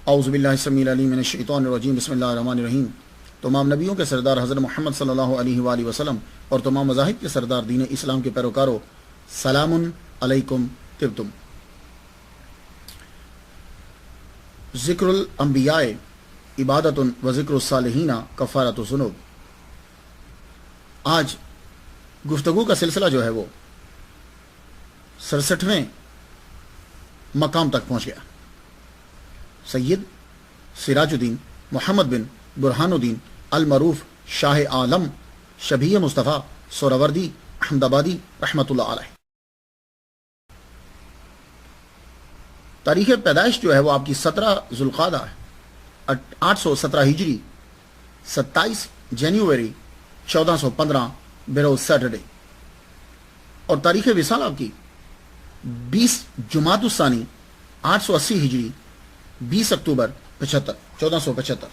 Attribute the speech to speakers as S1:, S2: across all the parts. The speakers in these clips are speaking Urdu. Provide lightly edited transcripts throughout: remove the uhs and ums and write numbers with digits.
S1: اعوذ باللہ السمیع العلیم من الشیطان الرجیم بسم اللہ الرحمن الرحیم۔ تمام نبیوں کے سردار حضرت محمد صلی اللہ علیہ وآلہ وسلم اور تمام مذاہب کے سردار دین اسلام کے پیروکاروں، سلام علیکم طبتم۔ ذکر الانبیاء عبادت و ذکر الصالحین کفارۃ الذنوب۔ آج گفتگو کا سلسلہ جو ہے وہ 67ویں مقام تک پہنچ گیا۔ سید سراج الدین محمد بن برہان الدین المعروف شاہ عالم شبیہ مصطفیٰ سہروردی احمد آبادی رحمۃ اللہ علیہ۔ تاریخ پیدائش جو ہے وہ آپ کی 17 ذوالقعدہ 817 ہجری 27 جنوری 1415 بروز سیٹرڈے، اور تاریخ وصال آپ کی 20 جمادی الثانی 880 ہجری 20 اکتوبر 1475۔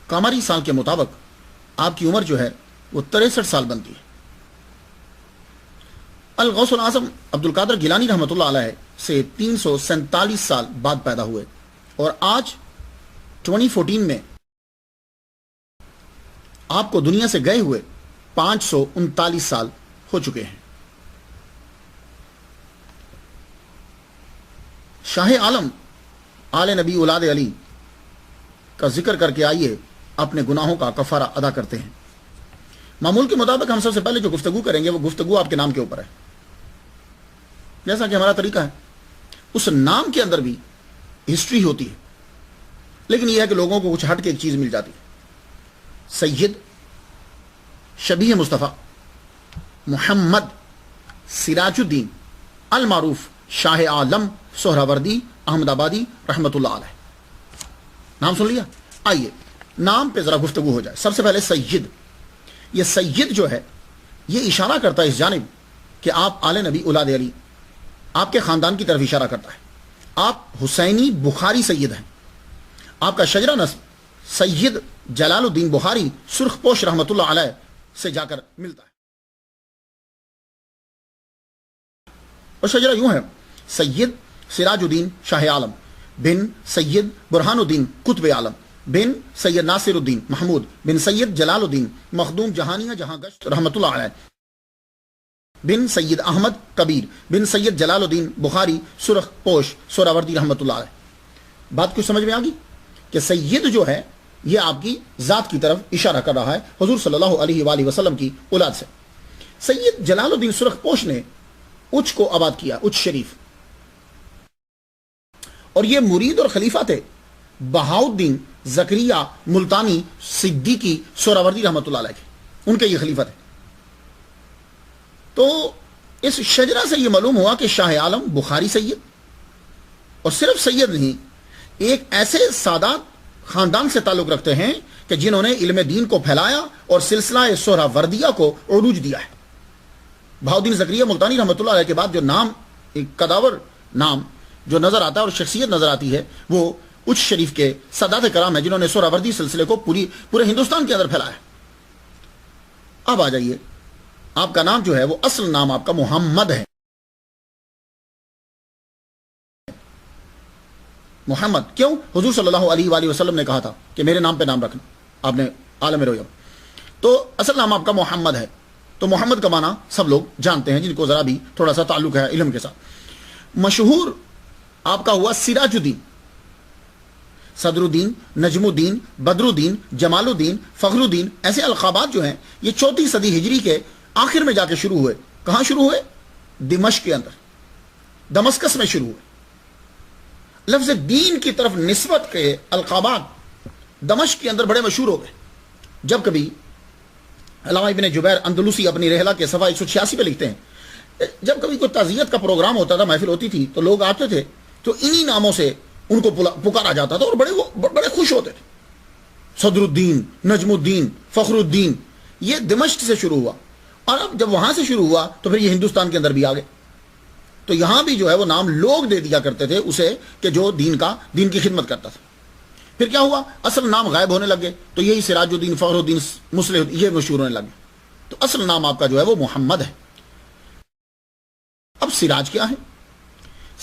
S1: قمری سال کے مطابق آپ کی عمر جو ہے وہ 63 سال بنتی ہے۔ الغوث الاعظم عبد القادر گیلانی رحمۃ اللہ علیہ سے 347 سال بعد پیدا ہوئے، اور آج 2014 میں آپ کو دنیا سے گئے ہوئے 539 سال ہو چکے ہیں۔ شاہ عالم آل نبی اولاد علی کا ذکر کر کے آئیے اپنے گناہوں کا کفارہ ادا کرتے ہیں۔ معمول کے مطابق ہم سب سے پہلے جو گفتگو کریں گے وہ گفتگو آپ کے نام کے اوپر ہے، جیسا کہ ہمارا طریقہ ہے۔ اس نام کے اندر بھی ہسٹری ہوتی ہے، لیکن یہ ہے کہ لوگوں کو کچھ ہٹ کے ایک چیز مل جاتی ہے۔ سید شبیہ مصطفیٰ محمد سراج الدین المعروف شاہ عالم سہروردی احمد آبادی رحمۃ اللہ علیہ۔ نام سن لیا؟ آئیے نام پہ ذرا گفتگو ہو جائے۔ سب سے پہلے سید، یہ سید جو ہے یہ اشارہ کرتا ہے اس جانب کہ آپ آل نبی اولاد علی، آپ کے خاندان کی طرف اشارہ کرتا ہے۔ آپ حسینی بخاری سید ہیں۔ آپ کا شجرہ نسب سید جلال الدین بخاری سرخ پوش رحمۃ اللہ علیہ سے جا کر ملتا ہے، اور شجرہ یوں ہے: سید سراج الدین شاہ عالم بن سید برہان الدین قطب عالم بن سید ناصر الدین محمود بن سید جلال الدین مخدوم جہانیہ جہاں گشت رحمۃ اللہ علیہ بن سید احمد کبیر بن سید جلال الدین بخاری سرخ پوش سہروردی رحمۃ اللہ علیہ۔ بات کچھ سمجھ میں آ گئی کہ سید جو ہے یہ آپ کی ذات کی طرف اشارہ کر رہا ہے، حضور صلی اللہ علیہ وآلہ وسلم کی اولاد سے۔ سید جلال الدین سرخ پوش نے اچ کو آباد کیا، اچ شریف، اور یہ مرید اور خلیفہ تھے بہاؤالدین زکریہ ملتانی صدیقی سہروردی رحمۃ اللہ علیہ کے، ان کے یہ خلیفہ تھے۔ تو اس شجرہ سے یہ معلوم ہوا کہ شاہ عالم بخاری سید، اور صرف سید نہیں، ایک ایسے سادات خاندان سے تعلق رکھتے ہیں کہ جنہوں نے علم دین کو پھیلایا اور سلسلہ سہروردیہ کو عروج دیا ہے۔ بہاؤالدین زکریہ ملتانی رحمۃ اللہ علیہ کے بعد جو نام، ایک قداور نام جو نظر آتا ہے اور شخصیت نظر آتی ہے، وہ اچ شریف کے سادات کرام ہیں جنہوں نے سہروردی سلسلے کو پورے ہندوستان کے اندر پھیلایا۔ اب آ جائیے، آپ کا نام جو ہے وہ اصل نام آپ کا محمد ہے۔ محمد کیوں؟ حضور صلی اللہ علیہ وآلہ وسلم نے کہا تھا کہ میرے نام پہ نام رکھنا، آپ نے عالم رویہ، تو اصل نام آپ کا محمد ہے۔ تو محمد کا معنی سب لوگ جانتے ہیں جن کو ذرا بھی تھوڑا سا تعلق ہے علم کے ساتھ۔ مشہور آپ کا ہوا سراج الدین، صدر الدین، نجم الدین، بدر الدین، جمال الدین، فخر الدین، ایسے القابات جو ہیں یہ 4 صدی ہجری کے آخر میں جا کے شروع ہوئے۔ کہاں شروع ہوئے؟ دمشق کے اندر، دمسکس میں شروع ہوئے۔ لفظ دین کی طرف نسبت کے القابات دمشق کے اندر بڑے مشہور ہو گئے۔ جب کبھی علامہ ابن جبیر اندلسی اپنی رحلہ کے صفحہ 186 پہ لکھتے ہیں، جب کبھی کوئی تعزیت کا پروگرام ہوتا تھا، محفل ہوتی تھی، تو لوگ آتے تھے تو انہی ناموں سے ان کو پکارا جاتا تھا، اور بڑے خوش ہوتے تھے۔ صدر الدین، نجم الدین، فخر الدین، یہ دمشق سے شروع ہوا، اور اب جب وہاں سے شروع ہوا تو پھر یہ ہندوستان کے اندر بھی آ گئے۔ تو یہاں بھی جو ہے وہ نام لوگ دے دیا کرتے تھے اسے کہ جو دین کی خدمت کرتا تھا۔ پھر کیا ہوا؟ اصل نام غائب ہونے لگے، تو یہی سراج الدین، فخر الدین، مصلح یہ مشہور ہونے لگے۔ تو اصل نام آپ کا جو ہے وہ محمد ہے۔ اب سراج کیا ہے؟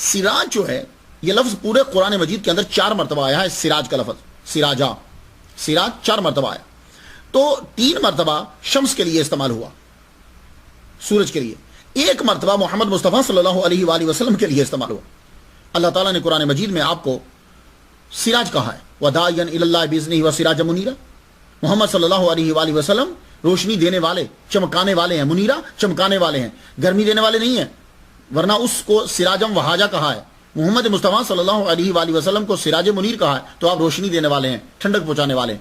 S1: سراج جو ہے یہ لفظ پورے قرآن مجید کے اندر 4 مرتبہ آیا ہے. سراج کا لفظ سراجا، سراج 4 مرتبہ آیا. تو 3 مرتبہ شمس کے لیے استعمال ہوا، سورج کے لیے. 1 مرتبہ محمد مصطفیٰ صلی اللہ علیہ وآلہ وسلم کے لیے استعمال ہوا. اللہ تعالیٰ نے قرآن مجید میں آپ کو سراج کہا ہے. وَدَاعِيًا إِلَى اللَّهِ بِإِذْنِهِ وَسِرَاجًا مُنِيرًا. محمد صلی اللہ علیہ وآلہ وسلم روشنی دینے والے، چمکانے والے ہیں. منیرہ چمکانے والے ہیں، گرمی دینے والے نہیں ہیں، ورنہ اس کو سراجم وہاجا کہا ہے. محمد مصطفیٰ صلی اللہ علیہ وآلہ وسلم کو سراج منیر کہا ہے، تو آپ روشنی دینے والے ہیں، ٹھنڈک پہنچانے والے ہیں.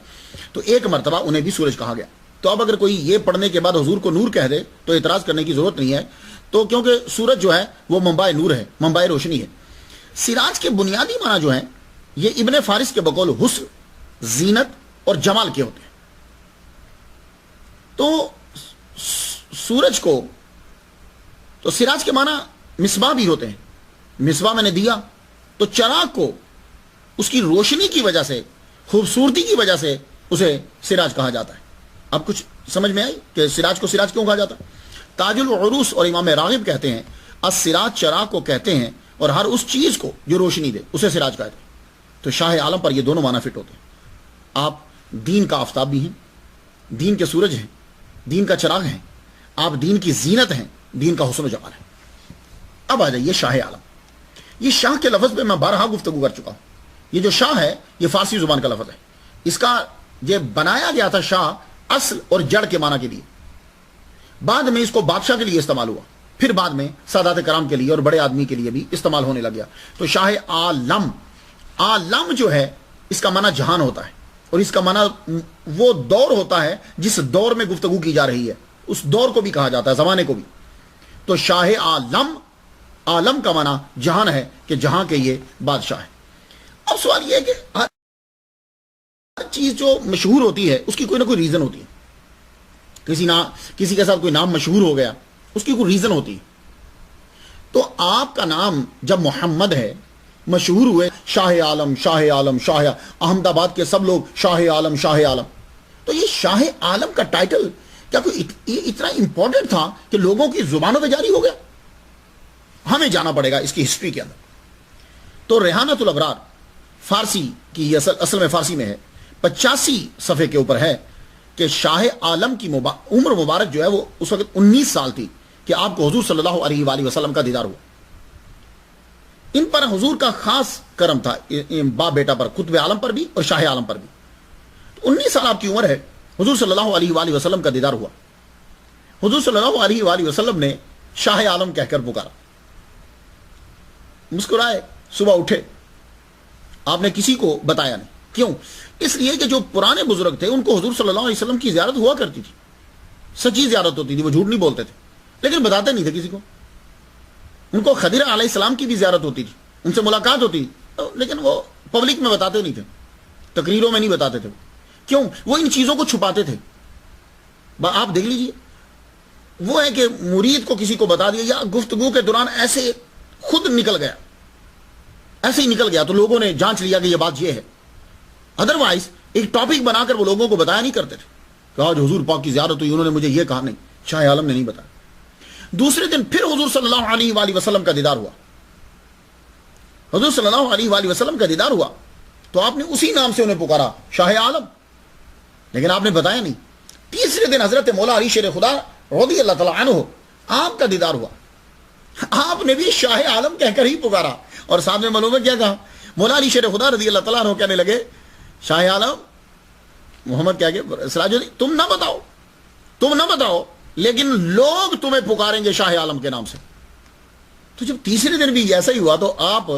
S1: تو 1 مرتبہ انہیں بھی سورج کہا گیا. تو اب اگر کوئی یہ پڑھنے کے بعد حضور کو نور کہہ دے تو اعتراض کرنے کی ضرورت نہیں ہے، تو کیونکہ سورج جو ہے وہ منبع نور ہے، منبع روشنی ہے. سراج کے بنیادی معنی جو ہیں یہ ابن فارس کے بقول حسن، زینت اور جمال کے ہوتے ہیں. تو سورج کو، تو سراج کے معنی مصباح بھی ہوتے ہیں. مصباح میں نے دیا، تو چراغ کو اس کی روشنی کی وجہ سے، خوبصورتی کی وجہ سے اسے سراج کہا جاتا ہے. اب کچھ سمجھ میں آئی کہ سراج کو سراج کیوں کہا جاتا ہے؟ تاج العروس اور امام راغب کہتے ہیں السراج چراغ کو کہتے ہیں، اور ہر اس چیز کو جو روشنی دے اسے سراج کہتے ہیں. تو شاہ عالم پر یہ دونوں معنی فٹ ہوتے ہیں. آپ دین کا آفتاب بھی ہیں، دین کے سورج ہیں، دین کا چراغ ہیں، آپ دین کی زینت ہیں، دین کا حسن و جمال ہے. اب آ جائیے شاہ عالم. یہ شاہ کے لفظ پہ میں بارہا گفتگو کر چکا ہوں. یہ جو شاہ ہے یہ فارسی زبان کا لفظ ہے. اس کا یہ بنایا گیا تھا شاہ اصل اور جڑ کے معنی کے لیے. بعد میں اس کو بادشاہ کے لیے استعمال ہوا، پھر بعد میں سادات کرام کے لیے اور بڑے آدمی کے لیے بھی استعمال ہونے لگ گیا. تو شاہ عالم، عالم جو ہے اس کا معنی جہان ہوتا ہے، اور اس کا معنی وہ دور ہوتا ہے جس دور میں گفتگو کی جا رہی ہے، اس دور کو بھی کہا جاتا ہے، زمانے کو بھی. تو شاہ عالم، عالم کا معنی جہان ہے کہ جہاں کے یہ بادشاہ ہے. اب سوال یہ ہے کہ ہر چیز جو مشہور ہوتی ہے اس کی کوئی نہ کوئی ریزن ہوتی ہے. کسی کے ساتھ کوئی نام مشہور ہو گیا، اس کی کوئی ریزن ہوتی ہے. تو آپ کا نام جب محمد ہے، مشہور ہوئے شاہ عالم، شاہ عالم، شاہ احمد آباد کے سب لوگ شاہ عالم، شاہ عالم. تو یہ شاہ عالم کا ٹائٹل کیا کوئی اتنا امپورٹنٹ تھا کہ لوگوں کی زبانوں پہ جاری ہو گیا؟ ہمیں جانا پڑے گا اس کی ہسٹری کے اندر. تو ریحانۃ الابرار فارسی کی اصل میں فارسی میں ہے، 85 صفحے کے اوپر ہے کہ شاہ عالم کی عمر مبارک جو ہے وہ اس وقت 19 سال تھی کہ آپ کو حضور صلی اللہ علیہ وآلہ وسلم کا دیدار ہوا. ان پر حضور کا خاص کرم تھا، باپ بیٹا پر، قطب عالم پر بھی اور شاہ عالم پر بھی. 19 سال آپ کی عمر ہے، حضور صلی اللہ علیہ وآلہ وسلم کا دیدار ہوا. حضور صلی اللہ علیہ وآلہ وسلم نے شاہ عالم کہہ کر پکارا، مسکرائے، صبح اٹھے، آپ نے کسی کو بتایا نہیں. کیوں؟ اس لیے کہ جو پرانے بزرگ تھے ان کو حضور صلی اللہ علیہ وسلم کی زیارت ہوا کرتی تھی، سچی زیارت ہوتی تھی، وہ جھوٹ نہیں بولتے تھے، لیکن بتاتے نہیں تھے کسی کو. ان کو خضر علیہ السلام کی بھی زیارت ہوتی تھی، ان سے ملاقات ہوتی تھی، لیکن وہ پبلک میں بتاتے نہیں تھے، تقریروں میں نہیں بتاتے تھے. کیوں؟ وہ ان چیزوں کو چھپاتے تھے. آپ دیکھ لیجئے، وہ ہے کہ مرید کو کسی کو بتا دیا یا گفتگو کے دوران ایسے خود نکل گیا، ایسے ہی نکل گیا تو لوگوں نے جانچ لیا کہ یہ بات یہ ہے. ادروائز ایک ٹاپک بنا کر وہ لوگوں کو بتایا نہیں کرتے تھے کہ آج حضور پاک کی زیارت ہوئی، انہوں نے مجھے یہ کہا. نہیں، شاہ عالم نے نہیں بتایا. دوسرے دن پھر حضور صلی اللہ علیہ وآلہ وسلم کا دیدار ہوا. حضور صلی اللہ علیہ وآلہ وسلم کا دیدار ہوا تو آپ نے اسی نام سے انہیں پکارا، شاہ عالم، لیکن آپ نے بتایا نہیں. تیسرے دن حضرت مولا علی شیر خدا رضی اللہ تعالیٰ عنہ آپ کا دیدار ہوا، آپ نے بھی شاہ عالم کہہ کر ہی پکارا. اور صاحب نے معلوم ہے کیا کہا؟ مولا علی شیر خدا رضی اللہ تعالیٰ عنہ کہنے لگے، شاہ عالم محمد کہہ کے سراج الدین تم نہ بتاؤ لیکن لوگ تمہیں پکاریں گے شاہ عالم کے نام سے. تو جب تیسرے دن بھی ایسا ہی ہوا تو آپ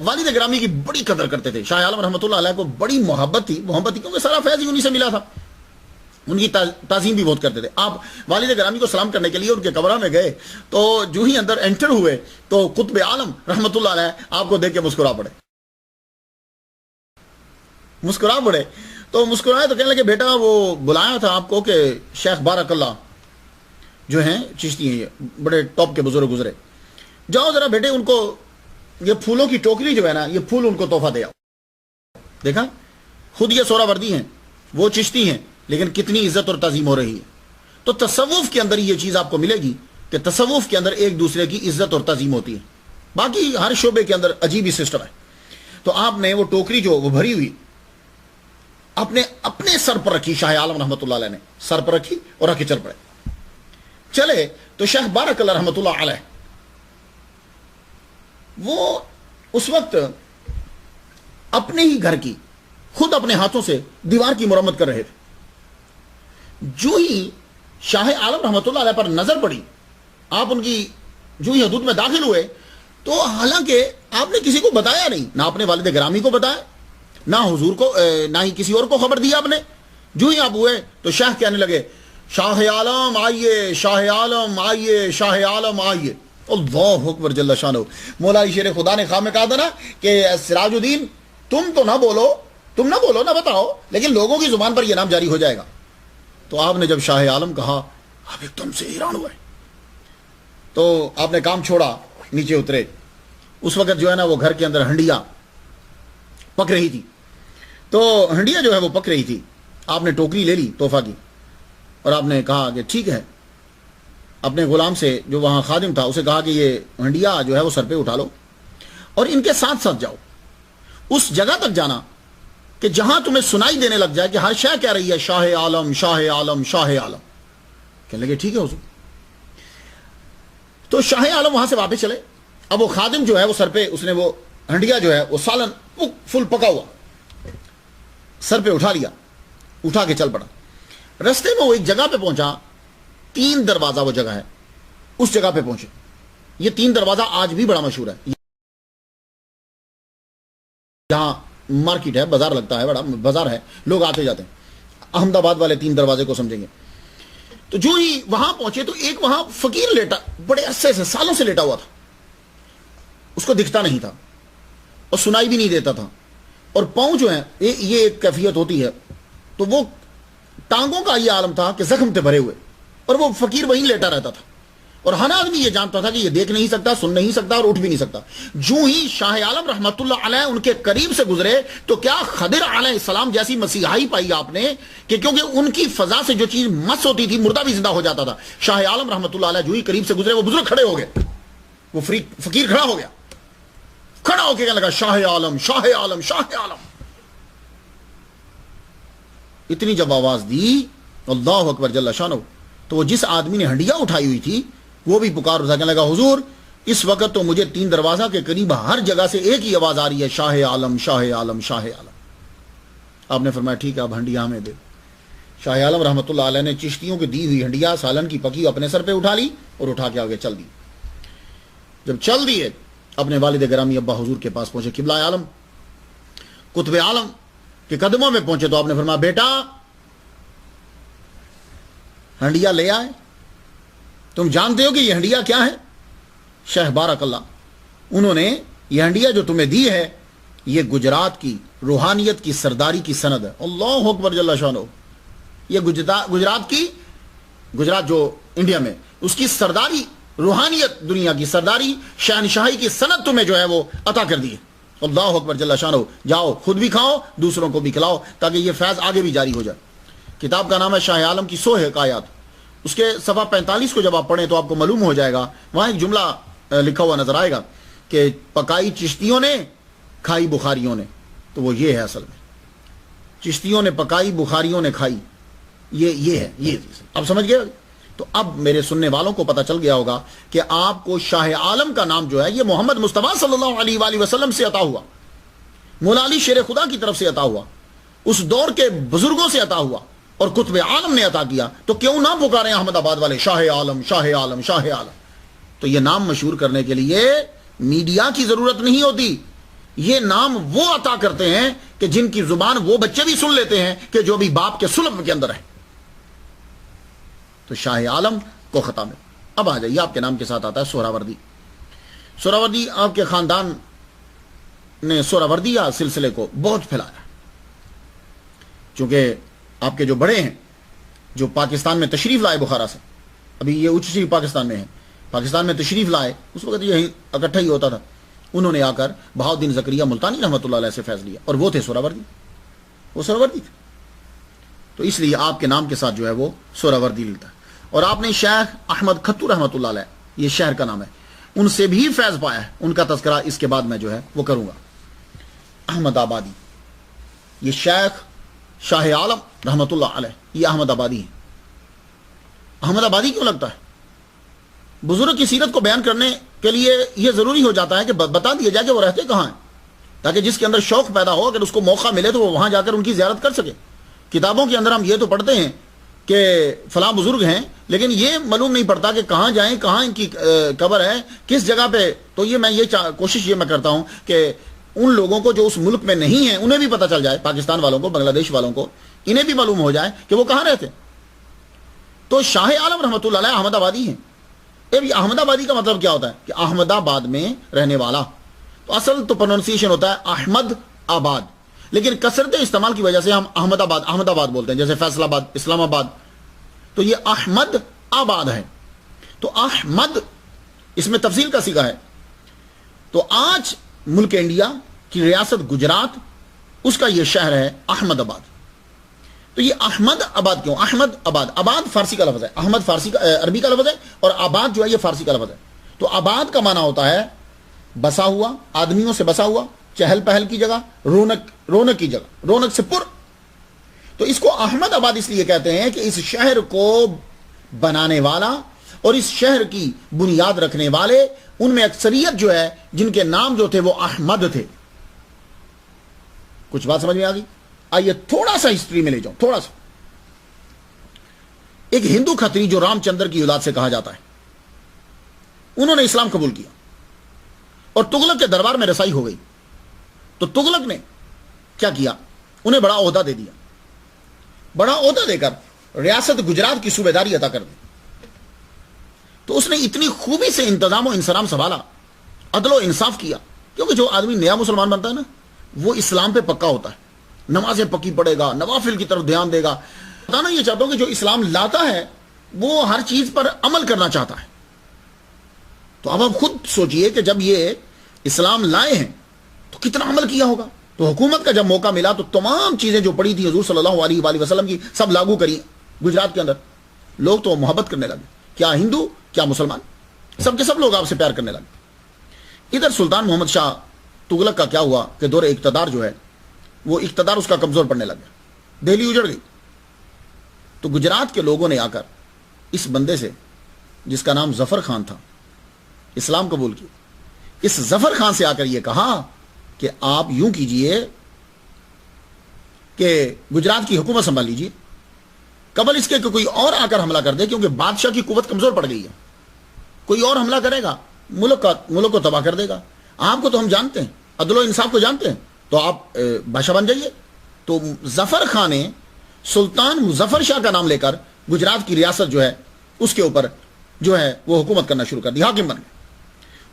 S1: والد گرامی کی بڑی قدر کرتے تھے. شاہ عالم رحمۃ اللہ علیہ کو بڑی محبت تھی کیونکہ سارا فیض ہی انہی سے ملا تھا. ان کی تعظیم بھی بہت کرتے تھے. آپ والد گرامی کو سلام کرنے کے لیے ان کے قبرہ میں گئے تو جو ہی اندر انٹر ہوئے تو قطب عالم رحمۃ اللہ علیہ آپ کو دیکھ کے مسکرا پڑے. تو مسکرائے تو کہنے لگے بیٹا وہ بلایا تھا آپ کو کہ شیخ بارک اللہ جو ہیں چشتی ہیں، یہ بڑے ٹاپ کے بزرگ گزرے، جاؤ ذرا بیٹے ان کو یہ پھولوں کی ٹوکری جو ہے نا، یہ پھول ان کو تحفہ دے آؤ. دیکھا، خود یہ سورا وردی ہیں، وہ چشتی ہیں، لیکن کتنی عزت اور تعظیم ہو رہی ہے. تو تصوف کے اندر یہ چیز آپ کو ملے گی کہ تصوف کے اندر ایک دوسرے کی عزت اور تعظیم ہوتی ہے. باقی ہر شعبے کے اندر عجیب ہی سسٹم ہے. تو آپ نے وہ ٹوکری جو وہ بھری ہوئی اپنے سر پر رکھی, شاہ عالم رحمۃ اللہ علیہ نے سر پر رکھی اور رکھ کے چل پڑے. چلے تو شیخ بارک اللہ رحمۃ اللہ علیہ وہ اس وقت اپنے ہی گھر کی خود اپنے ہاتھوں سے دیوار کی مرمت کر رہے تھے. جو ہی شاہ عالم رحمۃ اللہ علیہ پر نظر پڑی, آپ ان کی جو ہی حدود میں داخل ہوئے, تو حالانکہ آپ نے کسی کو بتایا نہیں, نہ اپنے والد گرامی کو بتایا, نہ حضور کو, نہ ہی کسی اور کو خبر دی آپ نے. جو ہی آپ ہوئے تو شیخ کہنے لگے, شاہ عالم آئیے, شاہ عالم آئیے, شاہ عالم آئیے. اللہ اکبر جل شانہ. مولا علی شیر خدا نے خواہ میں کہا تھا نا کہ سراج الدین تم تو نہ بولو, نہ بتاؤ, لیکن لوگوں کی زبان پر یہ نام جاری ہو جائے گا. تو آپ نے جب شاہ عالم کہا, آپ ایک دم سے حیران ہوئے. تو آپ نے کام چھوڑا, نیچے اترے. اس وقت جو ہے نا وہ گھر کے اندر ہنڈیا پک رہی تھی. تو ہنڈیا جو ہے وہ پک رہی تھی. آپ نے ٹوکری لے لی تحفہ کی, اور آپ نے کہا کہ ٹھیک ہے, اپنے غلام سے جو وہاں خادم تھا اسے کہا کہ یہ ہنڈیا جو ہے وہ سر پہ اٹھا لو, اور ان کے ساتھ ساتھ جاؤ, اس جگہ تک جانا کہ جہاں تمہیں سنائی دینے لگ جائے کہ ہر شے کہہ رہی ہے شاہ عالم, شاہ عالم, شاہ عالم. کہنے لگے ٹھیک ہے حضور. تو شاہ عالم وہاں سے واپس چلے. اب وہ خادم جو ہے وہ سر پہ, اس نے وہ ہنڈیا جو ہے وہ سالن فل پکا ہوا سر پہ اٹھا لیا, اٹھا کے چل پڑا. رستے میں وہ ایک جگہ پہ پہنچا, 3 دروازہ وہ جگہ ہے, اس جگہ پہ پہنچے. یہ 3 دروازہ آج بھی بڑا مشہور ہے. جہاں مارکیٹ ہے, بازار لگتا ہے, بڑا بازار ہے, لوگ آتے جاتے ہیں. احمد آباد والے 3 دروازے کو سمجھیں گے. تو جو ہی وہاں پہنچے تو ایک وہاں فقیر لیٹا, بڑے عرصے سے, سالوں سے لیٹا ہوا تھا. اس کو دکھتا نہیں تھا اور سنائی بھی نہیں دیتا تھا, اور پاؤں جو ہیں یہ ایک کیفیت ہوتی ہے. تو وہ ٹانگوں کا یہ عالم تھا کہ زخم تھے بھرے ہوئے, اور وہ فقیر وہیں لیٹا رہتا تھا. اور ہر آدمی یہ جانتا تھا کہ یہ دیکھ نہیں سکتا, سن نہیں سکتا, اور اٹھ بھی نہیں سکتا. جو ہی شاہ عالم رحمت اللہ علیہ ان کے قریب سے گزرے تو کیا خضر علیہ السلام جیسی مسیحائی پائی آپ نے, کہ کیونکہ ان کی فضا سے جو چیز مس ہوتی تھی مردہ بھی زندہ ہو جاتا تھا. شاہ عالم رحمت اللہ علیہ جو ہی قریب سے گزرے, وہ بزرگ کھڑے ہو گئے. وہ فقیر کھڑا ہو گیا, کھڑا ہو کے کہنے لگا شاہ عالم, شاہ عالم, شاہ عالم. اتنی جب آواز دی, اللہ اکبر جل شانہ, تو وہ جس آدمی نے ہنڈیا اٹھائی ہوئی تھی وہ بھی پکار اٹھا کے لگا, حضور اس وقت تو مجھے 3 دروازہ کے قریب ہر جگہ سے ایک ہی آواز آ رہی ہے, شاہ عالم, شاہ عالم, شاہ عالم. آپ نے فرمایا ٹھیک ہے, اب ہنڈیا ہمیں دے. شاہ عالم رحمۃ اللہ علیہ نے چشتیوں کی دی ہوئی ہنڈیا سالن کی پکی اپنے سر پہ اٹھا لی اور اٹھا کے آگے چل دی. جب چل دیے اپنے والد گرامی ابا حضور کے پاس پہنچے, قبلہ عالم, قطب عالم کے قدموں میں پہنچے. تو آپ نے فرمایا بیٹا ہنڈیا لے آئے, تم جانتے ہو کہ یہ ہنڈیا کیا ہے؟ شیخ بارک اللہ, انہوں نے یہ ہنڈیا جو تمہیں دی ہے یہ گجرات کی روحانیت کی سرداری کی سند ہے. اللہ اکبر جل شانہ. یہ گجرات کی, گجرات جو انڈیا میں, اس کی سرداری, روحانیت, دنیا کی سرداری, شہنشاہی کی سند تمہیں جو ہے وہ عطا کر دی ہے. اللہ اکبر جل شانہ. جاؤ خود بھی کھاؤ, دوسروں کو بھی کھلاؤ, تاکہ یہ فیض آگے بھی جاری ہو جائے. کتاب کا نام ہے شاہ عالم کی 100 حکایات. اس کے صفحہ 45 کو جب آپ پڑھیں تو آپ کو معلوم ہو جائے گا, وہاں ایک جملہ لکھا ہوا نظر آئے گا کہ پکائی چشتیوں نے, کھائی بخاریوں نے. تو وہ یہ ہے اصل میں, چشتیوں نے پکائی, بخاریوں نے کھائی, یہ ہے, یہ اب سمجھ گئے. تو اب میرے سننے والوں کو پتہ چل گیا ہوگا کہ آپ کو شاہ عالم کا نام جو ہے یہ محمد مصطفیٰ صلی اللہ علیہ وآلہ وسلم سے عطا ہوا, مولا علی شیر خدا کی طرف سے عطا ہوا, اس دور کے بزرگوں سے عطا ہوا, اور قطب عالم نے عطا کیا. تو کیوں نہ پکارے احمد آباد والے شاہ عالم, شاہ عالم, شاہ عالم. تو یہ نام مشہور کرنے کے لیے میڈیا کی ضرورت نہیں ہوتی. یہ نام وہ عطا کرتے ہیں کہ جن کی زبان وہ بچے بھی سن لیتے ہیں کہ جو بھی باپ کے سلب کے اندر ہے. تو شاہ عالم کو ختم ہے. اب آ جائیے, آپ کے نام کے ساتھ آتا ہے سہراوردی. سہراوردی آپ کے خاندان نے سہراوردیہ سلسلے کو بہت پھیلایا, چونکہ آپ کے جو بڑے ہیں جو پاکستان میں تشریف لائے بخارا سے, ابھی یہ اچ شریف پاکستان میں ہے, پاکستان میں تشریف لائے, اس وقت یہی اکٹھا ہی ہوتا تھا. انہوں نے آ کر بہاؤالدین زکریا ملتانی رحمۃ اللہ علیہ سے فیض لیا, اور وہ تھے سہراوردی, وہ سہراوردی تھے. تو اس لیے آپ کے نام کے ساتھ جو ہے وہ سہراوردی ملتا ہے. اور آپ نے شیخ احمد کھتو رحمۃ اللہ علیہ, یہ شہر کا نام ہے, ان سے بھی فیض پایا ہے، ان کا تذکرہ اس کے بعد میں جو ہے وہ کروں گا۔ احمد آبادی، یہ شیخ شاہ عالم رحمۃ اللہ علیہ، یہ احمد آبادی ہیں۔ احمد آبادی کیوں لگتا ہے؟ بزرگ کی سیرت کو بیان کرنے کے لیے یہ ضروری ہو جاتا ہے کہ بتا دیا جائے کہ وہ رہتے کہاں ہیں، تاکہ جس کے اندر شوق پیدا ہو، اگر اس کو موقع ملے تو وہ وہاں جا کر ان کی زیارت کر سکے۔ کتابوں کے اندر ہم یہ تو پڑھتے ہیں کہ فلاں بزرگ ہیں، لیکن یہ معلوم نہیں پڑتا کہ کہاں جائیں، کہاں ان کی قبر ہے، کس جگہ پہ۔ تو یہ میں کوشش میں کرتا ہوں کہ ان لوگوں کو جو اس ملک میں نہیں ہیں انہیں بھی پتہ چل جائے، پاکستان والوں کو، بنگلہ دیش والوں کو، انہیں بھی معلوم ہو جائے کہ وہ کہاں رہتے۔ تو شاہ عالم رحمۃ اللہ علیہ احمد آبادی ہیں۔ اب یہ احمد آبادی کا مطلب کیا ہوتا ہے؟ کہ احمد آباد میں رہنے والا۔ تو اصل تو پروننسیشن ہوتا ہے احمد آباد، لیکن کثرت استعمال کی وجہ سے ہم احمد آباد بولتے ہیں، جیسے فیصل آباد، اسلام آباد۔ تو یہ احمد آباد ہے۔ تو احمد اس میں تفصیل کا صیغہ ہے۔ تو آج ملک انڈیا کی ریاست گجرات، اس کا یہ شہر ہے احمد آباد۔ تو یہ احمد آباد کیوں؟ احمد آباد، آباد فارسی کا لفظ ہے، احمد فارسی کا عربی کا لفظ ہے، اور آباد جو ہے یہ فارسی کا لفظ ہے۔ تو آباد کا معنی ہوتا ہے بسا ہوا، آدمیوں سے بسا ہوا، چہل پہل کی جگہ، رونق کی جگہ، رونق سے پر۔ تو اس کو احمد آباد اس لیے کہتے ہیں کہ اس شہر کو بنانے والا اور اس شہر کی بنیاد رکھنے والے، ان میں اکثریت جو ہے جن کے نام جو تھے وہ احمد تھے۔ کچھ بات سمجھ میں آ گئی؟ آئیے تھوڑا سا ہسٹری میں لے جاؤں، تھوڑا سا۔ ایک ہندو کھتری جو رام چندر کی اولاد سے کہا جاتا ہے، انہوں نے اسلام قبول کیا اور تغلق کے دربار میں رسائی ہو گئی۔ تو تغلق نے کیا کیا؟ انہیں بڑا عہدہ دے دیا، بڑا عہدہ دے کر ریاست گجرات کی صوبیداری عطا کر دی۔ تو اس نے اتنی خوبی سے انتظام و انصرام سنبھالا، عدل و انصاف کیا، کیونکہ جو آدمی نیا مسلمان بنتا ہے نا، وہ اسلام پہ پکا ہوتا ہے، نمازیں پکی پڑھے گا، نوافل کی طرف دھیان دے گا۔ بتانا یہ چاہتا ہوں کہ جو اسلام لاتا ہے وہ ہر چیز پر عمل کرنا چاہتا ہے۔ تو اب آپ خود سوچئے کہ جب یہ اسلام لائے ہیں تو کتنا عمل کیا ہوگا۔ تو حکومت کا جب موقع ملا تو تمام چیزیں جو پڑی تھی حضور صلی اللہ علیہ وآلہ وسلم کی، سب لاگو کری گجرات کے اندر۔ لوگ تو محبت کرنے لگے، کیا ہندو کیا مسلمان، سب کے سب لوگ آپ سے پیار کرنے لگے۔ ادھر سلطان محمد شاہ تغلق کا کیا ہوا کہ دور اقتدار جو ہے وہ اقتدار اس کا کمزور پڑنے لگ گیا، دہلی اجڑ گئی۔ تو گجرات کے لوگوں نے آ کر اس بندے سے، جس کا نام ظفر خان تھا، اسلام قبول کی۔ اس ظفر خان سے آ کر یہ کہا کہ آپ یوں کیجئے کہ گجرات کی حکومت سنبھال لیجئے، قبل اس کے کہ کوئی اور آ کر حملہ کر دے، کیونکہ بادشاہ کی قوت کمزور پڑ گئی ہے، کوئی اور حملہ کرے گا ملک کو تباہ کر دے گا۔ آپ کو تو ہم جانتے ہیں، عدل و انصاف کو جانتے ہیں، تو آپ بادشاہ بن جائیے۔ تو ظفر خان نے سلطان مظفر شاہ کا نام لے کر گجرات کی ریاست جو ہے اس کے اوپر جو ہے وہ حکومت کرنا شروع کر دی، حاکم بن گیا۔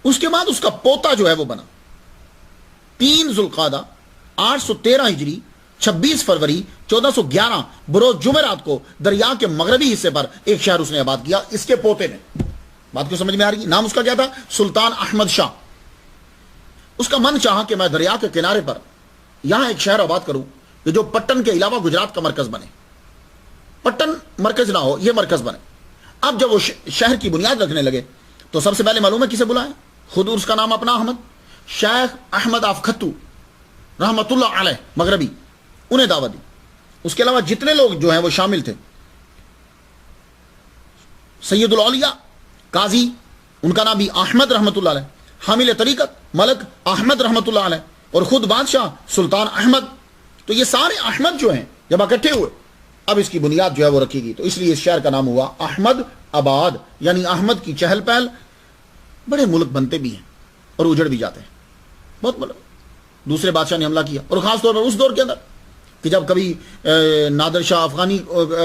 S1: اس کے بعد اس کا پوتا جو ہے وہ بنا 3 ذوالقعدہ 813 ہجری 26 فروری 1411 بروز جمعرات کو دریا کے مغربی حصے پر ایک شہر اس نے آباد کیا، اس کے پوتے نے۔ بات کو سمجھ میں آ رہی ہے؟ نام اس کا کیا تھا؟ سلطان احمد شاہ۔ اس کا من چاہا کہ میں دریا کے کنارے پر یہاں ایک شہر آباد کروں کہ جو پٹن کے علاوہ گجرات کا مرکز بنے، پٹن مرکز نہ ہو، یہ مرکز بنے۔ اب جب وہ شہر کی بنیاد رکھنے لگے تو سب سے پہلے معلوم ہے کسے بلائے؟ خود اس کا نام اپنا احمد، شیخ احمد آف کھتو رحمت اللہ علیہ مغربی، انہیں دعوت دی۔ اس کے علاوہ جتنے لوگ جو ہیں وہ شامل تھے، سید الاولیاء قاضی، ان کا نام بھی احمد رحمت اللہ علیہ، حامل طریقت ملک احمد رحمت اللہ علیہ، اور خود بادشاہ سلطان احمد۔ تو یہ سارے احمد جو ہیں جب اکٹھے ہوئے، اب اس کی بنیاد جو ہے وہ رکھی گئی۔ تو اس لیے اس شہر کا نام ہوا احمد آباد، یعنی احمد کی چہل پہل۔ بڑے ملک بنتے بھی ہیں اور اجڑ بھی جاتے ہیں، بہت ملک۔ دوسرے بادشاہ نے حملہ کیا، اور خاص طور پر اس دور کے اندر کہ جب کبھی نادر شاہ افغانی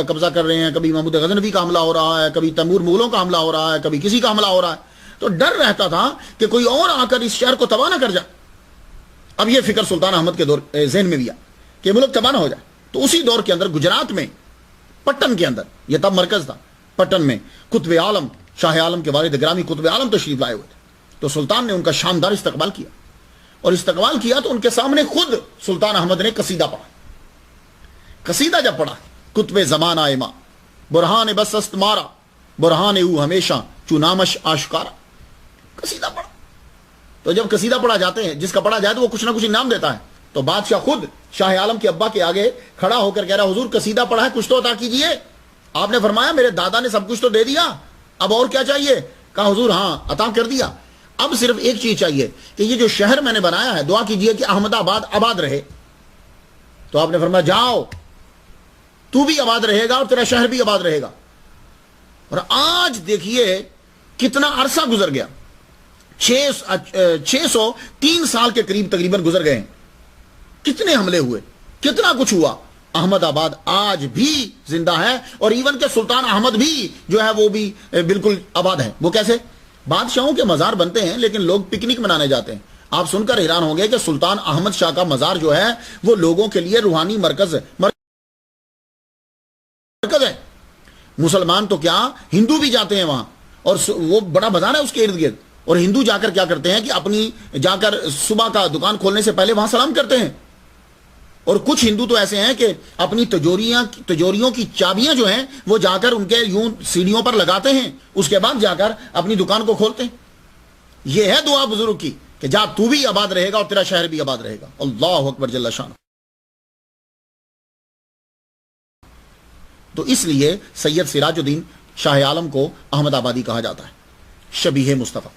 S1: قبضہ کر رہے ہیں، کبھی محمود غزنوی کا حملہ ہو رہا ہے، کبھی تیمور مغلوں کا حملہ ہو رہا ہے، کبھی کسی کا حملہ ہو رہا ہے، تو ڈر رہتا تھا کہ کوئی اور آ کر اس شہر کو تباہ نہ کر جائے۔ اب یہ فکر سلطان احمد کے دور ذہن میں بھی آ کہ ملک تباہ نہ ہو جائے۔ تو اسی دور کے اندر گجرات میں پٹن کے اندر، یہ تب مرکز تھا، پٹن میں قطب عالم شاہ عالم کے والد گرامی قطب عالم تشریف لائے ہوئے تھے۔ تو سلطان نے ان کا شاندار استقبال کیا، اور استقبال کیا تو ان کے سامنے خود سلطان احمد نے قصیدہ پڑھا۔ قصیدہ جب پڑھا، قطب زمان آئے ماں برہان بس است مارا، برہان او ہمیشہ چونامش آشکارا۔ قصیدہ پڑھا. تو جب قصیدہ پڑھا جاتے ہیں، جس کا پڑھا جائے تو وہ کچھ نہ کچھ انعام دیتا ہے. تو بادشاہ خود شاہ عالم کے ابا کے آگے کھڑا ہو کر کہہ رہا حضور قصیدہ پڑھا ہے، کچھ تو عطا کیجئے. آپ نے فرمایا میرے دادا نے سب کچھ تو دے دیا، اب اور کیا چاہیے؟ کہا حضور ہاں عطا کر دیا، اب صرف ایک چیز چاہیے کہ یہ جو شہر میں نے بنایا ہے دعا کیجئے کہ احمد آباد آباد رہے. تو آپ نے فرمایا جاؤ، تو بھی آباد رہے گا اور تیرا شہر بھی آباد رہے گا. اور آج دیکھیے کتنا عرصہ گزر گیا، 603 سال کے قریب تقریباً گزر گئے ہیں. کتنے حملے ہوئے، کتنا کچھ ہوا. احمد آباد آج بھی زندہ ہے، اور ایون کہ سلطان احمد بھی جو ہے وہ بھی بالکل آباد ہے. وہ کیسے؟ بادشاہوں کے مزار بنتے ہیں لیکن لوگ پکنک منانے جاتے ہیں. آپ سن کر حیران ہوں گے کہ سلطان احمد شاہ کا مزار جو ہے وہ لوگوں کے لیے روحانی مرکز ہے. مسلمان تو کیا، ہندو بھی جاتے ہیں وہاں، اور وہ بڑا بازار ہے اس کے ارد گرد. اور ہندو جا کر کیا کرتے ہیں کہ اپنی جا کر صبح کا دکان کھولنے سے پہلے وہاں سلام کرتے ہیں. اور کچھ ہندو تو ایسے ہیں کہ اپنی تجوریوں کی چابیاں جو ہیں وہ جا کر ان کے یوں سیڑھیوں پر لگاتے ہیں، اس کے بعد جا کر اپنی دکان کو کھولتے ہیں. یہ ہے دعا بزرگ کی کہ جا تو بھی آباد رہے گا اور تیرا شہر بھی آباد رہے گا. اللہ اکبر جل شان. تو اس لیے سید سراج الدین شاہ عالم کو احمد آبادی کہا جاتا ہے، شبیہ مصطفیٰ.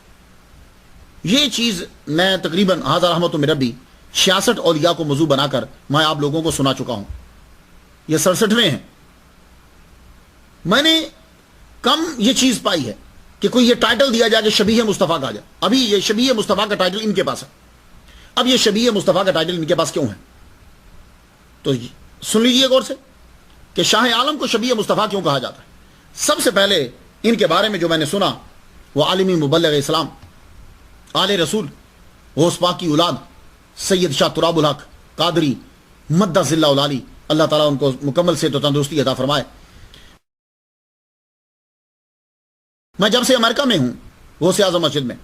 S1: یہ چیز میں تقریباً ھذا رحمت من ربی 66 اولیاء کو موضوع بنا کر میں آپ لوگوں کو سنا چکا ہوں. یہ 67ویں ہیں. میں نے کم یہ چیز پائی ہے کہ کوئی یہ ٹائٹل دیا جائے کہ شبیہ مصطفیٰ کہا جائے. ابھی یہ شبیہ مصطفیٰ کا ٹائٹل ان کے پاس ہے. اب یہ شبیہ مصطفیٰ کا ٹائٹل ان کے پاس کیوں ہے؟ تو سن لیجئے غور سے کہ شاہ عالم کو شبیہ مصطفیٰ کیوں کہا جاتا ہے. سب سے پہلے ان کے بارے میں جو میں نے سنا وہ عالمی مبلغ اسلام، آل رسول، غوث پاک کی اولاد سید شاہ تراب الحق قادری مدہ ذلہ العالی، اللہ تعالیٰ ان کو مکمل صحت و تندرستی عطا فرمائے. میں جب سے امریکہ میں ہوں غوث اعظم مسجد میں،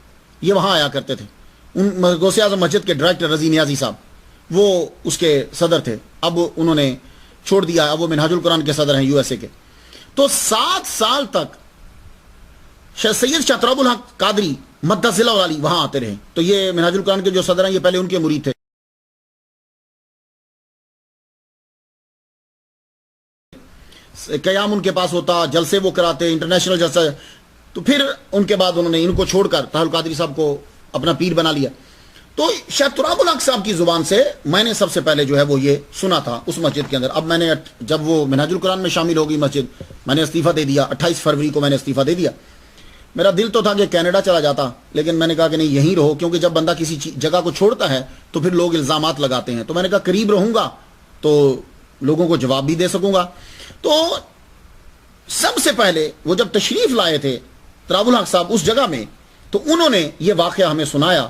S1: یہ وہاں آیا کرتے تھے. ان غوث اعظم مسجد کے ڈائریکٹر رضی نیازی صاحب وہ اس کے صدر تھے، اب انہوں نے چھوڑ دیا، اب وہ منہاج القرآن کے صدر ہیں یو ایس اے کے. تو 7 سال تک سید شاہ تراب الحق قادری مدہ ذلہ العالی وہاں آتے رہے. تو یہ منہاج القرآن کے جو صدر ہیں یہ پہلے ان کے مرید تھے. قیام ان کے پاس ہوتا، جلسے وہ کراتے، انٹرنیشنل جلسہ. تو پھر ان کے بعد انہوں نے ان کو چھوڑ کر طاہر القادری صاحب کو اپنا پیر بنا لیا. تو شاہ تراب الحق صاحب کی زبان سے میں نے سب سے پہلے جو ہے وہ یہ سنا تھا اس مسجد کے اندر. اب میں نے جب وہ منہاج القرآن میں شامل ہو گئی مسجد، میں نے استعفیٰ دے دیا. 28 فروری کو میں نے استعفیٰ دے دیا. میرا دل تو تھا کہ کینیڈا چلا جاتا، لیکن میں نے کہا کہ نہیں یہیں رہو، کیونکہ جب بندہ کسی جگہ کو چھوڑتا ہے تو پھر لوگ الزامات لگاتے ہیں. تو میں نے کہا قریب رہوں گا تو لوگوں کو جواب بھی دے سکوں گا. تو سب سے پہلے وہ جب تشریف لائے تھے تراب الحق صاحب اس جگہ میں، تو انہوں نے یہ واقعہ ہمیں سنایا.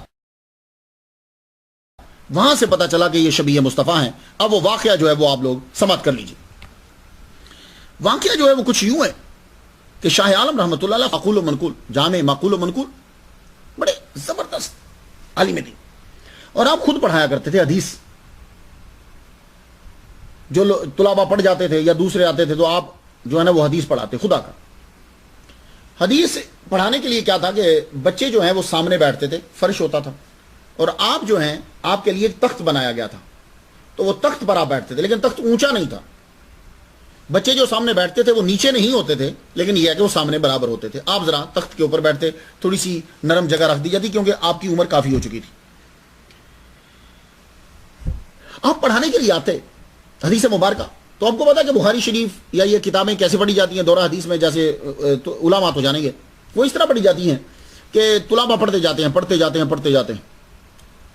S1: وہاں سے پتا چلا کہ یہ شبیہ مصطفیٰ ہیں. اب وہ واقعہ جو ہے وہ آپ لوگ سماعت کر لیجئے. واقعہ جو ہے وہ کچھ یوں ہے کہ شاہ عالم رحمۃ اللہ علیہ معقول و منقول، جامع معقول و منقول، بڑے زبردست عالم دین. اور آپ خود پڑھایا کرتے تھے حدیث. جو طلباء پڑھ جاتے تھے یا دوسرے آتے تھے تو آپ جو ہے نا وہ حدیث پڑھاتے. خدا کا حدیث پڑھانے کے لیے کیا تھا کہ بچے جو ہیں وہ سامنے بیٹھتے تھے، فرش ہوتا تھا، اور آپ جو ہیں آپ کے لیے ایک تخت بنایا گیا تھا. تو وہ تخت پر آپ بیٹھتے تھے، لیکن تخت اونچا نہیں تھا. بچے جو سامنے بیٹھتے تھے وہ نیچے نہیں ہوتے تھے، لیکن یہ ہے کہ وہ سامنے برابر ہوتے تھے. آپ ذرا تخت کے اوپر بیٹھتے، تھوڑی سی نرم جگہ رکھ دی جاتی کیونکہ آپ کی عمر کافی ہو چکی تھی. آپ پڑھانے کے لیے آتے حدیث مبارکہ. تو آپ کو پتا کہ بخاری شریف یا یہ کتابیں کیسے پڑھی جاتی ہیں دورہ حدیث میں، جیسے علماء تو جانیں گے وہ اس طرح پڑھی جاتی ہیں کہ طلباء پڑھتے جاتے ہیں پڑھتے جاتے ہیں پڑھتے جاتے ہیں.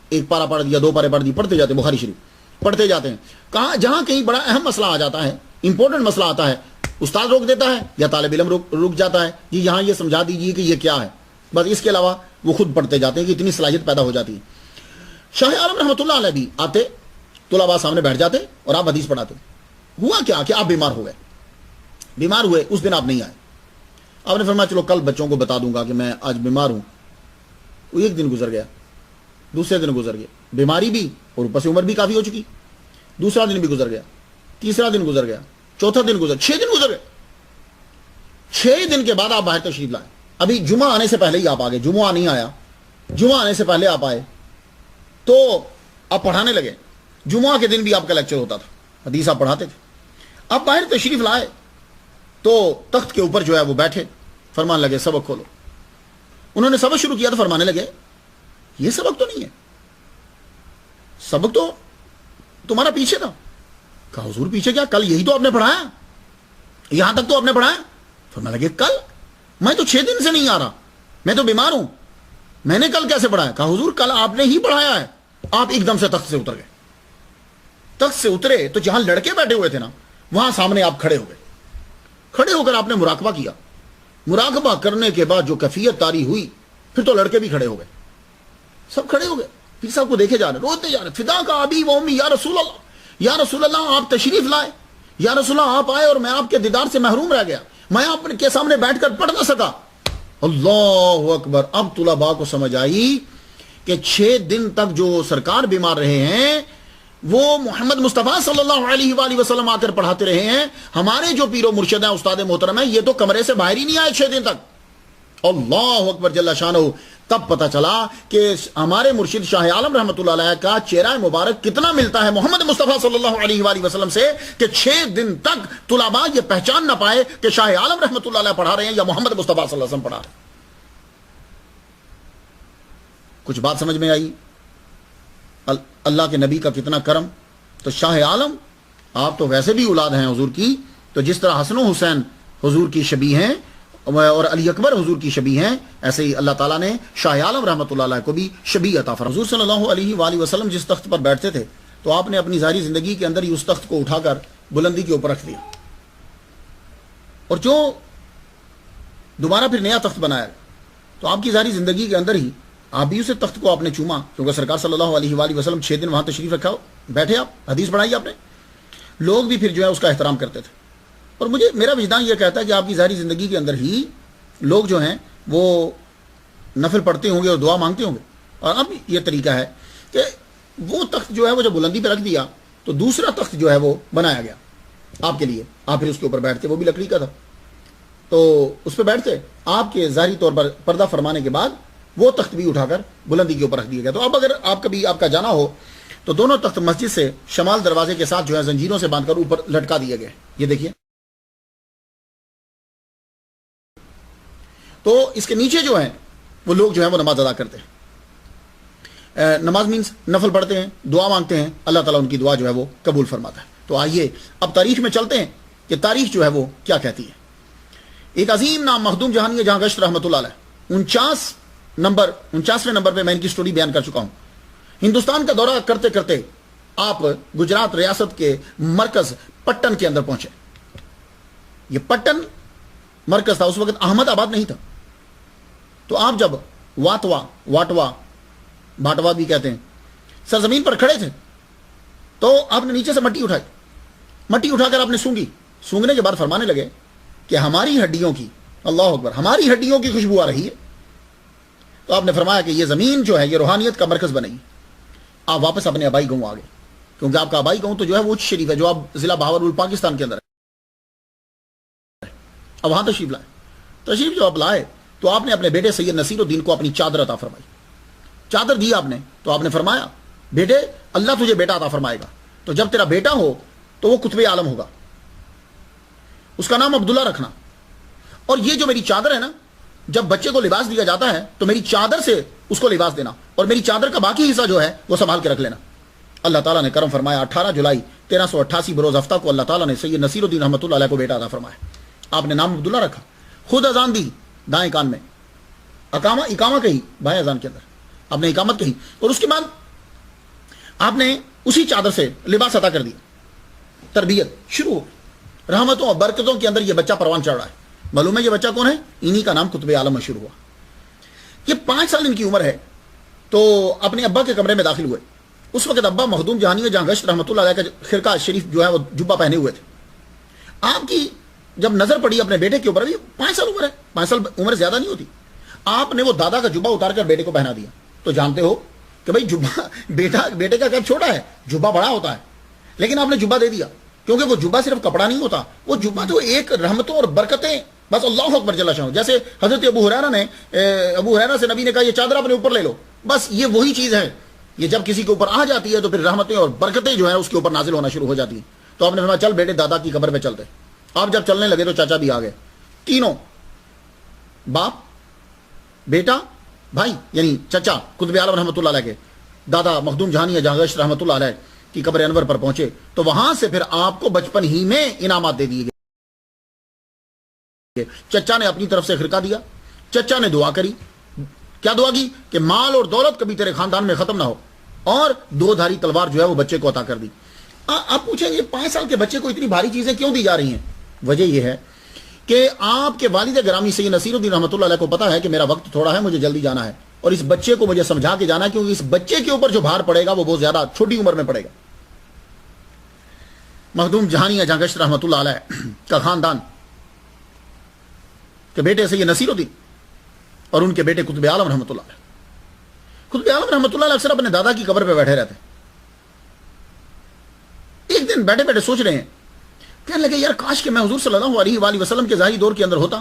S1: ایک پارا پڑھ دیا، 2 پارے پڑھ دی، پڑھتے جاتے ہیں بخاری شریف پڑھتے جاتے ہیں. کہاں جہاں کہیں بڑا اہم مسئلہ آ جاتا ہے، امپورٹنٹ مسئلہ آتا ہے، استاد روک دیتا ہے یا طالب علم رک جاتا ہے، جی یہاں یہ سمجھا دیجیے کہ یہ کیا ہے. بس اس کے علاوہ وہ خود پڑھتے جاتے ہیں کہ اتنی صلاحیت پیدا ہو جاتی ہے. شاہ عالم رحمۃ اللہ علیہ بھی آتے، طلباء سامنے بیٹھ جاتے اور آپ حدیث پڑھاتے. ہوا کیا کہ آپ بیمار ہو گئے. بیمار ہوئے اس دن آپ نہیں آئے. آپ نے فرمایا چلو کل بچوں کو بتا دوں گا کہ میں آج بیمار ہوں. وہ ایک دن گزر گیا، دوسرے دن گزر گیا، بیماری بھی اور اوپر سے عمر بھی کافی ہو چکی. دوسرا دن بھی گزر گیا، تیسرا دن گزر گیا، چوتھا دن گزر، 6 دن گزر گئے. 6 دن کے بعد آپ باہر تشریف لائے. ابھی جمعہ آنے سے پہلے ہی آپ آ گئے. جمعہ نہیں آیا جمعہ آنے سے پہلے آپ آئے تو آپ پڑھانے لگے. جمعہ کے دن بھی آپ کا لیکچر ہوتا تھا, حدیث آپ پڑھاتے تھے. آپ باہر تشریف لائے تو تخت کے اوپر جو ہے وہ بیٹھے, فرمانے لگے سبق کھولو. انہوں نے سبق شروع کیا تو فرمانے لگے یہ سبق تو نہیں ہے, سبق تو تمہارا پیچھے تھا. کہا حضور پیچھے کیا, کل یہی تو آپ نے پڑھایا, یہاں تک تو آپ نے پڑھایا. فرمانے لگے کل, میں تو 6 دن سے نہیں آ رہا, میں تو بیمار ہوں, میں نے کل کیسے پڑھایا. کہا حضور کل آپ نے ہی پڑھایا ہے. آپ ایک دم سے تخت سے اتر گئے. تخت سے اترے تو جہاں لڑکے بیٹھے ہوئے تھے نا, وہاں سامنے آپ کھڑے ہو گئے. کھڑے ہو کر آپ نے مراقبہ کیا. مراقبہ کرنے کے بعد جو کیفیت طاری ہوئی, پھر تو لڑکے بھی کھڑے ہو گئے, سب کھڑے ہو گئے. پھر صاحب کو دیکھے جا رہے, روتے جا رہے, فدا کا ابی و امی یا رسول اللہ, یا رسول اللہ آپ تشریف لائے, یا رسول اللہ آپ آئے اور میں آپ کے دیدار سے محروم رہ گیا, میں آپ کے سامنے بیٹھ کر پڑھ نہ سکا. اللہ اکبر. اب طلباء کو سمجھ آئی کہ 6 دن تک جو سرکار بیمار رہے ہیں وہ محمد مصطفیٰ صلی اللہ علیہ وآلہ وسلم آ کر پڑھاتے رہے ہیں. ہمارے جو پیر و مرشد ہیں, استاد محترم ہیں, یہ تو کمرے سے باہر ہی نہیں آئے 6 دن تک. اللہ اکبر جل شانہ. تب پتہ چلا کہ ہمارے مرشد شاہ عالم رحمۃ اللہ علیہ کا چہرہ مبارک کتنا ملتا ہے محمد مصطفیٰ صلی اللہ علیہ وآلہ وسلم سے, کہ 6 دن تک طلباء یہ پہچان نہ پائے کہ شاہ عالم رحمۃ اللہ علیہ پڑھا رہے ہیں یا محمد مصطفیٰ صلی اللہ علیہ وسلم پڑھا رہے ہیں. کچھ بات سمجھ میں آئی؟ اللہ کے نبی کا کتنا کرم. تو شاہ عالم آپ تو ویسے بھی اولاد ہیں حضور کی, تو جس طرح حسن و حسین حضور کی شبیہ ہیں اور علی اکبر حضور کی شبیہ ہیں, ایسے ہی اللہ تعالیٰ نے شاہ عالم رحمۃ اللہ علیہ کو بھی شبیہ عطا فرمائی. حضور صلی اللہ علیہ وآلہ وسلم جس تخت پر بیٹھتے تھے تو آپ نے اپنی ظاہری زندگی کے اندر ہی اس تخت کو اٹھا کر بلندی کے اوپر رکھ دیا, اور جو دوبارہ پھر نیا تخت بنایا تو آپ کی ظاہری زندگی کے اندر ہی آپ بھی اسے تخت کو آپ نے چوما, کیونکہ سرکار صلی اللہ علیہ وآلہ وسلم 6 دن وہاں تشریف رکھا, بیٹھے آپ, حدیث پڑھائی آپ نے, لوگ بھی پھر جو ہے اس کا احترام کرتے تھے. اور میرا وجدان یہ کہتا ہے کہ آپ کی ظاہری زندگی کے اندر ہی لوگ جو ہیں وہ نفل پڑھتے ہوں گے اور دعا مانگتے ہوں گے. اور اب یہ طریقہ ہے کہ وہ تخت جو ہے وہ جب بلندی پہ رکھ دیا تو دوسرا تخت جو ہے وہ بنایا گیا آپ کے لیے. آپ پھر اس کے اوپر بیٹھتے, وہ بھی لکڑی کا تھا, تو اس پہ بیٹھتے. آپ کے ظاہری طور پر پردہ فرمانے کے بعد وہ تخت بھی اٹھا کر بلندی کے اوپر رکھ دیا گیا. تو اب اگر آپ کا جانا ہو تو دونوں تخت مسجد سے شمال دروازے کے ساتھ جو ہے زنجیروں سے باندھ کر اوپر لٹکا دیے گئے. یہ دیکھیے, تو اس کے نیچے جو ہیں وہ لوگ جو ہیں وہ نماز ادا کرتے ہیں. نماز مینس نفل پڑھتے ہیں, دعا مانگتے ہیں, اللہ تعالیٰ ان کی دعا جو ہے وہ قبول فرماتا ہے. تو آئیے اب تاریخ میں چلتے ہیں کہ تاریخ جو ہے وہ کیا کہتی ہے. ایک عظیم نام مخدوم جہانی جہاں گشت رحمۃ اللہ علیہ 49ویں نمبر پہ میں ان کی سٹوری بیان کر چکا ہوں. ہندوستان کا دورہ کرتے کرتے آپ گجرات ریاست کے مرکز پٹن کے اندر پہنچے. یہ پٹن مرکز تھا, اس وقت احمد آباد نہیں تھا. تو آپ جب باٹوا بھی کہتے ہیں, سرزمین پر کھڑے تھے تو آپ نے نیچے سے مٹی اٹھائی. مٹی اٹھا کر آپ نے سونگنے کے بعد فرمانے لگے کہ ہماری ہڈیوں کی, اللہ اکبر, ہماری ہڈیوں کی خوشبو آ رہی ہے. تو آپ نے فرمایا کہ یہ زمین جو ہے یہ روحانیت کا مرکز بنے گی. آپ واپس اپنے آبائی گاؤں آ گئے, کیونکہ آپ کا آبائی گاؤں تو جو ہے وہ شریف ہے, جو آپ ضلع بہاولپور پاکستان کے اندر ہے. اب وہاں تشریف جو آپ لائے تو آپ نے اپنے بیٹے سید نصیر الدین کو اپنی چادر عطا فرمائی. چادر دی آپ نے, تو آپ نے فرمایا بیٹے اللہ تجھے بیٹا عطا فرمائے گا, تو جب تیرا بیٹا ہو تو وہ قطب عالم ہوگا, اس کا نام عبداللہ رکھنا. اور یہ جو میری چادر ہے نا, جب بچے کو لباس دیا جاتا ہے تو میری چادر سے اس کو لباس دینا, اور میری چادر کا باقی حصہ جو ہے وہ سنبھال کے رکھ لینا. اللہ تعالیٰ نے کرم فرمایا. 18 جولائی 1388 بروز ہفتہ کو اللہ تعالیٰ نے سید نصیر الدین رحمۃ اللہ علیہ کو بیٹا عطا فرمایا. آپ نے نام عبداللہ رکھا, خود اذان دی دائیں کان میں, اقامہ کہی بائیں اذان کے اندر, آپ نے اقامت کہی, اور اس کے بعد آپ نے اسی چادر سے لباس عطا کر دیا. تربیت شروع ہو, رحمتوں اور برکتوں کے اندر یہ بچہ پروان چڑھ رہا ہے. معلوم ہے یہ بچہ کون ہے؟ انہی کا نام قطب عالم شروع ہوا. یہ 5 سال ان کی عمر ہے تو اپنے ابا کے کمرے میں داخل ہوئے. اس وقت ابا مخدوم جہانی جہاں گشت رحمۃ اللہ علیہ کا خرقہ شریف جو ہے وہ جبہ پہنے ہوئے تھے. آپ کی جب نظر پڑی اپنے بیٹے کے اوپر, 5 سال عمر ہے, 5 سال عمر زیادہ نہیں ہوتی, آپ نے وہ دادا کا جبہ اتار کر بیٹے کو پہنا دیا. تو جانتے ہو کہ بھائی جبہ بیٹے کا قد چھوٹا ہے, جبہ بڑا ہوتا ہے, لیکن آپ نے جبہ دے دیا, کیونکہ وہ جبہ صرف کپڑا نہیں ہوتا, وہ جبہ تو ایک رحمتوں اور برکتیں بس اللہ اکبر جل شانہ. جیسے حضرت ابو ہریرہ سے نبی نے کہا یہ چادر اپنے اوپر لے لو, بس یہ وہی چیز ہے. یہ جب کسی کے اوپر آ جاتی ہے تو پھر رحمتیں اور برکتیں جو ہیں اس کے اوپر نازل ہونا شروع ہو جاتی ہیں. تو آپ نے فرمایا چل بیٹے دادا کی قبر پہ چلتے. آپ جب چلنے لگے تو چاچا بھی آ گئے, تینوں, باپ, بیٹا, بھائی, یعنی چچا قطب عالم رحمۃ اللہ علیہ کے دادا مخدوم جہانی جہاں گشت رحمۃ اللہ علیہ کی قبر انور پر پہنچے. تو وہاں سے پھر آپ کو بچپن ہی میں انعامات دے دیے گئے. چچا نے اپنی طرف سے خرقہ دیا, چچا نے دعا کری. کیا دعا کی کہ مال اور دولت کبھی تیرے خاندان میں ختم نہ ہو, اور 2 دھاری تلوار جو ہے وہ بچے کو عطا کر دی. آپ پوچھیں گے 5 سال کے بچے کو اتنی بھاری چیزیں کیوں دی جا رہی ہیں؟ وجہ یہ ہے کہ آپ کے والد گرامی سید نصیر الدین رحمۃ اللہ علیہ کو پتا ہے کہ میرا وقت تھوڑا ہے, مجھے جلدی جانا ہے, اور اس بچے کو مجھے سمجھا کے جانا ہے, کیونکہ اس بچے کے اوپر جو بھار پڑے گا وہ بہت زیادہ چھوٹی عمر میں پڑے گا. مخدوم جہانی جہاں گشت رحمۃ اللہ علیہ کا خاندان کے بیٹے سید نصیر الدین اور ان کے بیٹے قطب عالم رحمۃ اللہ علیہ. قطب عالم رحمۃ اللہ علیہ اکثر اپنے دادا کی قبر پہ بیٹھے رہتے. ایک دن بیٹھے بیٹھے سوچ رہے ہیں, کہنے لگے یار کاش کہ میں حضور صلی اللہ علیہ وآلہ وسلم کے ظاہری دور کے اندر ہوتا,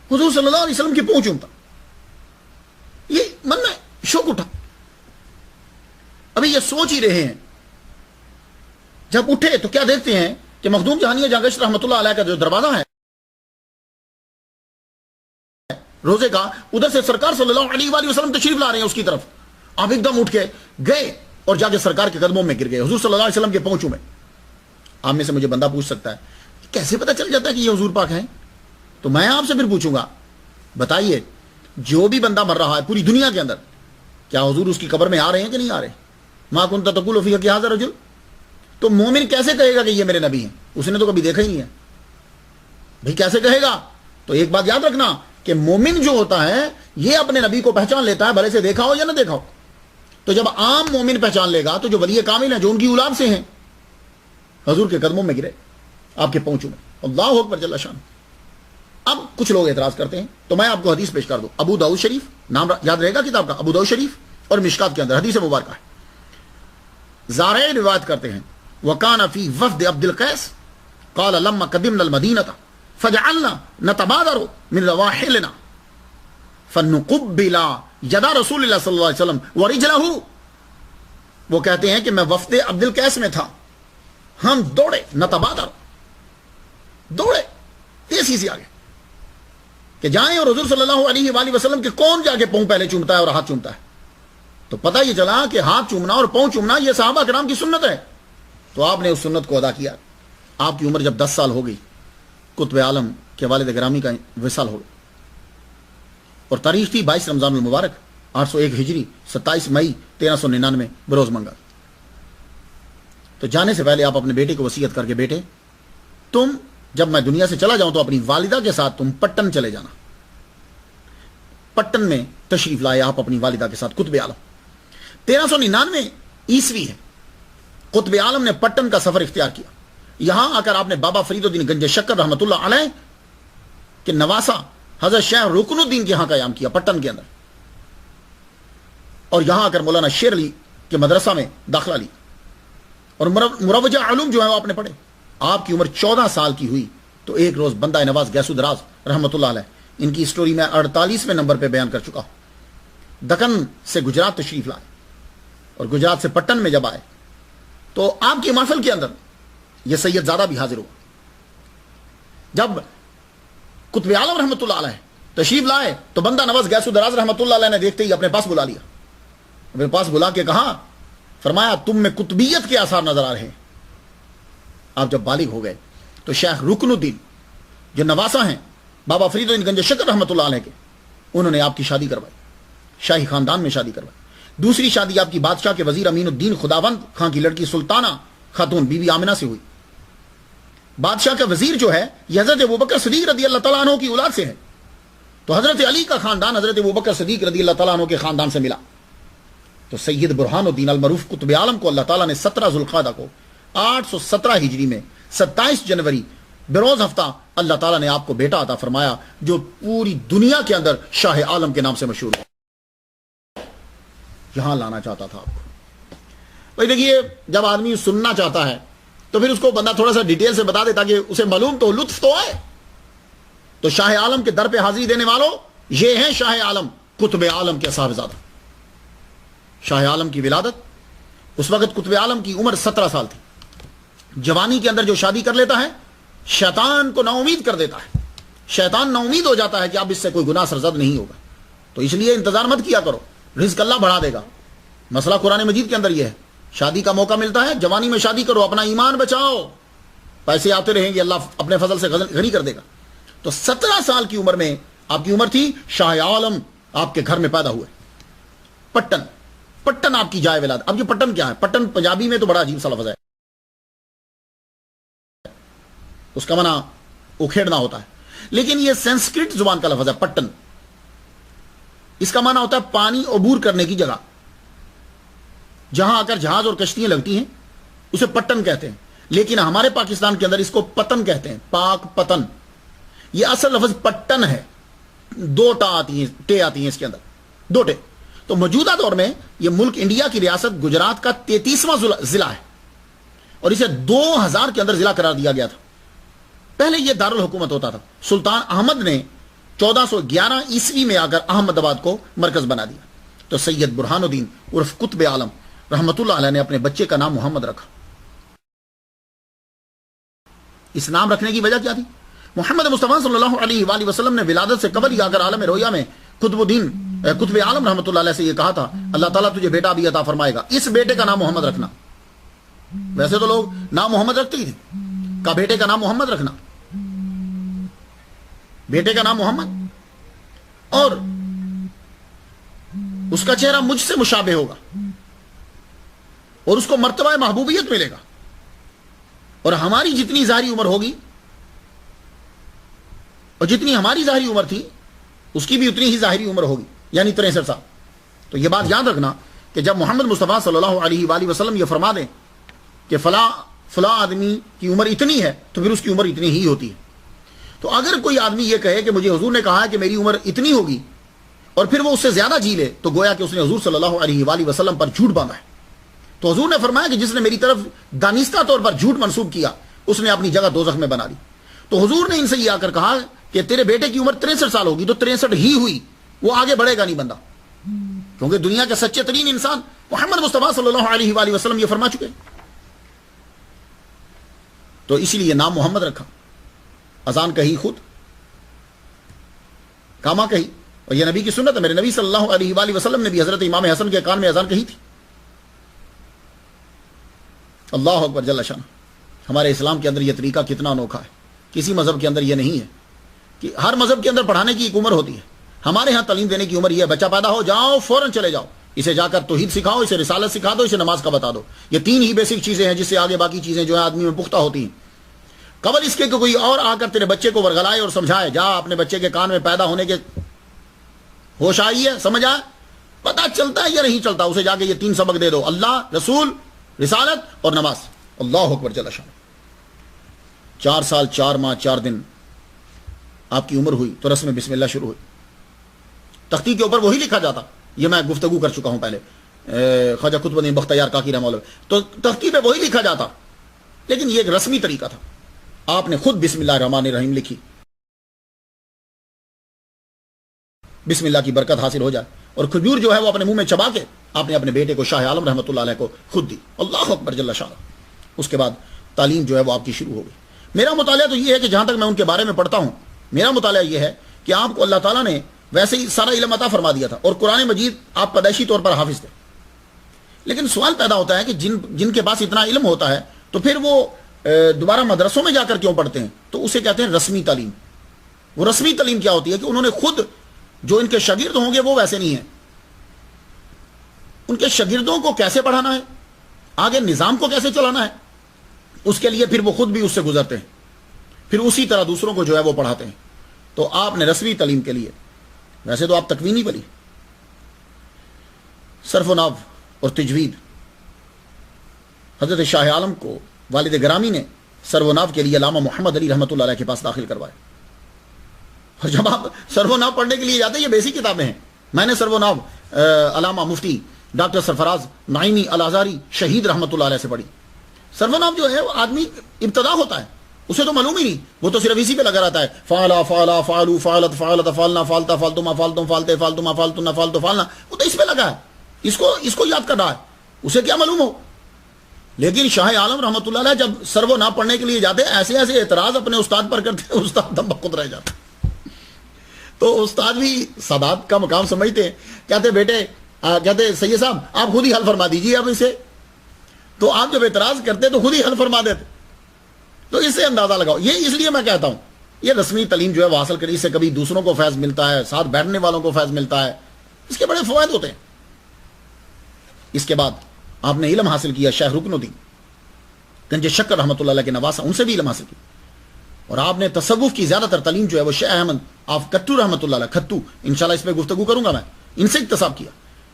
S1: حضور صلی اللہ علیہ وسلم کی پہنچ چومتا. یہ من میں شوق اٹھا. ابھی یہ سوچ ہی رہے ہیں, جب اٹھے تو کیا دیکھتے ہیں کہ مخدوم جہانی جہاں گشت رحمۃ اللہ علیہ کا جو دروازہ ہے روزے کا, ادھر سے سرکار صلی اللہ علیہ وآلہ وسلم تشریف لا رہے ہیں اس کی طرف. آپ ایک دم اٹھ کے گئے اور جا کے سرکار کے قدموں میں گر گئے, حضور صلی اللہ علیہ وسلم کے پہنچوں میں. آپ میں سے مجھے بندہ پوچھ سکتا ہے کیسے پتہ چل جاتا ہے کہ یہ حضور پاک ہیں؟ تو میں آپ سے پھر پوچھوں گا, بتائیے جو بھی بندہ مر رہا ہے پوری دنیا کے اندر, کیا حضور اس کی قبر میں آ رہے ہیں کہ نہیں آ رہے؟ ما کنت تقول فیہ کہ ھذا رجل. تو مومن کیسے کہے گا کہ یہ میرے نبی ہیں؟ اس نے تو کبھی دیکھا ہی نہیں ہے بھائی, کیسے کہے گا؟ تو ایک بات یاد رکھنا کہ مومن جو ہوتا ہے یہ اپنے نبی کو پہچان لیتا ہے, بھلے سے دیکھا ہو یا نہ دیکھا ہو. تو جب عام مومن پہچان لے گا تو جو ولی کامل ہیں جو ان کی اولاد سے ہیں, حضور کے قدموں میں گرے, آپ کے پہنچوں میں. اللہ اکبر جل شان. اب کچھ لوگ اعتراض کرتے ہیں, تو میں آپ کو حدیث پیش کر دوں. ابو داؤد شریف, نام یاد رہے گا کتاب کا, ابو داؤد شریف اور مشکات کے اندر حدیث مبارکہ ہے. زارع روایت کرتے ہیں وکان فی وفد عبد القیس قال لما قدمنا المدینہ فجعلنا نتبادر من رواحلنا فنقبل یدا رسول اللہ صلی اللہ علیہ وسلم ورجلہ. وہ کہتے ہیں کہ میں وفد عبد القیس میں تھا, ہم دوڑے, نتبادر, دوڑے تیزی سے آگے کہ جائیں اور حضور صلی اللہ علیہ وآلہ وسلم کے کون جا کے پاؤں پہلے چومتا ہے اور ہاتھ چومتا ہے. تو پتہ یہ چلا کہ ہاتھ چومنا اور پاؤں چومنا یہ صحابہ کرام کی سنت ہے. تو آپ نے اس سنت کو ادا کیا. آپ کی عمر جب 10 سال ہو گئی, قطب عالم کے والد گرامی کا وصال ہو گیا, اور تاریخ تھی 22 رمضان المبارک 801 ہجری 27 مئی 1399 بروز منگل. تو جانے سے پہلے آپ اپنے بیٹے کو وصیت کر کے, بیٹے تم جب میں دنیا سے چلا جاؤں تو اپنی والدہ کے ساتھ تم پٹن چلے جانا. پٹن میں تشریف لائے آپ اپنی والدہ کے ساتھ. قطب عالم 1399 عیسوی ہے. قطب عالم نے پٹن کا سفر اختیار کیا. یہاں آ کر آپ نے بابا فرید الدین گنج شکر رحمۃ اللہ علیہ کے نواسا حضرت شیخ رکن الدین کے یہاں قیام کیا پٹن کے اندر, اور یہاں آ کر مولانا شیر علی کے مدرسہ میں داخلہ لی, اور مروجہ علوم جو ہے وہ آپ نے پڑھے. آپ کی عمر 14 سال کی ہوئی تو ایک روز بندہ نواز گیسو دراز رحمۃ اللہ علیہ, ان کی سٹوری میں 48ویں نمبر پہ بیان کر چکا ہوں, دکن سے گجرات تشریف لائے, اور گجرات سے پٹن میں جب آئے تو آپ کی محفل کے اندر یہ سید زادہ بھی حاضر ہوا. جب قطب عالم رحمۃ اللہ علیہ تشریف لائے تو بندہ نواز گیسو دراز رحمۃ اللہ علیہ نے دیکھتے ہی اپنے پاس بلا لیا. اپنے پاس بلا کے کہا, فرمایا تم میں قطبیت کے آثار نظر آ رہے ہیں. آپ جب بالغ ہو گئے تو شیخ رکن الدین جو نواسا ہیں بابا فرید الدین گنج شکر رحمۃ اللہ علیہ کے, انہوں نے آپ کی شادی کروائی, شاہی خاندان میں شادی کروائی. دوسری شادی آپ کی بادشاہ کے وزیر امین الدین خداوند خان کی لڑکی سلطانہ خاتون بی بی آمنہ سے ہوئی. بادشاہ کا وزیر جو ہے یہ حضرت ابوبکر صدیق رضی اللہ تعالیٰ عنہ کی اولاد سے ہے. تو حضرت علی کا خاندان حضرت ابوبکر صدیق رضی اللہ تعالیٰ عنہ کے خاندان سے ملا. تو سید برہان الدین المعروف قطب عالم کو اللہ تعالیٰ نے 17 ذوالقعدہ کو 817 ہجری میں 27 جنوری بروز ہفتہ اللہ تعالیٰ نے آپ کو بیٹا عطا فرمایا جو پوری دنیا کے اندر شاہ عالم کے نام سے مشہور ہے. یہاں لانا چاہتا تھا آپ کو. بھائی دیکھیے, جب آدمی سننا چاہتا ہے تو پھر اس کو بندہ تھوڑا سا ڈیٹیل سے بتا دے تاکہ اسے معلوم تو لطف تو آئے. تو شاہ عالم کے در پہ حاضری دینے والوں یہ ہیں شاہ عالم قطب عالم کے صاحبزادہ. شاہ عالم کی ولادت، اس وقت قطب عالم کی عمر 17 سال تھی. جوانی کے اندر جو شادی کر لیتا ہے شیطان کو نا امید کر دیتا ہے، شیطان نا امید ہو جاتا ہے کہ اب اس سے کوئی گناہ سرزد نہیں ہوگا. تو اس لیے انتظار مت کیا کرو، رزق اللہ بڑھا دے گا. مسئلہ قرآن مجید کے اندر یہ ہے، شادی کا موقع ملتا ہے جوانی میں شادی کرو، اپنا ایمان بچاؤ، پیسے آتے رہیں گے، اللہ اپنے فضل سے غنی کر دے گا. تو 17 سال کی عمر میں آپ کی عمر تھی، شاہ عالم آپ کے گھر میں پیدا ہوئے. پٹن آپ کی جائے ولادت. اب یہ پٹن کیا ہے؟ پٹن پنجابی میں تو بڑا عجیب سا لفظ ہے، اس کا معنی اکھیڑنا ہوتا ہے، لیکن یہ سنسکرت زبان کا لفظ ہے پٹن. اس کا معنی ہوتا ہے پانی عبور کرنے کی جگہ، جہاں آ کر جہاز اور کشتیاں لگتی ہیں اسے پٹن کہتے ہیں. لیکن ہمارے پاکستان کے اندر اس کو پتن کہتے ہیں، پاک پتن. یہ اصل لفظ پٹن ہے، 2 ٹا آتی ہیں، ٹے آتی ہیں اس کے اندر، 2 ٹے. تو موجودہ دور میں یہ ملک انڈیا کی ریاست گجرات کا 33واں ضلع ہے اور اسے 2000 کے اندر ضلع قرار دیا گیا تھا. پہلے یہ دارالحکومت ہوتا تھا. سلطان احمد نے 1411 عیسوی میں آ کر احمد آباد کو مرکز بنا دیا. تو سید برہان الدین عرف قطب عالم رحمت اللہ علیہ نے اپنے بچے کا نام محمد رکھا. اس نام رکھنے کی وجہ کیا تھی؟ محمد مصطفیٰ صلی اللہ علیہ وآلہ وسلم نے ولادت سے قبل ہی آ کر عالم رویا میں قطب عالم رحمت اللہ علیہ سے یہ کہا تھا، اللہ تعالیٰ تجھے بیٹا بھی عطا فرمائے گا، اس بیٹے کا نام محمد رکھنا. ویسے تو لوگ نام محمد رکھتے ہی تھے، کا بیٹے کا نام محمد رکھنا، بیٹے کا نام محمد، اور اس کا چہرہ مجھ سے مشابہ ہوگا اور اس کو مرتبہ محبوبیت ملے گا، اور ہماری جتنی ظاہری عمر ہوگی اور جتنی ہماری ظاہری عمر تھی اس کی بھی اتنی ہی ظاہری عمر ہوگی، یعنی 63 سال. تو یہ بات یاد رکھنا کہ جب محمد مصطفیٰ صلی اللہ علیہ وآلہ وسلم یہ فرما دیں کہ فلاں آدمی کی عمر اتنی ہے تو پھر اس کی عمر اتنی ہی ہوتی ہے. تو اگر کوئی آدمی یہ کہے کہ مجھے حضور نے کہا ہے کہ میری عمر اتنی ہوگی اور پھر وہ اس سے زیادہ جی لے، تو گویا کہ اس نے حضور صلی اللہ علیہ وآلہ وسلم پر جھوٹ باندھا ہے. تو حضور نے فرمایا کہ جس نے میری طرف دانستہ طور پر جھوٹ منسوب کیا اس نے اپنی جگہ دوزخ میں بنا لی. تو حضور نے ان سے یہ آ کر کہا کہ تیرے بیٹے کی عمر 63 سال ہوگی، تو 63 ہی ہوئی، وہ آگے بڑھے گا نہیں بندہ، کیونکہ دنیا کے سچے ترین انسان محمد مصطفیٰ صلی اللہ علیہ وآلہ وسلم یہ فرما چکے. تو اسی لیے نام محمد رکھا. اذان کہی خود، کاما کہی، اور یہ نبی کی سنت ہے. میرے نبی صلی اللہ علیہ وآلہ وسلم نے بھی حضرت امام حسن کے کان میں اذان کہی تھی. اللہ اکبر جل شان. ہمارے اسلام کے اندر یہ طریقہ کتنا انوکھا ہے. کسی مذہب کے اندر یہ نہیں ہے کہ ہر مذہب کے اندر پڑھانے کی ایک عمر ہوتی ہے. ہمارے ہاں تعلیم دینے کی عمر یہ ہے، بچہ پیدا ہو جاؤ فوراً چلے جاؤ، اسے جا کر توحید سکھاؤ، اسے رسالت سکھا دو، اسے نماز کا بتا دو. یہ 3 ہی بیسک چیزیں ہیں جس سے آگے باقی چیزیں جو ہے آدمی میں پختہ ہوتی ہیں. قبل اس کے کہ کوئی اور آ کر تیرے بچے کو ورغلائے اور سمجھائے، جا اپنے بچے کے کان میں پیدا ہونے کے ہوش آئی ہے، سمجھ آئے، پتہ چلتا ہے یا نہیں چلتا، اسے جا کے یہ 3 سبق دے دو، اللہ، رسول، رسالت اور نماز. اللہ اکبر جل شان. 4 سال 4 ماہ 4 دن آپ کی عمر ہوئی تو رسم بسم اللہ شروع ہوئی. تختی کے اوپر وہی لکھا جاتا، یہ میں گفتگو کر چکا ہوں پہلے، خواجہ قطب الدین بختیار کاکی رحمہ اللہ. تو تختی پہ وہی لکھا جاتا، لیکن یہ ایک رسمی طریقہ تھا. آپ نے خود بسم اللہ الرحمن الرحیم لکھی، بسم اللہ کی برکت حاصل ہو جائے، اور کھجور جو ہے وہ اپنے منہ میں چبا کے آپ نے اپنے بیٹے کو شاہ عالم رحمۃ اللہ علیہ کو خود دی. اللہ اکبر جل شان. اس کے بعد تعلیم جو ہے وہ آپ کی شروع ہو گئی. میرا مطالعہ تو یہ ہے کہ جہاں تک میں ان کے بارے میں پڑھتا ہوں، میرا مطالعہ یہ ہے کہ آپ کو اللہ تعالیٰ نے ویسے ہی سارا علم عطا فرما دیا تھا اور قرآن مجید آپ پیدائشی طور پر حافظ تھے. لیکن سوال پیدا ہوتا ہے کہ جن کے پاس اتنا علم ہوتا ہے تو پھر وہ دوبارہ مدرسوں میں جا کر کیوں پڑھتے ہیں؟ تو اسے کہتے ہیں رسمی تعلیم. وہ رسمی تعلیم کیا ہوتی ہے کہ انہوں نے خود، جو ان کے شاگرد ہوں گے وہ ویسے نہیں ہیں، ان کے شاگردوں کو کیسے پڑھانا ہے، آگے نظام کو کیسے چلانا ہے، اس کے لیے پھر وہ خود بھی اس سے گزرتے ہیں، پھر اسی طرح دوسروں کو جو ہے وہ پڑھاتے ہیں. تو آپ نے رسمی تعلیم کے لیے، ویسے تو آپ تکوینی پڑھی، صرف و نحو اور تجوید، حضرت شاہ عالم کو والد گرامی نے صرف و نحو کے لیے علامہ محمد علی رحمۃ اللہ علیہ کے پاس داخل کروایا. اور جب آپ صرف و نحو پڑھنے کے لیے جاتے ہیں، یہ بیسک کتابیں ہیں. میں نے صرف و نحو علامہ مفتی ڈاکٹر سرفراز نعیمی الازاری شہید رحمۃ اللہ علیہ سے پڑھی. صرف و نحو جو ہے وہ آدمی ابتدا ہوتا ہے، اسے تو معلوم ہی نہیں، وہ تو صرف اسی پہ لگا رہتا ہے، فعلا فعلا فعلو فعلت فعلت فعلنا فعلتا فعلتما فعلتم فعلتے فعلتما فعلتن فعلتو فعلنا، وہ تو اس پہ لگا ہے، اس کو یاد کر رہا ہے، اسے کیا معلوم ہو۔ لیکن شاہ عالم رحمۃ اللہ علیہ جب سرو نہ پڑھنے کے لیے جاتے ایسے ایسے اعتراض اپنے استاد پر کرتے، استاد دم بخود رہ جاتا۔ تو استاد بھی سادات کا مقام سمجھتے ہیں، کہتے بیٹے کہتے سید صاحب آپ خود ہی حل فرما دیجیے اب اسے، تو آپ جب اعتراض کرتے تو خود ہی حل فرما دیتے۔ تو اس سے اندازہ لگاؤ، یہ اس لیے میں کہتا ہوں یہ رسمی تعلیم جو ہے وہ حاصل کری، اس سے کبھی دوسروں کو فیض ملتا ہے، ساتھ بیٹھنے والوں کو فیض ملتا ہے، اس کے بڑے فوائد ہوتے ہیں۔ اس کے بعد آپ نے علم حاصل کیا شیخ رکن الدین گنج شکر رحمۃ اللہ علیہ کے نواسا، ان سے بھی علم حاصل کیا، اور آپ نے تصوف کی زیادہ تر تعلیم جو ہے وہ شیخ احمد آف کٹو رحمۃ اللہ علیہ، کھٹو انشاءاللہ اس پہ گفتگو کروں گا میں، ان سے اکتساب کیا۔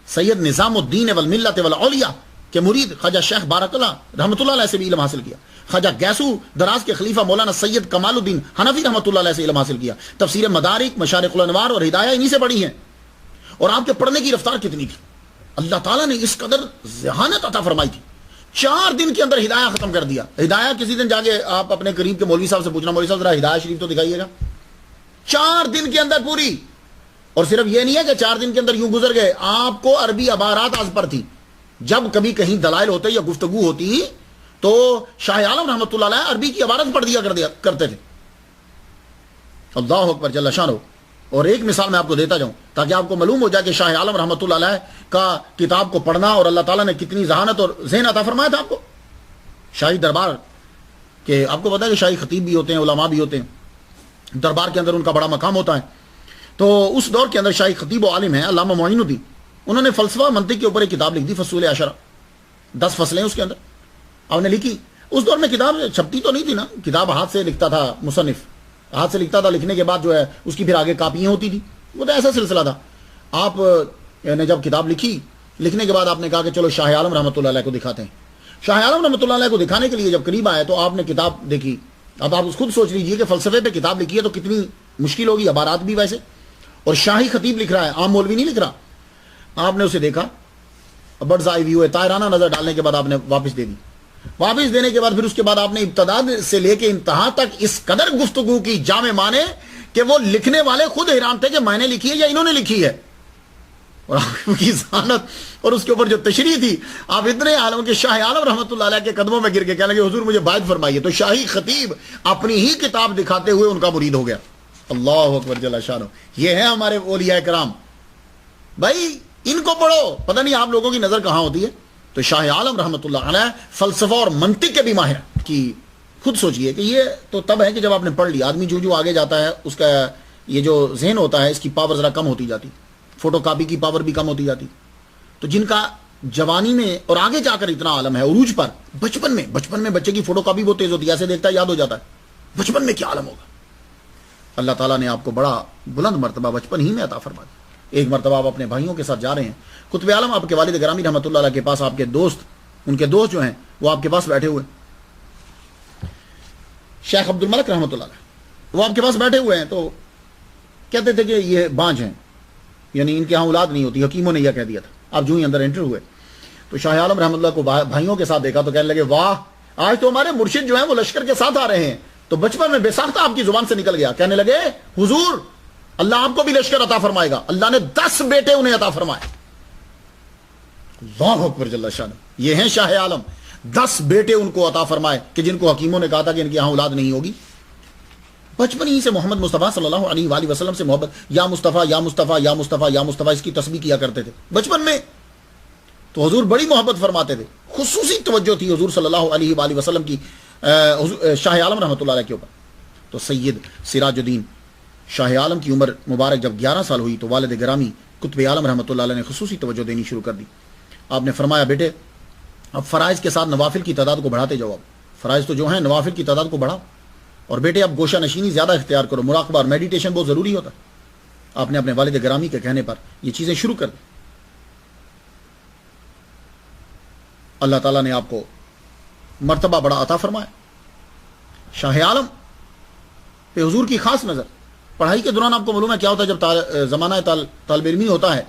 S1: سید نظام الدین والملت والاولیاء کے مرید خواجہ شیخ بارک اللہ رحمۃ اللہ علیہ سے بھی علم حاصل کیا۔ خواجہ گیسو دراز کے خلیفہ مولانا سید کمال الدین حنفی رحمۃ اللہ علیہ سے علم حاصل کیا۔ تفسیر مدارک، مشارق الانوار اور ہدایہ انہی سے پڑھی ہیں۔ اور آپ کے پڑھنے کی رفتار کتنی تھی، اللہ تعالیٰ نے اس قدر ذہانت عطا فرمائی تھی، 4 دن کے اندر ہدایہ ختم کر دیا۔ ہدایہ کسی دن جا کے آپ اپنے قریب کے مولوی صاحب سے پوچھنا، مولوی صاحب ذرا ہدایہ شریف تو دکھائیے گا، 4 دن کے اندر پوری۔ اور صرف یہ نہیں ہے کہ 4 دن کے اندر یوں گزر گئے، آپ کو عربی عبارات از پر تھی، جب کبھی کہیں دلائل ہوتے یا گفتگو ہوتی تو شاہ عالم رحمۃ اللہ علیہ عربی کی عبارت پڑھ دیا کرتے تھے۔ اللہ اکبر جل شانہ۔ اور ایک مثال میں آپ کو دیتا جاؤں تاکہ آپ کو معلوم ہو جائے کہ شاہ عالم رحمۃ اللہ علیہ کا کتاب کو پڑھنا اور اللہ تعالیٰ نے کتنی ذہانت اور ذہن عطا فرمایا تھا آپ کو۔ شاہی دربار کہ آپ کو پتا ہے کہ شاہی خطیب بھی ہوتے ہیں، علماء بھی ہوتے ہیں، دربار کے اندر ان کا بڑا مقام ہوتا ہے۔ تو اس دور کے اندر شاہی خطیب و عالم ہیں علامہ معین الدین، انہوں نے فلسفہ منطق کے اوپر ایک کتاب لکھ دی، فصول عشرہ، 10 فصلیں اس کے اندر آپ نے لکھی۔ اس دور میں کتاب چھپتی تو نہیں تھی نا، کتاب ہاتھ سے لکھتا تھا مصنف، ہاتھ سے لکھتا تھا، لکھنے کے بعد جو ہے اس کی پھر آگے کاپیاں ہوتی تھی، وہ تو ایسا سلسلہ تھا۔ آپ نے جب کتاب لکھی، لکھنے کے بعد آپ نے کہا کہ چلو شاہ عالم رحمۃ اللہ علیہ کو دکھاتے ہیں۔ شاہ عالم رحمۃ اللہ علیہ کو دکھانے کے لیے جب قریب آئے تو آپ نے کتاب دیکھی۔ اب آپ خود سوچ لیجئے کہ فلسفے پہ کتاب لکھی ہے تو کتنی مشکل ہوگی، عبارات بھی ویسے، اور شاہی خطیب لکھ رہا ہے، عام مولوی نہیں لکھ رہا۔ آپ نے اسے دیکھا، برڈز آئی ویو ہے، طائرانہ نظر ڈالنے کے بعد آپ نے واپس دے دی۔ واپس دینے کے بعد پھر اس کے بعد آپ نے ابتدا سے لے کے انتہا تک اس قدر گفتگو کی جامع معنی کہ وہ لکھنے والے خود حیران تھے کہ میں نے لکھی ہے یا انہوں نے لکھی ہے، اور آپ کی ذہانت اور اس کے اوپر جو تشریح تھی، آپ اتنے عالم کے شاہ عالم رحمۃ اللہ علیہ کے قدموں میں گر کے کہنے لگے حضور مجھے باعث فرمائیے۔ تو شاہی خطیب اپنی ہی کتاب دکھاتے ہوئے ان کا مرید ہو گیا۔ اللہ اکبر جل شانہ۔ یہ ہے ہمارے اولیاء کرام، بھائی ان کو پڑھو، پتہ نہیں آپ لوگوں کی نظر کہاں ہوتی ہے۔ تو شاہ عالم رحمۃ اللہ علیہ فلسفہ اور منطق کے بھی ماہر کی، خود سوچئے کہ یہ تو تب ہے کہ جب آپ نے پڑھ لیا، آدمی جو آگے جاتا ہے اس کا یہ جو ذہن ہوتا ہے اس کی پاور ذرا کم ہوتی جاتی، فوٹو کاپی کی پاور بھی کم ہوتی جاتی۔ تو جن کا جوانی میں اور آگے جا کر اتنا عالم ہے عروج پر، بچپن میں بچے کی فوٹو کاپی بہت تیز ہوتی ہے، ایسے دیکھتا ہے یاد ہو جاتا ہے، بچپن میں کیا عالم ہوگا۔ اللہ تعالیٰ نے آپ کو بڑا بلند مرتبہ بچپن ہی میں عطا فرما دیا۔ ایک مرتبہ آپ اپنے بھائیوں کے ساتھ جا رہے ہیں، قطب عالم آپ کے والد گرامی رحمۃ اللہ علیہ کے پاس، آپ کے دوست، ان کے دوست جو ہیں وہ آپ کے پاس بیٹھے ہوئے، شیخ عبد الملک رحمۃ اللہ علیہ، وہ آپ کے پاس بیٹھے ہوئے ہیں۔ تو کہتے تھے کہ یہ بانج ہیں، یعنی ان کے ہاں اولاد نہیں ہوتی، حکیموں نے یہ کہہ دیا تھا۔ آپ جو ہی اندر انٹر ہوئے تو شاہ عالم رحمۃ اللہ کو بھائیوں کے ساتھ دیکھا تو کہنے لگے واہ، آج تو ہمارے مرشد جو ہیں وہ لشکر کے ساتھ آ رہے ہیں۔ تو بچپن میں بے ساختہ آپ کی زبان سے نکل گیا، کہنے لگے حضور اللہ آپ کو بھی لشکر عطا فرمائے گا، اللہ نے 10 بیٹے انہیں عطا فرمائے۔ اللہ اکبر جل شانہ۔ یہ ہیں شاہ عالم، 10 بیٹے ان کو عطا فرمائے کہ جن کو حکیموں نے کہا تھا کہ ان کی یہاں اولاد نہیں ہوگی۔ بچپن ہی سے محمد مصطفیٰ صلی اللہ علیہ وآلہ وسلم سے محبت، یا مصطفیٰ یا مصطفیٰ یا مصطفیٰ یا مصطفیٰ، اس کی تسبیح کیا کرتے تھے بچپن میں۔ تو حضور بڑی محبت فرماتے تھے، خصوصی توجہ تھی حضور صلی اللہ علیہ وآلہ وسلم کی شاہ عالم رحمۃ اللہ علیہ کے اوپر۔ تو سید سراج الدین شاہ عالم کی عمر مبارک جب 11 سال ہوئی تو والد گرامی قطب عالم رحمۃ اللہ علیہ نے خصوصی توجہ دینی شروع کر دی۔ آپ نے فرمایا بیٹے اب فرائض کے ساتھ نوافل کی تعداد کو بڑھاتے جاؤ، اب فرائض تو جو ہیں نوافل کی تعداد کو بڑھاؤ، اور بیٹے اب گوشہ نشینی زیادہ اختیار کرو، مراقبہ اور میڈیٹیشن بہت ضروری ہوتا ہے۔ آپ نے اپنے والد گرامی کے کہنے پر یہ چیزیں شروع کر دی۔ اللہ تعالیٰ نے آپ کو مرتبہ بڑا عطا فرمایا۔ شاہ عالم پہ حضور کی خاص نظر۔ پڑھائی کے دوران آپ کو معلوم ہے کیا ہوتا ہے، جب زمانہ طالب علمی ہوتا ہے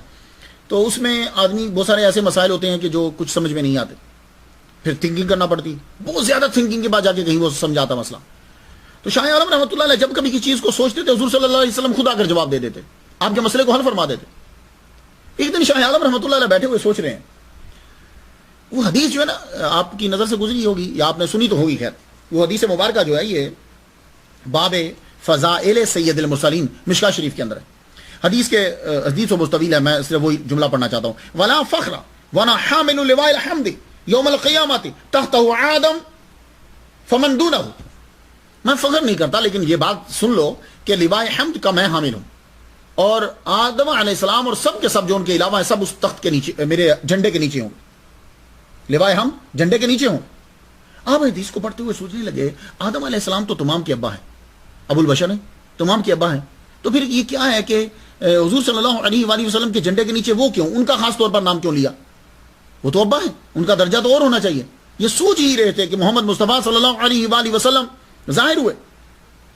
S1: تو اس میں آدمی بہت سارے ایسے مسائل ہوتے ہیں کہ جو کچھ سمجھ میں نہیں آتے، پھر تھنکنگ کرنا پڑتی، بہت زیادہ تھنکنگ کے بعد جا کے کہیں وہ سمجھاتا مسئلہ۔ تو شاہ عالم رحمۃ اللہ علیہ جب کبھی کسی چیز کو سوچتے تھے حضور صلی اللہ علیہ وسلم خود آ کر جواب دے دیتے، آپ کے مسئلے کو حل فرما دیتے. ایک دن شاہ عالم رحمۃ اللہ علیہ بیٹھے ہوئے سوچ رہے ہیں، وہ حدیث جو ہے نا آپ کی نظر سے گزری ہوگی یا آپ نے سنی تو ہوگی، خیر وہ حدیث مبارکہ جو ہے یہ باب فضائل سید المرسلین مشکاہ شریف کے اندر ہے. حدیث و مستویل ہے، میں صرف وہی جملہ پڑھنا چاہتا ہوں. ولا فخر وانا حامل لواء الحمد یوم القیامت تحته آدم فمن دونه. میں فخر نہیں کرتا، لیکن یہ بات سن لو کہ لواء حمد کا میں حامل ہوں، اور آدم علیہ السلام اور سب کے سب جو ان کے علاوہ ہیں سب اس تخت کے نیچے، میرے جھنڈے کے نیچے ہوں. لواء حمد جھنڈے کے نیچے ہوں. آپ حدیث کو پڑھتے ہوئے سوچنے لگے آدم علیہ السلام تو تمام کے ابا ہیں، ابو البشر ہیں، تمام کے ابا ہیں، تو پھر یہ کیا ہے کہ حضور صلی اللہ علیہ وآلہ وسلم کے جھنڈے کے نیچے وہ کیوں، ان کا خاص طور پر نام کیوں لیا؟ وہ تو ابا ہیں، ان کا درجہ تو اور ہونا چاہیے. یہ سوچ ہی رہے تھے کہ محمد مصطفیٰ صلی اللہ علیہ وآلہ وسلم ظاہر ہوئے.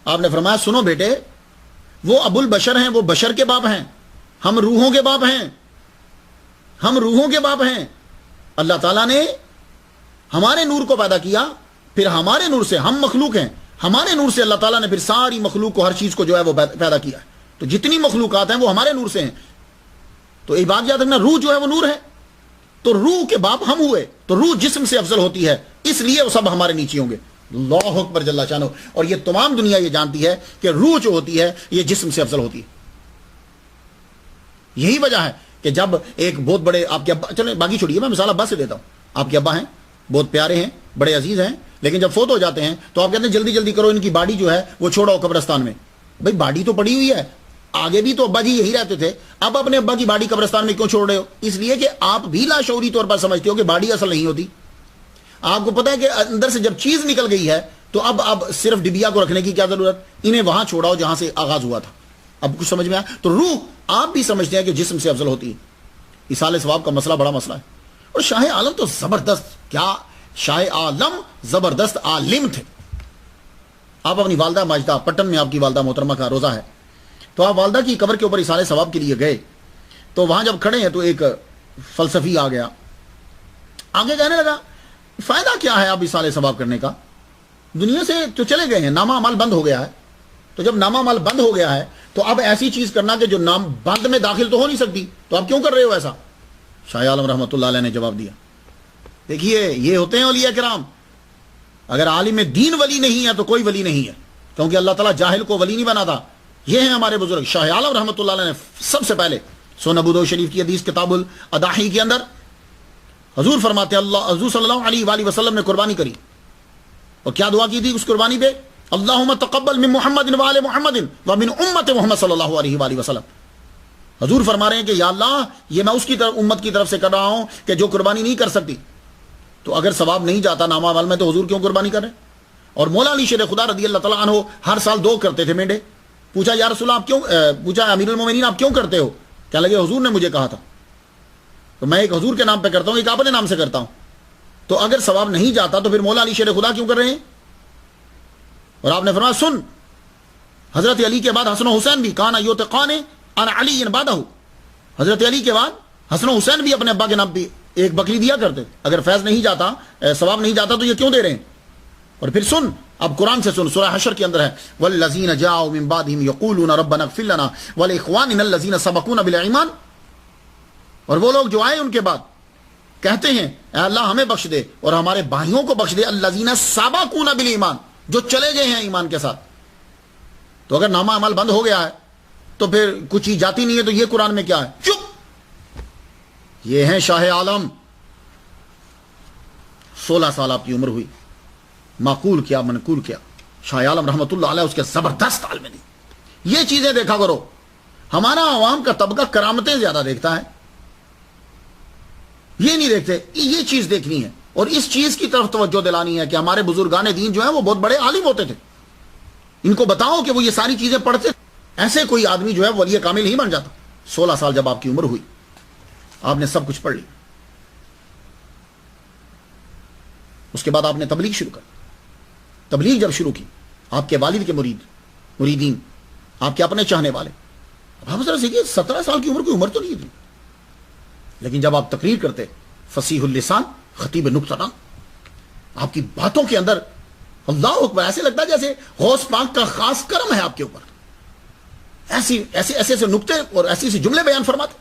S1: آپ نے فرمایا سنو بیٹے، وہ ابو البشر ہیں، وہ بشر کے باپ ہیں، ہم روحوں کے باپ ہیں، ہم روحوں کے باپ ہیں. اللہ تعالیٰ نے ہمارے نور کو پیدا کیا، پھر ہمارے نور سے، ہم مخلوق ہیں، ہمارے نور سے اللہ تعالیٰ نے پھر ساری مخلوق کو، ہر چیز کو جو ہے وہ پیدا کیا ہے. تو جتنی مخلوقات ہیں وہ ہمارے نور سے ہیں. تو ایک بات یاد رکھنا، روح جو ہے وہ نور ہے، تو روح کے باپ ہم ہوئے، تو روح جسم سے افضل ہوتی ہے، اس لیے وہ سب ہمارے نیچے ہوں گے. اللہ اکبر جل شانہ. اور یہ تمام دنیا یہ جانتی ہے کہ روح جو ہوتی ہے یہ جسم سے افضل ہوتی ہے. یہی وجہ ہے کہ جب ایک بہت بڑے آپ کے ابا، چلیں باقی چھوڑیے، میں مثال ابا سے دیتا ہوں. آپ کے ابا ہیں، بہت پیارے ہیں، بڑے عزیز ہیں، لیکن جب فوت ہو جاتے ہیں تو آپ کہتے ہیں جلدی جلدی کرو، ان کی باڈی جو ہے وہ چھوڑو قبرستان میں. بھائی باڈی تو پڑی ہوئی ہے، آگے بھی تو ابا جی یہی رہتے تھے، اب اپنے ابا کی باڈی قبرستان میں کیوں چھوڑ رہے ہو؟ اس لیے کہ آپ بھی لاشعوری طور پر سمجھتے ہو کہ باڈی اصل نہیں ہوتی. آپ کو پتا ہے کہ اندر سے جب چیز نکل گئی ہے تو اب صرف ڈبیا کو رکھنے کی کیا ضرورت، انہیں وہاں چھوڑاؤ جہاں سے آغاز ہوا تھا. اب کچھ سمجھ میں آیا؟ تو روح آپ بھی سمجھتے ہیں کہ جسم سے افضل ہوتی ہے. ایصال ثواب کا مسئلہ بڑا مسئلہ ہے. اور شاہ عالم تو زبردست، کیا شاہ عالم زبردست عالم تھے. آپ اپنی والدہ ماجدہ، پٹن میں آپ کی والدہ محترمہ کا روزہ ہے، تو آپ والدہ کی قبر کے اوپر ایصال ثواب کے لیے گئے، تو وہاں جب کھڑے ہیں تو ایک فلسفی آ گیا، آگے کہنے لگا فائدہ کیا ہے اب ایصال ثواب کرنے کا، دنیا سے تو چلے گئے ہیں، نامہ عمل بند ہو گیا ہے. تو جب نامہ عمل بند ہو گیا ہے تو اب ایسی چیز کرنا کہ جو نام بند میں داخل تو ہو نہیں سکتی، تو آپ کیوں کر رہے ہو ایسا؟ شاہ عالم رحمۃ اللہ علیہ نے جواب دیا، دیکھیے یہ ہوتے ہیں اولیاء کرام، اگر عالم دین ولی نہیں ہے تو کوئی ولی نہیں ہے، کیونکہ اللہ تعالیٰ جاہل کو ولی نہیں بناتا. یہ ہیں ہمارے بزرگ. شاہ عالم رحمۃ اللہ علیہ نے سب سے پہلے سنن ابو داؤد شریف کی حدیث کتاب الاضاحی کے اندر حضور فرماتے ہیں، حضور صلی اللہ علیہ وآلہ وسلم نے قربانی کری، اور کیا دعا کی تھی اس قربانی پہ؟ اللہم تقبل من محمد وآل محمد ومن امت محمد صلی اللہ علیہ وآلہ وسلم. حضور فرما رہے ہیں کہ یا اللہ یہ میں اس کی طرف، امت کی طرف سے کر رہا ہوں کہ جو قربانی نہیں کر سکتی، تو اگر ثواب نہیں جاتا نامہ عمل میں تو حضور کیوں قربانی کر رہے ہیں؟ اور مولا علی شیر خدا رضی اللہ تعالیٰ عنہ ہر سال 2 کرتے تھے مینڈے. پوچھا یا رسول اللہ آپ کیوں، پوچھا امیر المومنین آپ کیوں کرتے ہو؟ کہنے لگے حضور نے مجھے کہا تھا، تو میں ایک حضور کے نام پہ کرتا ہوں، ایک اپنے نام سے کرتا ہوں. تو اگر ثواب نہیں جاتا تو پھر مولا علی شیر خدا کیوں کر رہے ہیں؟ اور آپ نے فرمایا سن، حضرت علی کے بعد حسن و حسین بھی کانا یوتقان عن علی بعدہ، حضرت علی کے بعد حسن و حسین بھی اپنے ابا کے نام پہ ایک بکری دیا کرتے. اگر فیض نہیں جاتا، ثواب نہیں جاتا تو یہ کیوں دے رہے ہیں؟ اور پھر سن، اب قرآن سے سن، سورہ حشر کے اندر ہے والذین جاءوا من بعدهم یقولون ربنا اغفر لنا ولاخواننا الذین سبقونا بالایمان. اور وہ لوگ جو آئے ان کے بعد کہتے ہیں اے اللہ ہمیں بخش دے اور ہمارے بھائیوں کو بخش دے، الذین سبقونا بالایمان، جو چلے گئے ہیں ایمان کے ساتھ. تو اگر نامہ عمل بند ہو گیا ہے تو پھر کچھ چیز جاتی نہیں ہے، تو یہ قرآن میں کیا ہے؟ چپ. یہ ہیں شاہ عالم. 16 سال آپ کی عمر ہوئی، معقول کیا منقول کیا. شاہ عالم رحمۃ اللہ علیہ اس کے زبردست عالم دی. یہ چیزیں دیکھا کرو. ہمارا عوام کا طبقہ کرامتیں زیادہ دیکھتا ہے، یہ نہیں دیکھتے. یہ چیز دیکھنی ہے اور اس چیز کی طرف توجہ دلانی ہے کہ ہمارے بزرگان دین جو ہیں وہ بہت بڑے عالم ہوتے تھے. ان کو بتاؤ کہ وہ یہ ساری چیزیں پڑھتے. ایسے کوئی آدمی جو ہے ولی کامل نہیں بن جاتا. 16 سال جب آپ کی عمر ہوئی آپ نے سب کچھ پڑھ لی. اس کے بعد آپ نے تبلیغ شروع کر. تبلیغ جب شروع کی، آپ کے والد کے مریدین، آپ کے اپنے چاہنے والے، اب آپ ذرا سیکھیے 17 سال کی عمر کوئی عمر تو نہیں تھی، لیکن جب آپ تقریر کرتے، فصیح اللسان، خطیب نکتہ، آپ کی باتوں کے اندر اللہ اکبر، ایسے لگتا ہے جیسے غوث پاک کا خاص کرم ہے آپ کے اوپر، ایسے ایسے نکتے اور ایسے جملے بیان فرماتے.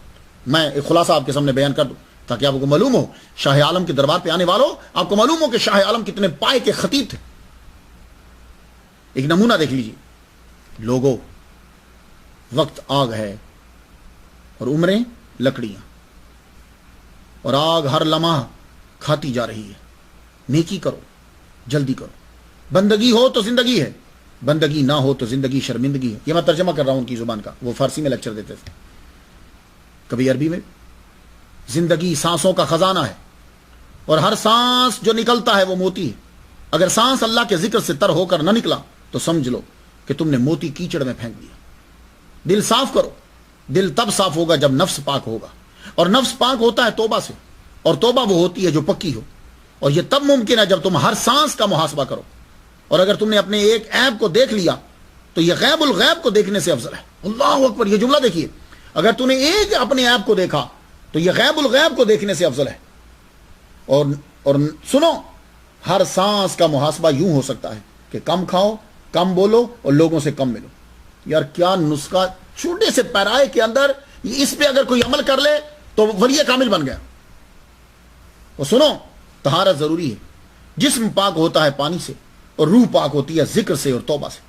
S1: میں ایک خلاصہ آپ کے سامنے بیان کر دوں تاکہ آپ کو معلوم ہو، شاہ عالم کے دربار پہ آنے والوں آپ کو معلوم ہو کہ شاہ عالم کتنے پائے کے خطیب تھے. ایک نمونہ دیکھ لیجیے. لوگوں، وقت آگ ہے اور عمریں لکڑیاں، اور آگ ہر لمحہ کھاتی جا رہی ہے. نیکی کرو، جلدی کرو. بندگی ہو تو زندگی ہے، بندگی نہ ہو تو زندگی شرمندگی ہے. یہ میں ترجمہ کر رہا ہوں ان کی زبان کا، وہ فارسی میں لیکچر دیتے تھے، کبھی عربی میں. زندگی سانسوں کا خزانہ ہے، اور ہر سانس جو نکلتا ہے وہ موتی ہے. اگر سانس اللہ کے ذکر سے تر ہو کر نہ نکلا تو سمجھ لو کہ تم نے موتی کیچڑ میں پھینک دیا. دل صاف کرو. دل تب صاف ہوگا جب نفس پاک ہوگا، اور نفس پاک ہوتا ہے توبہ سے، اور توبہ وہ ہوتی ہے جو پکی ہو. اور یہ تب ممکن ہے جب تم ہر سانس کا محاسبہ کرو. اور اگر تم نے اپنے ایک عیب کو دیکھ لیا تو یہ غیب الغیب کو دیکھنے سے افضل ہے. اللہ اکبر، یہ جملہ دیکھیے. اگر تم نے ایک اپنے عیب کو دیکھا تو یہ غیب الغیب کو دیکھنے سے افضل ہے. اور سنو، ہر سانس کا محاسبہ یوں ہو سکتا ہے کہ کم کھاؤ، کم بولو اور لوگوں سے کم ملو. یار کیا نسخہ، چھوٹے سے پیرائے کے اندر اس پہ اگر کوئی عمل کر لے تو ولی کامل بن گیا. اور سنو، طہارت ضروری ہے. جسم پاک ہوتا ہے پانی سے، اور روح پاک ہوتی ہے ذکر سے اور توبہ سے.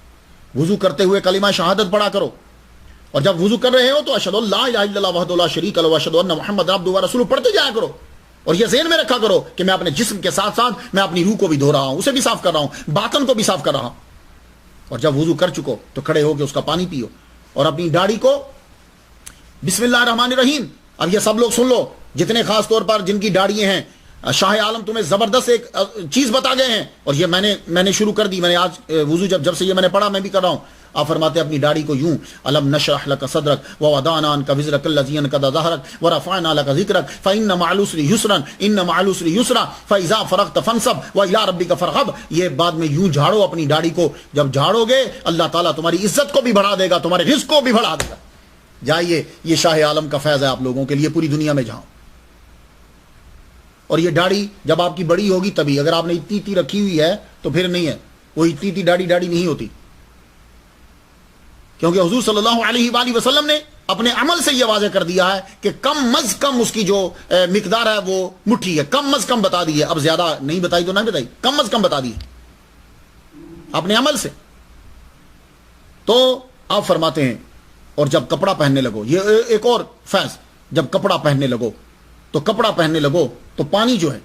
S1: وضو کرتے ہوئے کلمہ شہادت پڑھا کرو، اور جب وضو کر رہے ہو تو اشہد اللہ الہ الا اللہ وحدہ لا شریک لہ واشہد ان محمد عبدہ ورسولہ پڑھتے جایا کرو. اور یہ ذہن میں رکھا کرو کہ میں اپنے جسم کے ساتھ ساتھ میں اپنی روح کو بھی دھو رہا ہوں، اسے بھی صاف کر رہا ہوں، باطن کو بھی صاف کر رہا ہوں. اور جب وضو کر چکو تو کھڑے ہو کے اس کا پانی پیو، اور اپنی داڑھی کو بسم اللہ الرحمن الرحیم. اب یہ سب لوگ سن لو، جتنے خاص طور پر جن کی داڑھیاں ہیں، شاہ عالم تمہیں زبردست ایک چیز بتا گئے ہیں. اور یہ میں نے شروع کر دی. میں نے آج وضو جب سے یہ میں نے پڑھا، میں بھی کر رہا ہوں. آپ فرماتے ہیں اپنی داڑھی کو یوں، الم نشرح لک صدرک ووضعنا عنک وزرک الذی انقض ظہرک ورفعنا لک ذکرک فإن مع العسر یسرا ان مع العسر یسرا فإذا فرغت فانصب وإلی ربک فارغب. یہ بعد میں یوں جھاڑو اپنی داڑھی کو. جب جھاڑو گے اللہ تعالیٰ تمہاری عزت کو بھی بڑھا دے گا، تمہارے رزق کو بھی بڑھا دے گا. جائیے، یہ شاہ عالم کا فیض ہے آپ لوگوں کے لیے، پوری دنیا میں جاؤ. اور یہ داڑھی جب آپ کی بڑی ہوگی تبھی. اگر آپ نے اتنی رکھی ہوئی ہے تو پھر نہیں ہے، وہ اتنی داڑھی نہیں ہوتی. کیونکہ حضور صلی اللہ علیہ وآلہ وسلم نے اپنے عمل سے یہ واضح کر دیا ہے کہ کم از کم اس کی جو مقدار ہے وہ مٹھی ہے. کم از کم بتا دی ہے، اب زیادہ نہیں بتائی تو نہیں بتائی، کم از کم بتا دی اپنے عمل سے. تو آپ فرماتے ہیں، اور جب کپڑا پہننے لگو، یہ ایک اور فیض، جب کپڑا پہننے لگو تو کپڑا پہننے لگو تو پانی جو ہے،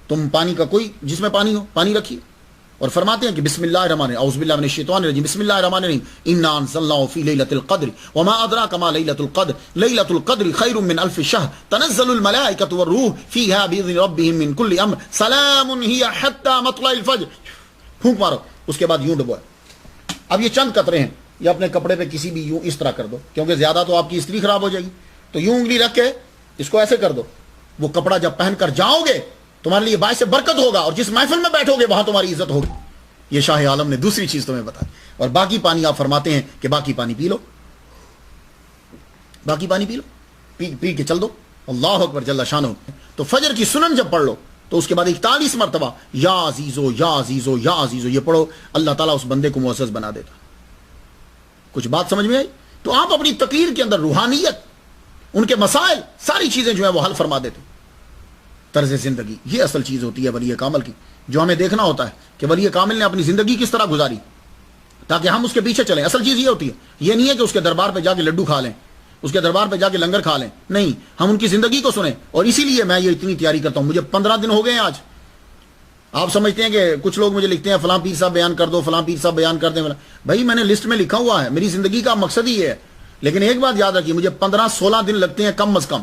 S1: تم پانی کا کوئی جس میں پانی ہو پانی رکھیے. اور فرماتے ہیں کہ بسم اللہ الرحمن الرحیم، اعوذ باللہ من الشیطان الرجیم، بسم اللہ الرحمن الرحیم، انا انزلناه فی لیلۃ القدر وما ادراک ما لیلۃ القدر لیلۃ القدر خیر من الف شہر تنزل الملائکۃ والروح فیہا باذن ربہم من کل امر سلام ہی حتی مطلع الفجر. پھونک مارو، اس کے بعد یوں ڈبو. اب یہ چند قطرے ہیں، یہ اپنے کپڑے پہ کسی بھی یوں اس طرح کر دو، کیونکہ زیادہ تو آپ کی استری خراب ہو جائے گی. تو یوں انگلی رکھ کے اس کو ایسے کر دو. وہ کپڑا جب پہن کر جاؤ گے تمہارے لیے باعث برکت ہوگا، اور جس محفل میں بیٹھو گے وہاں تمہاری عزت ہوگی. یہ شاہ عالم نے دوسری چیز تمہیں بتائی. اور باقی پانی آپ فرماتے ہیں کہ باقی پانی پی لو، باقی پانی پی لو، پی کے چل دو. اللہ اکبر جل شانہ. تو فجر کی سنن جب پڑھ لو تو اس کے بعد 41 مرتبہ یا عزیزو یا عزیزو یا عزیزو یہ پڑھو. اللہ تعالیٰ اس بندے کو معزز بنا دیتا. کچھ بات سمجھ میں آئی؟ تو آپ اپنی تقریر کے اندر روحانیت، ان کے مسائل، ساری چیزیں جو ہیں وہ حل فرما دیتے. طرز زندگی، یہ اصل چیز ہوتی ہے ولی کامل کی، جو ہمیں دیکھنا ہوتا ہے کہ ولی کامل نے اپنی زندگی کس طرح گزاری تاکہ ہم اس کے پیچھے چلیں. اصل چیز یہ ہوتی ہے، یہ نہیں ہے کہ اس کے دربار پہ جا کے لڈو کھا لیں، اس کے دربار پہ جا کے لنگر کھا لیں. نہیں، ہم ان کی زندگی کو سنیں. اور اسی لیے میں یہ اتنی تیاری کرتا ہوں. مجھے 15 دن ہو گئے ہیں آج. آپ سمجھتے ہیں کہ کچھ لوگ مجھے لکھتے ہیں فلاں پیر صاحب بیان کر دو، فلاں پیر صاحب بیان کر دیں. بھائی میں نے لسٹ میں لکھا ہوا ہے، میری زندگی کا مقصد ہی ہے. لیکن ایک بات یاد رکھیے، مجھے 15-16 دن لگتے ہیں کم از کم.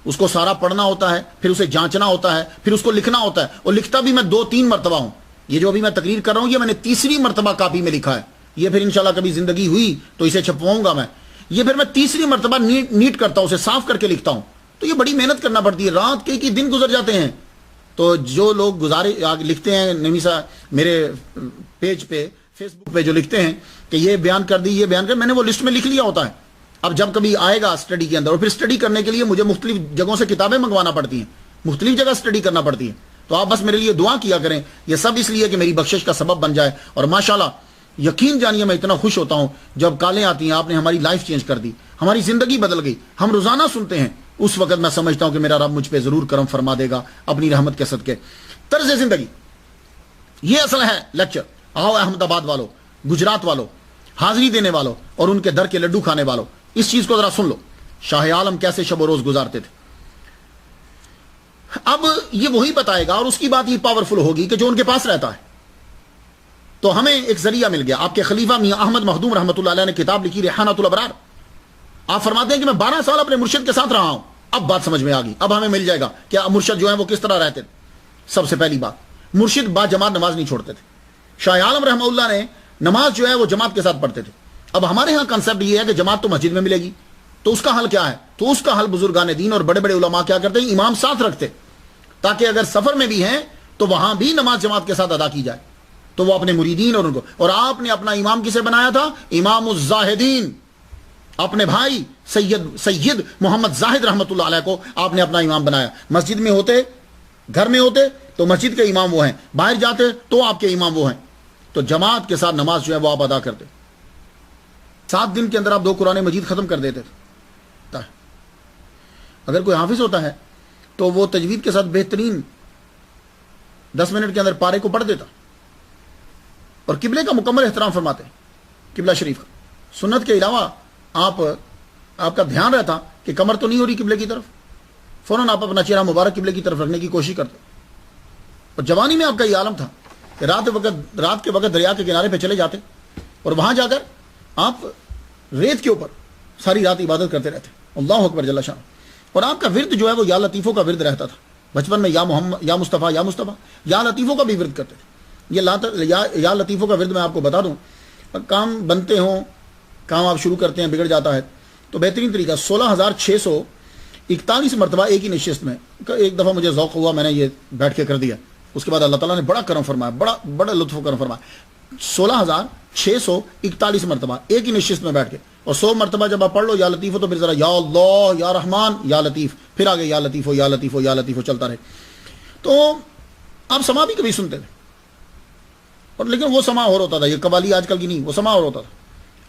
S1: اس کو سارا پڑھنا ہوتا ہے، پھر اسے جانچنا ہوتا ہے، پھر اس کو لکھنا ہوتا ہے. اور لکھتا بھی میں 2-3 مرتبہ ہوں. یہ جو ابھی میں تقریر کر رہا ہوں یہ میں نے تیسری مرتبہ کاپی میں لکھا ہے. یہ پھر انشاءاللہ کبھی زندگی ہوئی تو اسے چھپواؤں گا میں. یہ پھر میں تیسری مرتبہ نیٹ کرتا ہوں، اسے صاف کر کے لکھتا ہوں. تو یہ بڑی محنت کرنا پڑتی ہے، رات کے دن گزر جاتے ہیں. تو جو لوگ لکھتے ہیں نمیسا میرے پیج پہ فیس بک پہ جو لکھتے ہیں کہ یہ بیان کر دی، یہ بیان کر، میں نے وہ لسٹ میں لکھ لیا ہوتا ہے. اب جب کبھی آئے گا اسٹڈی کے اندر، اور پھر اسٹڈی کرنے کے لیے مجھے مختلف جگہوں سے کتابیں منگوانا پڑتی ہیں، مختلف جگہ اسٹڈی کرنا پڑتی ہے. تو آپ بس میرے لیے دعا کیا کریں. یہ سب اس لیے کہ میری بخشش کا سبب بن جائے. اور ماشاءاللہ یقین جانیے میں اتنا خوش ہوتا ہوں جب کالیں آتی ہیں آپ نے ہماری لائف چینج کر دی, ہماری زندگی بدل گئی. ہم روزانہ سنتے ہیں, اس وقت میں سمجھتا ہوں کہ میرا رب مجھ پہ ضرور کرم فرما دے گا اپنی رحمت کے صدقے. طرز زندگی یہ اصل ہے لیکچر. آؤ احمد آباد والوں, گجرات والوں, حاضری دینے والوں اور ان کے در کے لڈو کھانے والوں, اس چیز کو ذرا سن لو. شاہ عالم کیسے شب و روز گزارتے تھے. اب یہ وہی بتائے گا اور اس کی بات یہ پاورفل ہوگی کہ جو ان کے پاس رہتا ہے. تو ہمیں ایک ذریعہ مل گیا. آپ کے خلیفہ میاں احمد مخدوم رحمۃ اللہ علیہ نے کتاب لکھی ریحانۃ الابرار. آپ فرماتے ہیں کہ میں 12 سال اپنے مرشد کے ساتھ رہا ہوں. اب بات سمجھ میں آ گئی, اب ہمیں مل جائے گا کہ مرشد جو ہے وہ کس طرح رہتے تھے. سب سے پہلی بات, مرشد با جماعت نماز نہیں چھوڑتے تھے. شاہ عالم رحمہ اللہ نے نماز جو ہے وہ جماعت کے ساتھ پڑھتے تھے. اب ہمارے ہاں کنسپٹ یہ ہے کہ جماعت تو مسجد میں ملے گی, تو اس کا حل کیا ہے؟ تو اس کا حل بزرگان دین اور بڑے بڑے علماء کیا کرتے ہیں, امام ساتھ رکھتے تاکہ اگر سفر میں بھی ہیں تو وہاں بھی نماز جماعت کے ساتھ ادا کی جائے. تو وہ اپنے مریدین اور ان کو, اور آپ نے اپنا امام کسے بنایا تھا؟ امام الزاہدین, اپنے بھائی سید محمد زاہد رحمۃ اللہ علیہ کو آپ نے اپنا امام بنایا. مسجد میں ہوتے, گھر میں ہوتے تو مسجد کے امام وہ ہیں, باہر جاتے تو آپ کے امام وہ ہیں. تو جماعت کے ساتھ نماز جو ہے وہ آپ ادا کرتے. 7 دن کے اندر آپ 2 قرآن مجید ختم کر دیتے تھے. اگر کوئی حافظ ہوتا ہے تو وہ تجوید کے ساتھ بہترین 10 منٹ کے اندر پارے کو پڑھ دیتا. اور قبلے کا مکمل احترام فرماتے ہیں, قبلہ شریف کا. سنت کے علاوہ آپ کا دھیان رہتا کہ کمر تو نہیں ہو رہی قبلے کی طرف, فوراً آپ اپنا چہرہ مبارک قبلے کی طرف رکھنے کی کوشش کرتے. اور جوانی میں آپ کا یہ عالم تھا کہ رات کے وقت دریا کے کنارے پہ چلے جاتے اور وہاں جا کر آپ ریت کے اوپر ساری رات عبادت کرتے رہتے. اللہ اکبر جل شان. اور آپ کا ورد جو ہے وہ یا لطیفوں کا ورد رہتا تھا. بچپن میں یا محمد, یا مصطفیٰ, یا مصطفیٰ, یا لطیفوں کا بھی ورد کرتے تھے. یہ یا لطیفوں کا ورد میں آپ کو بتا دوں, کام بنتے ہوں, کام آپ شروع کرتے ہیں بگڑ جاتا ہے, تو بہترین طریقہ 16,641 مرتبہ ایک ہی نشست میں. ایک دفعہ مجھے ذوق ہوا, میں نے یہ بیٹھ کے کر دیا. اس کے بعد اللہ تعالیٰ نے بڑا کرم فرمایا, بڑا لطف و کرم فرمایا. 16,641 مرتبہ ایک ہی نشست میں بیٹھ کے, اور 100 مرتبہ جب آپ پڑھ لو یا لطیف ہو تو پھر ذرا یا اللہ یا رحمان یا لطیف, پھر آگے یا لطیف ہو یا لطیف ہو یا لطیف ہو چلتا رہے. تو آپ سما بھی کبھی سنتے تھے, اور لیکن وہ سما اور ہوتا تھا, یہ قوالی آج کل کی نہیں, وہ سما اور ہوتا تھا.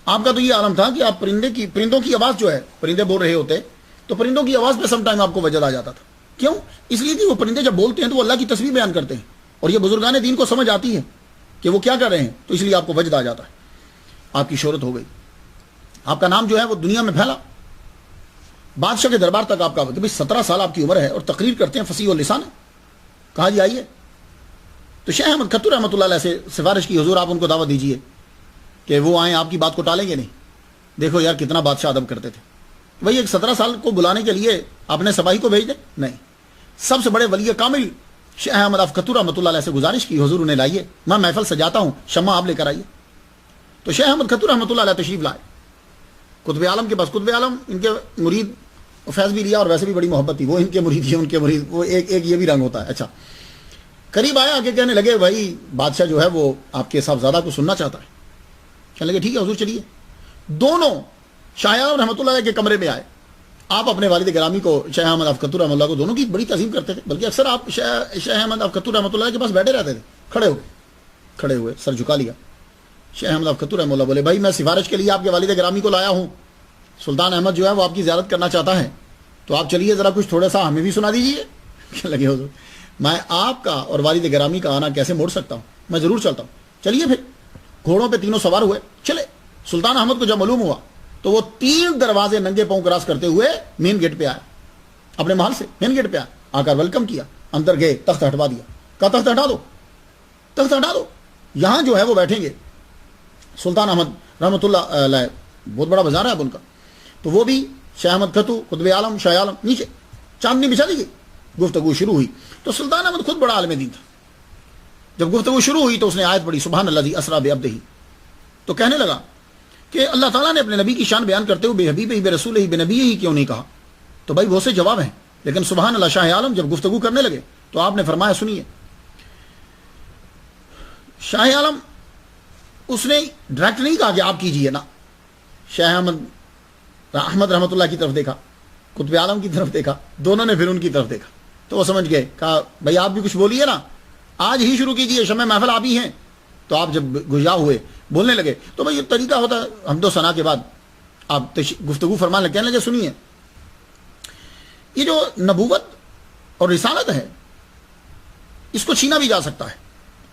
S1: آپ کا تو یہ عالم تھا کہ آپ پرندوں کی آواز جو ہے, پرندے بول رہے ہوتے تو پرندوں کی آواز پہ سم ٹائم آپ کو وجد آ جاتا تھا. کیوں؟ اس لیے کہ وہ پرندے جب بولتے ہیں تو وہ اللہ کی تسبیح بیان کرتے ہیں, اور یہ بزرگان دین کو سمجھ آتی ہے کہ وہ کیا کر رہے ہیں, تو اس لیے آپ کو وجد آ جاتا ہے. آپ کی شہرت ہو گئی, آپ کا نام جو ہے وہ دنیا میں پھیلا, بادشاہ کے دربار تک آپ کا, کہ 17 سال آپ کی عمر ہے اور تقریر کرتے ہیں فصیح اللسان ہے. کہا جی آئیے. تو شیخ احمد کھتو رحمۃ اللہ علیہ سے سفارش کی, حضور آپ ان کو دعوت دیجیے کہ وہ آئیں, آپ کی بات کو ٹالیں گے نہیں. دیکھو یار کتنا بادشاہ ادب کرتے تھے. بھائی ایک 17 سال کو بلانے کے لیے اپنے سپاہی کو بھیج دیں؟ نہیں. سب سے بڑے ولی کامل شیخ احمد کھتو رحمۃ اللہ علیہ سے گزارش کی, حضور انہیں لائیے, میں محفل سجاتا ہوں, شمع آپ لے کر آئیے. تو شیخ احمد کھتو رحمۃ اللہ علیہ تشریف لائے قطب عالم کے پاس. قطب عالم ان کے مرید, فیض بھی لیا اور ویسے بھی بڑی محبت تھی, وہ ان کے مرید ہی ان کے مرید, وہ ایک یہ بھی رنگ ہوتا ہے. اچھا, قریب آیا, آگے کہنے لگے بھائی بادشاہ جو ہے وہ آپ کے صاحبزادہ کو سننا چاہتا ہے. کہنے لگے ٹھیک ہے حضور چلیے. دونوں شاہ عالم رحمۃ اللہ علیہ کے کمرے میں آئے. آپ اپنے والد گرامی کو, شیخ احمد کھتو رحمۃ اللہ کو, دونوں کی بڑی تعظیم کرتے تھے, بلکہ اکثر آپ شیخ احمد کھتو رحمۃ اللہ کے پاس بیٹھے رہتے تھے. کھڑے ہوئے سر جھکا لیا. شیخ احمد کھتو رحمۃ اللہ بولے بھائی میں سفارش کے لیے آپ کے والد گرامی کو لایا ہوں, سلطان احمد جو ہے وہ آپ کی زیارت کرنا چاہتا ہے, تو آپ چلیے ذرا کچھ تھوڑا سا ہمیں بھی سنا دیجیے. کہنے لگے حضور میں آپ کا اور والد گرامی کا آنا کیسے موڑ سکتا ہوں, میں ضرور چلتا ہوں. چلیے پھر گھوڑوں پہ تینوں سوار ہوئے, چلے. سلطان احمد کو جب معلوم ہوا تو وہ 3 دروازے ننگے پاؤں کراس کرتے ہوئے مین گیٹ پہ آیا, اپنے محل سے مین گیٹ پہ آ کر ویلکم کیا. اندر گئے, تخت ہٹوا دیا, کہا تخت ہٹا دو, تخت ہٹا دو, یہاں جو ہے وہ بیٹھیں گے. سلطان احمد رحمۃ اللہ علیہ, بہت بڑا بازار ہے اب ان کا, تو وہ بھی شیخ احمد کھتو, قطب عالم, شاہ عالم, نیچے چاندنی بچھا دی گئی. گفتگو شروع ہوئی تو سلطان احمد خود بڑا عالم دین تھا. جب گفتگو شروع ہوئی تو اس نے آیت پڑھی سبحان الذی اسری بعبدہ, تو کہنے لگا کہ اللہ تعالیٰ نے اپنے نبی کی شان بیان کرتے ہوئے بے حبیب ہی, بے رسول ہی, بے نبی ہی کیوں نہیں کہا؟ تو بھائی بہت سے جواب ہیں, لیکن سبحان اللہ. شاہ عالم جب گفتگو کرنے لگے تو آپ نے فرمایا سنیے. شاہ عالم اس نے ڈائریکٹ نہیں کہا کہ آپ کیجئے نا. شیخ احمد رحمۃ اللہ کی طرف دیکھا, قطب عالم کی طرف دیکھا, دونوں نے پھر ان کی طرف دیکھا. تو وہ سمجھ گئے, کہا بھائی آپ بھی کچھ بولیے نا, آج ہی شروع کیجیے, شمع محفل آپ ہی ہیں. تو آپ جب گویا ہوئے, بولنے لگے, تو بھائی یہ طریقہ ہوتا ہے حمد و ثنا کے بعد آپ گفتگو فرمانے لگے, کہنے لگے سنیے, یہ جو نبوت اور رسالت ہے اس کو چھینا بھی جا سکتا ہے,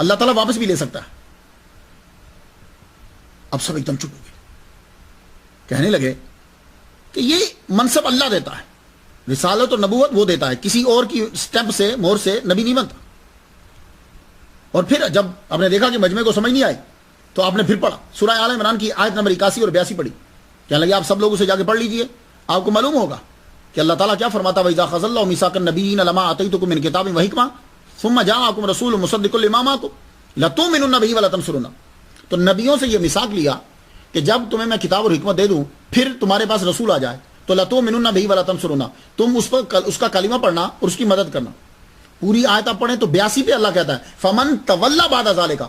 S1: اللہ تعالیٰ واپس بھی لے سکتا ہے. اب سب ایک دم چپ ہو گئے, کہنے لگے کہ یہ منصب اللہ دیتا ہے, رسالت اور نبوت وہ دیتا ہے, کسی اور کی سٹیپ سے مور سے نبی نہیں بنتا. اور پھر جب آپ نے دیکھا کہ مجمع کو سمجھ نہیں آئی تو آپ نے پھر پڑھا سورہ آل عمران کی آیت نمبر 81 اور 82 پڑھی. کہنے لگے آپ سب لوگوں سے جا کے پڑھ لیجئے, آپ کو معلوم ہوگا کہ اللہ تعالیٰ کیا فرماتا ہے, وَإِذَا خَذَ اللَّهُ مِيثَاقَ النَّبِيِّينَ لَمَا آتَيْتُكُم مِّن كِتَابٍ وَحِكْمَةٍ ثُمَّ جَاءَكُمْ رَسُولٌ مُصَدِّقٌ لِّمَا مَعَكُمْ لَتُؤْمِنُنَّ بِهِ وَلَتَنصُرُنَّهُ. تو نبیوں سے یہ میثاق لیا کہ جب تمہیں میں کتاب اور حکمت دے دوں پھر تمہارے پاس رسول آ جائے تو لَتُؤْمِنُنَّ بِهِ وَلَتَنصُرُنَّهُ, تم اس کا کلمہ پڑھنا اور اس کی مدد کرنا. پوری آیت آپ پڑھیں تو 82 پہ اللہ کہتا ہے فَمَن تَوَلَّىٰ بَعْدَ ذَٰلِكَ,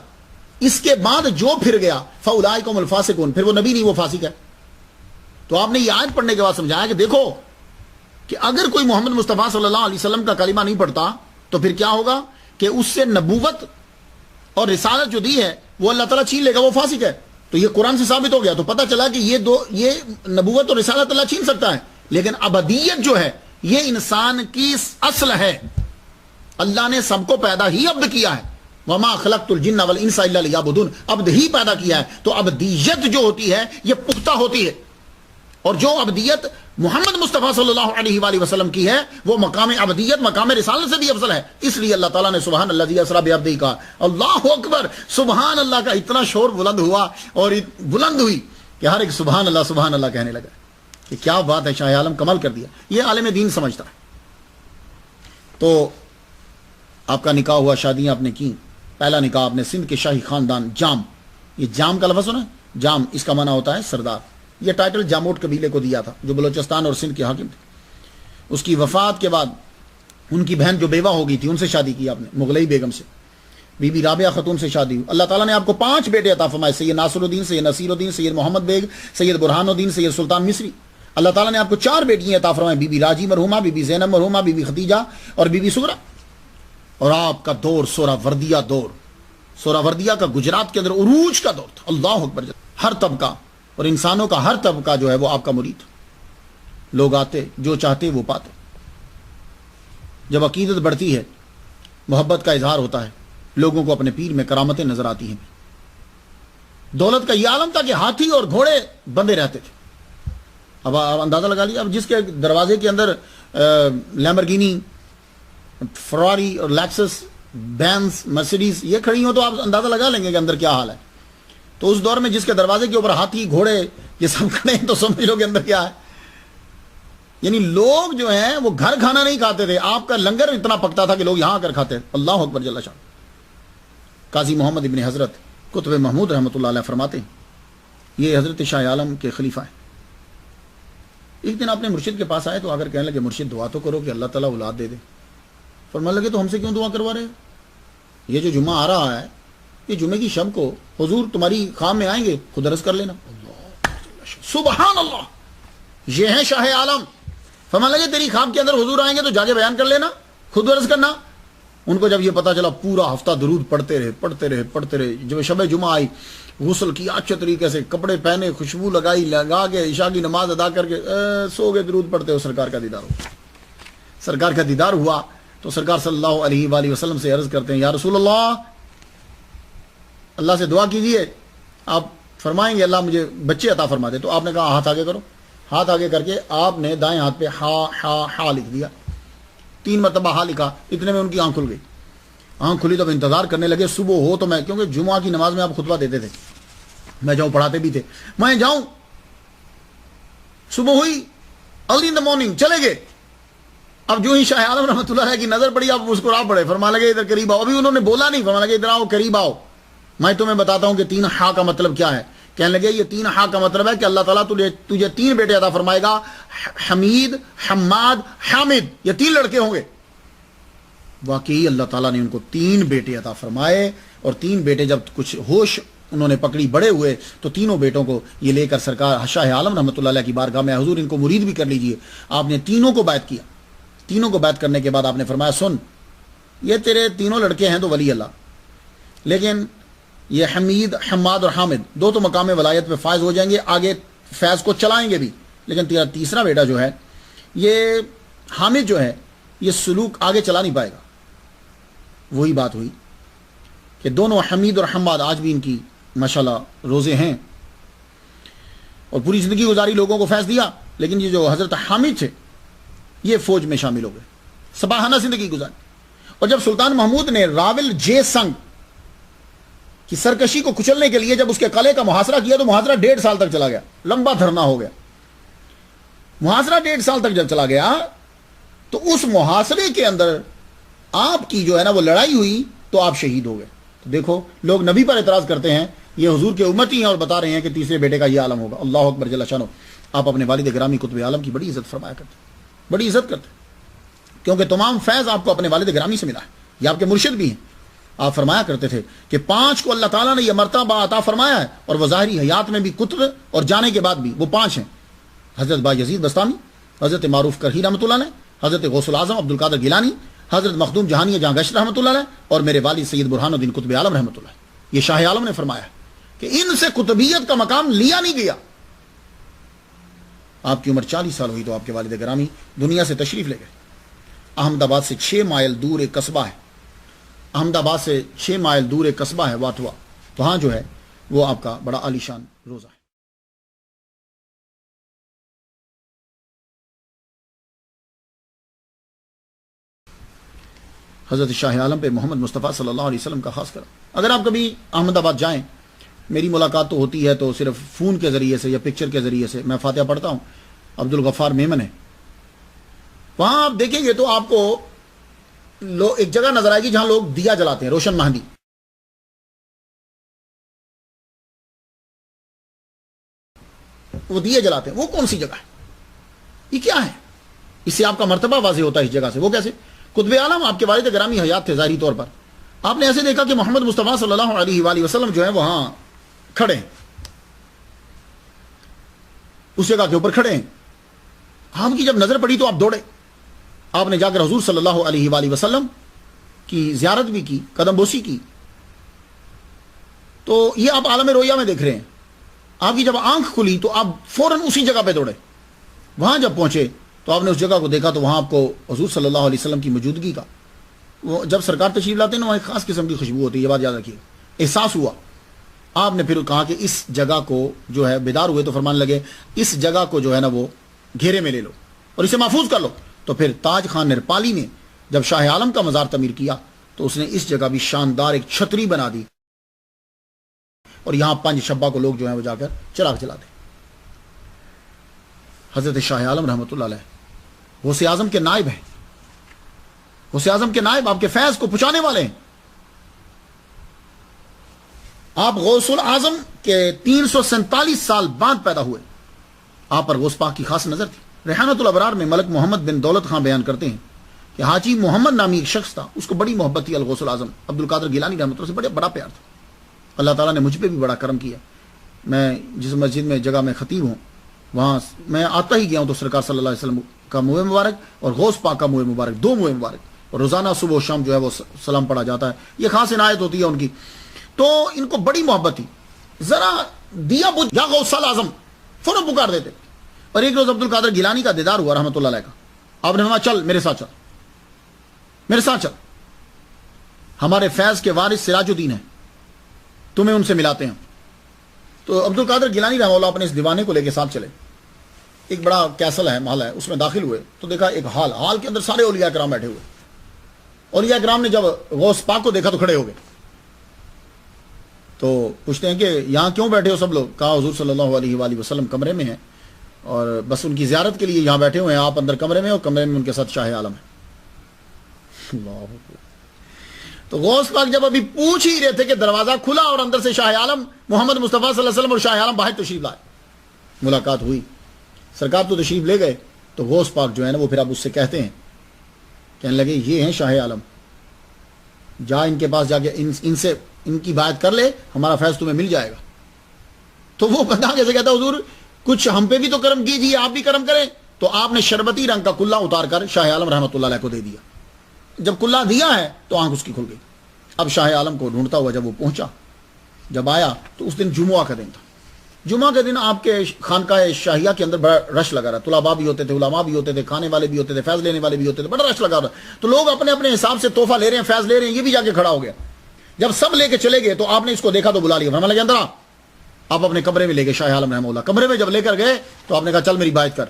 S1: اس کے بعد جو پھر گیا فَأُولَٰئِكَ هُمُ الْفَاسِقُونَ, پھر وہ نبی نہیں, وہ فاسق ہے. تو آپ نے یہ آیت پڑھنے کے بعد سمجھایا کہ دیکھو کہ اگر کوئی محمد مصطفیٰ صلی اللہ علیہ وسلم کا کلمہ نہیں پڑھتا تو پھر کیا ہوگا کہ اس سے نبوت اور رسالت جو دی ہے وہ اللہ تعالیٰ چھین لے گا, وہ فاسق ہے. تو یہ قرآن سے ثابت ہو گیا. تو پتہ چلا کہ یہ نبوت اور رسالت اللہ چھین سکتا ہے, لیکن ابدیت جو ہے یہ انسان کی اصل ہے. اللہ نے سب کو پیدا ہی عبد کیا ہے, وما خلقت الجن والانس الا لیعبدون, عبد ہی پیدا کیا ہے. تو ابدیت جو ہوتی ہے یہ پختہ ہوتی ہے, اور جو ابدیت محمد مصطفیٰ صلی اللہ علیہ وآلہ وسلم کی ہے وہ مقام ابدیت مقام رسالت سے بھی افضل ہے. اس لیے اللہ تعالیٰ نے سبحان الذی اسری بعبدہ کہا. اللہ اکبر, سبحان اللہ کا اتنا شور بلند ہوا اور بلند ہوئی کہ ہر ایک سبحان اللہ کہنے لگا کہ کیا بات ہے, شاہ عالم کمال کر دیا. یہ عالم دین سمجھتا ہے. تو آپ کا نکاح ہوا, شادیاں آپ نے کی. پہلا نکاح آپ نے سندھ کے شاہی خاندان جام, یہ جام کا لفظ سنا ہے, جام اس کا معنی ہوتا ہے سردار. یہ ٹائٹل جاموٹ قبیلے کو دیا تھا جو بلوچستان اور سندھ کے حاکم تھے. اس کی وفات کے بعد ان کی بہن جو بیوہ ہو گئی تھی ان سے شادی کی آپ نے, مغلئی بیگم سے, بی بی رابعہ خاتون سے شادی ہوئی. اللہ تعالیٰ نے آپ کو 5 بیٹے عطا فرمائے, سید ناصر الدین, سید نصیر الدین, سید محمد بیگ, سید برہان الدین, سید سلطان مصری. اللہ تعالیٰ نے آپ کو 4 بیٹیاں عطا فرمائیں, بی بی راجی مرحومہ, بی بی زینب مرحومہ, بی بی خدیجہ اور بی بی سغرا. اور آپ کا دور سوراوردیہ دور, سوراوردیہ کا گجرات کے اندر عروج کا دور تھا. اللہ اکبر. ہر طبقہ اور انسانوں کا ہر طبقہ جو ہے وہ آپ کا مرید. لوگ آتے, جو چاہتے وہ پاتے. جب عقیدت بڑھتی ہے, محبت کا اظہار ہوتا ہے, لوگوں کو اپنے پیر میں کرامتیں نظر آتی ہیں. دولت کا یہ عالم تھا کہ ہاتھی اور گھوڑے بندے رہتے تھے. اب آپ اندازہ لگا لیا, اب جس کے دروازے کے اندر لیمبرگینی, فراری اور لیکسس, بینز, مرسیڈیز یہ کھڑی ہوں تو آپ اندازہ لگا لیں گے کہ اندر کیا حال ہے. تو اس دور میں جس کے دروازے کے اوپر ہاتھی, گھوڑے یہ سب کھڑے ہیں تو سمجھ لو کہ اندر کیا ہے. یعنی لوگ جو ہیں وہ گھر کھانا نہیں کھاتے تھے, آپ کا لنگر اتنا پکتا تھا کہ لوگ یہاں آ کر کھاتے. اللہ اکبر جل شان. قاضی محمد ابن حضرت قطب محمود رحمۃ اللہ علیہ فرماتے ہیں, یہ حضرت شاہ عالم کے خلیفہ ہیں. ایک دن اپنے مرشد کے پاس آئے تو آ کر کہنے لگے, مرشد دعا تو کرو کہ اللہ تعالیٰ اولاد دے دے. فرمانے لگے تو ہم سے کیوں دعا کروا رہے ہو, یہ جو جمعہ آ رہا ہے یہ جمعے کی شب کو حضور تمہاری خام میں آئیں گے, خود عرض کر لینا. سبحان اللہ, یہ ہیں شاہ عالم. فرمانے لگے تیری خام کے اندر حضور آئیں گے تو جا کے بیان کر لینا, خود عرض کرنا. ان کو جب یہ پتا چلا پورا ہفتہ درود پڑھتے رہے. جب شب جمعہ آئی, غسل کیا اچھے طریقے سے, کپڑے پہنے, خوشبو لگا کے عشاء کی نماز ادا کر کے سو گئے, درود پڑھتے ہو. سرکار کا دیدار ہوا. سرکار کا دیدار ہوا تو سرکار صلی اللہ علیہ وآلہ وسلم سے عرض کرتے ہیں, یا رسول اللہ سے دعا کیجئے, آپ فرمائیں گے اللہ مجھے بچے عطا فرما دے. تو آپ نے کہا ہاتھ آگے کرو. ہاتھ آگے کر کے آپ نے دائیں ہاتھ پہ ہا لکھ دیا. 3 مرتبہ ہا لکھا. اتنے میں ان کی آنکھ کھل گئی. آنکھ کھلی تو انتظار کرنے لگے صبح ہو تو میں, کیونکہ جمعہ کی نماز میں آپ خطبہ دیتے تھے, میں جاؤں, پڑھاتے بھی تھے, میں جاؤں. صبح ہوئی, ارلی ان دا مارننگ چلے گئے. اب جو ہی شاہ عالم رحمۃ اللہ علیہ کی نظر پڑی آپ مسکرا پڑے. فرمانے لگے ادھر قریب آؤ. ابھی انہوں نے بولا نہیں, فرمانے لگے ادھر آؤ, قریب آؤ, میں تمہیں بتاتا ہوں کہ 3 ہا کا مطلب کیا ہے. کہنے لگے یہ 3 ہا کا مطلب ہے کہ اللہ تعالیٰ تجھے 3 بیٹے عطا فرمائے گا, حمید, حماد, حامد. یہ 3 لڑکے ہوں گے. واقعی اللہ تعالیٰ نے ان کو 3 بیٹے عطا فرمائے. اور 3 بیٹے جب کچھ ہوش انہوں نے پکڑی, بڑے ہوئے, تو تینوں بیٹوں کو یہ لے کر سرکار شاہ عالم رحمۃ اللہ علیہ کی بارگاہ میں, حضور ان کو مرید بھی کر لیجئے. آپ نے تینوں کو بیعت کیا. تینوں کو بیعت کرنے کے بعد آپ نے فرمایا سن یہ تیرے تینوں لڑکے ہیں تو ولی اللہ، لیکن یہ حمید، حماد اور حامد دو تو مقام ولایت پہ فائز ہو جائیں گے، آگے فیض کو چلائیں گے بھی، لیکن تیرا تیسرا بیٹا جو ہے یہ حامد جو ہے یہ سلوک آگے چلا نہیں پائے گا۔ وہی بات ہوئی کہ دونوں حمید اور حماد آج بھی ان کی ماشاءاللہ روزے ہیں اور پوری زندگی گزاری، لوگوں کو فیض دیا، لیکن یہ جو حضرت حامد تھے یہ فوج میں شامل ہو گئے، سباہانہ زندگی گزاری۔ اور جب سلطان محمود نے راول جے سنگ کی سرکشی کو کچلنے کے لیے جب اس کے قلعے کا محاصرہ کیا تو محاصرہ 1.5 سال تک چلا گیا، لمبا دھرنا ہو گیا۔ محاصرہ 1.5 سال تک جب چلا گیا تو اس محاصرے کے اندر آپ کی جو ہے نا وہ لڑائی ہوئی تو آپ شہید ہو گئے۔ تو دیکھو لوگ نبی پر اعتراض کرتے ہیں، یہ حضور کے امتی ہیں اور بتا رہے ہیں کہ تیسرے بیٹے کا یہ عالم ہوگا۔ اللہ اکبر جل شانہ۔ آپ اپنے والد گرامی قطب عالم کی بڑی عزت فرمایا کرتے، بڑی عزت کرتے، کیونکہ تمام فیض آپ کو اپنے والد گرامی سے ملا ہے، یہ آپ کے مرشد بھی ہیں۔ آپ فرمایا کرتے تھے کہ 5 کو اللہ تعالیٰ نے یہ مرتبہ عطا فرمایا ہے، اور وہ ظاہری حیات میں بھی قطب اور جانے کے بعد بھی وہ 5 ہیں: حضرت با یزید بستامی، حضرت معروف کرہی رحمۃ اللہ علیہ، حضرت غوث العظم عبد القادر گیلانی، حضرت مخدوم جہانی جہاں گشت رحمۃ اللہ علیہ، اور میرے والد سید برہان الدین قطب عالم رحمۃ اللہ علیہ۔ یہ شاہ عالم نے فرمایا ہے کہ ان سے قطبیت کا مقام لیا نہیں گیا۔ آپ کی عمر 40 سال ہوئی تو آپ کے والد گرامی دنیا سے تشریف لے گئے۔ احمد آباد سے 6 مائل دور ایک قصبہ ہے، احمد آباد سے 6 مائل دور ایک قصبہ ہے واتوا، وہاں جو ہے وہ آپ کا بڑا عالی شان روزہ ہے۔ حضرت شاہ عالم پہ محمد مصطفیٰ صلی اللہ علیہ وسلم کا خاص کرم۔ اگر آپ کبھی احمد آباد جائیں، میری ملاقات تو ہوتی ہے تو صرف فون کے ذریعے سے یا پکچر کے ذریعے سے، میں فاتحہ پڑھتا ہوں، عبد الغفار میمن ہے، وہاں آپ دیکھیں گے تو آپ کو ایک جگہ نظر آئے گی جہاں لوگ دیا جلاتے ہیں، روشن مہندی۔ وہ دیے جلاتے ہیں، وہ کون سی جگہ ہے؟ یہ کیا ہے؟ اس سے آپ کا مرتبہ واضح ہوتا ہے اس جگہ سے۔ وہ کیسے؟ قطب عالم آپ کے والد گرامی حیات تھے ظاہری طور پر، آپ نے ایسے دیکھا کہ محمد مصطفیٰ صلی اللہ علیہ وآلہ وسلم جو ہے وہاں کھڑے ہیں، اس جگہ کے اوپر کھڑے ہیں، آپ کی جب نظر پڑی تو آپ دوڑے، آپ نے جا کر حضور صلی اللہ علیہ وآلہ وسلم کی زیارت بھی کی، قدم بوسی کی۔ تو یہ آپ عالم رویا میں دیکھ رہے ہیں، آپ کی جب آنکھ کھلی تو آپ فوراً اسی جگہ پہ دوڑے۔ وہاں جب پہنچے تو آپ نے اس جگہ کو دیکھا تو وہاں آپ کو حضور صلی اللہ علیہ وسلم کی موجودگی کا، وہ جب سرکار تشریف لاتے ہیں نا وہاں ایک خاص قسم کی خوشبو ہوتی ہے، یہ بات یاد رکھیے، احساس ہوا۔ آپ نے پھر کہا کہ اس جگہ کو جو ہے، بیدار ہوئے تو فرمان لگے اس جگہ کو جو ہے نا وہ گھیرے میں لے لو اور اسے محفوظ کر لو۔ تو پھر تاج خان نرپالی نے جب شاہ عالم کا مزار تعمیر کیا تو اس نے اس جگہ بھی شاندار ایک چھتری بنا دی، اور یہاں 5 شبہ کو لوگ جو ہیں وہ جا کر چراغ جلاتے۔ حضرت شاہ عالم رحمۃ اللہ علیہ غوث اعظم کے نائب ہیں، غوث اعظم کے نائب، آپ کے فیض کو پہنچانے والے ہیں۔ آپ غوث الاعظم کے 347 سال بعد پیدا ہوئے، آپ پر غوث پاک کی خاص نظر تھی۔ ریحانۃ الابرار میں ملک محمد بن دولت خان بیان کرتے ہیں کہ حاجی محمد نامی ایک شخص تھا، اس کو بڑی محبت تھی الغوث الاعظم عبد القادر گیلانی رحمۃ اللہ سے، بڑا پیار تھا۔ اللہ تعالیٰ نے مجھ پہ بھی بڑا کرم کیا، میں جس مسجد میں جگہ میں خطیب ہوں وہاں میں آتا ہی گیا ہوں تو سرکار صلی اللہ علیہ وسلم کا منہ مبارک اور غوث پاک کا منہ مبارک، 2 منہ مبارک، اور روزانہ صبح و شام جو ہے وہ سلام پڑھا جاتا ہے، یہ خاص عنایت ہوتی ہے ان کی۔ تو ان کو بڑی محبت تھی، ذرا دیا بجھ یا غوث الاعظم فوراً پکار دیتے۔ اور ایک روز عبد القادر گیلانی کا دیدار ہوا رحمۃ اللہ علیہ کا، آپ نے فرمایا چل میرے ساتھ چل، میرے ساتھ چل، ہمارے فیض کے وارث سراج الدین ہیں، تمہیں ان سے ملاتے ہیں۔ تو عبد القادر گیلانی رحمہ اللہ اپنے اس دیوانے کو لے کے ساتھ چلے، ایک بڑا کیسل ہے، محل ہے، اس میں داخل ہوئے تو دیکھا ایک ہال کے اندر سارے اولیاء کرام بیٹھے ہوئے۔ اولیاء کرام نے جب غوث پاک کو دیکھا تو کھڑے ہو گئے، تو پوچھتے ہیں کہ یہاں کیوں بیٹھے ہو سب لوگ؟ کہا حضور صلی اللہ علیہ وآلہ وسلم کمرے میں ہیں اور بس ان کی زیارت کے لیے یہاں بیٹھے ہوئے ہیں، آپ اندر کمرے میں، اور کمرے میں ان کے ساتھ شاہ عالم ہے۔ اللہ، تو غوث پاک جب ابھی پوچھ ہی رہے تھے کہ دروازہ کھلا اور اندر سے شاہ عالم محمد مصطفیٰ صلی اللہ علیہ وسلم اور شاہ عالم باہر تشریف لائے، ملاقات ہوئی، سرکار تو تشریف لے گئے۔ تو غوث پاک جو ہے نا وہ پھر اب اس سے کہتے ہیں، کہنے لگے یہ ہیں شاہ عالم، جا ان کے پاس جا کے ان سے ان کی بات کر لے، ہمارا فیض تمہیں مل جائے گا۔ تو وہ بندہ کیسے کہتا حضور کچھ ہم پہ بھی تو کرم کیجیے، آپ بھی کرم کریں، تو آپ نے شربتی رنگ کا کلہ اتار کر شاہ عالم رحمۃ اللہ علیہ کو دے دیا. جب کلہ دیا ہے تو آنکھ اس کی کھل گئی. اب شاہ عالم کو ڈھونڈتا ہوا جب وہ پہنچا، جب آیا تو اس دن جمعہ کا دن تھا. جمعہ کے دن آپ کے خانقاہ شاہیہ کے اندر بڑا رش لگا رہا. طلباء بھی ہوتے تھے، علماء بھی ہوتے تھے، کھانے والے بھی ہوتے تھے، فیض لینے والے بھی ہوتے تھے، بڑا رش لگا رہا. تو لوگ اپنے اپنے حساب سے تحفہ لے رہے ہیں، فیض لے رہے ہیں. یہ بھی جا کے کھڑا ہو گیا. جب سب لے کے چلے گئے تو آپ نے اس کو دیکھا تو بلا لیا. فرمایا لگا اندر آپ اپنے کمرے میں لے گئے. شاہ عالم رحمہ اللہ کمرے میں جب لے کر گئے تو آپ نے کہا چل میری بات کر.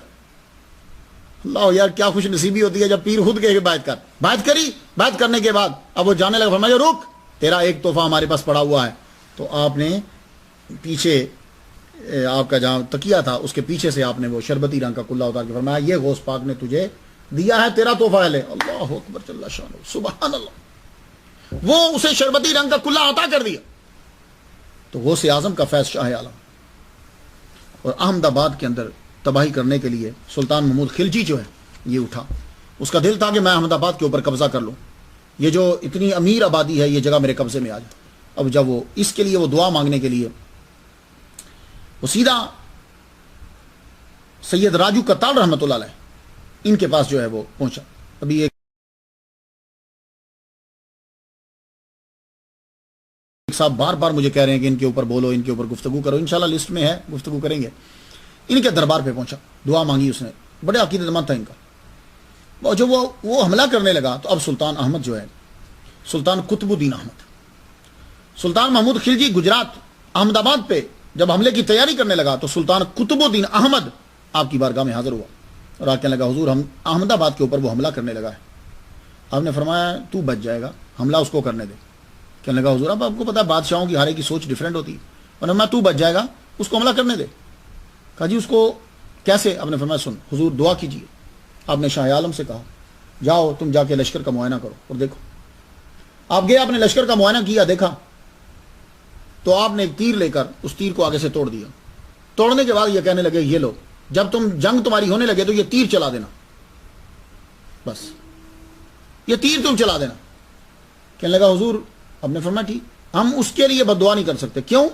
S1: اللہ یار کیا خوش نصیبی ہوتی ہے جب پیر خود کہے کہ بات کر. بات کری. بات کرنے کے بعد اب وہ جانے لگا. فرمایا رک، تیرا ایک تحفہ ہمارے پاس پڑا ہوا ہے. تو آپ نے پیچھے آپ کا جہاں تکیہ تھا اس کے پیچھے سے آپ نے وہ شربتی رنگ کا کلہ اتار کے فرمایا یہ غوث پاک نے تجھے دیا ہے، تیرا تحفہ ہے، لے. اللہ اکبر جل شانہ، سبحان اللہ. وہ اسے شربتی رنگ کا کلہ عطا کر دیا. تو غوث اعظم کا فیض شاہ عالم. اور احمد آباد کے اندر تباہی کرنے کے لیے سلطان محمود خلجی جو ہے یہ اٹھا. اس کا دل تھا کہ میں احمد آباد کے اوپر قبضہ کر لوں، یہ جو اتنی امیر آبادی ہے یہ جگہ میرے قبضے میں آ جائے. اب جب وہ اس کے لیے وہ دعا مانگنے کے لیے وہ سیدھا سید راجو کتال رحمۃ اللہ علیہ ان کے پاس جو ہے وہ پہنچا. ابھی ایک صاحب بار بار مجھے کہہ رہے ہیں کہ ان کے اوپر بولو، ان کے اوپر گفتگو کرو. انشاءاللہ لسٹ میں ہے، گفتگو کریں گے. ان کے دربار پہ پہنچا، دعا مانگی اس نے. بڑے عقیدت مند تھا ان کا. جب وہ حملہ کرنے لگا تو اب سلطان احمد جو ہے، سلطان قطب الدین احمد، سلطان محمود خلجی گجرات احمد آباد پہ جب حملے کی تیاری کرنے لگا تو سلطان قطب الدین احمد آپ کی بارگاہ میں حاضر ہوا اور آ کہنے لگا حضور ہم احمد آباد کے اوپر وہ حملہ کرنے لگا ہے. آپ نے فرمایا تو بچ جائے گا، حملہ اس کو کرنے دے. کہنے لگا حضور اب آپ کو پتا ہے بادشاہوں کی ہر ایک کی سوچ ڈیفرنٹ ہوتی ہے. اور میں تو بچ جائے گا، اس کو حملہ کرنے دے. کہا جی اس کو کیسے؟ آپ نے فرمایا سن حضور دعا کیجیے. آپ نے شاہ عالم سے کہا جاؤ تم جا کے لشکر کا معائنہ کرو اور دیکھو. آپ گئے، آپ نے لشکر کا معائنہ کیا، دیکھا تو آپ نے ایک تیر لے کر اس تیر کو آگے سے توڑ دیا. توڑنے کے بعد یہ کہنے لگے یہ لو جب تم جنگ تمہاری ہونے لگے تو یہ تیر چلا دینا، بس یہ تیر تم چلا دینا. کہنے لگا حضور، اب نے فرمایا ٹھیک، ہم اس کے لیے بد دعا نہیں کر سکتے. کیوں؟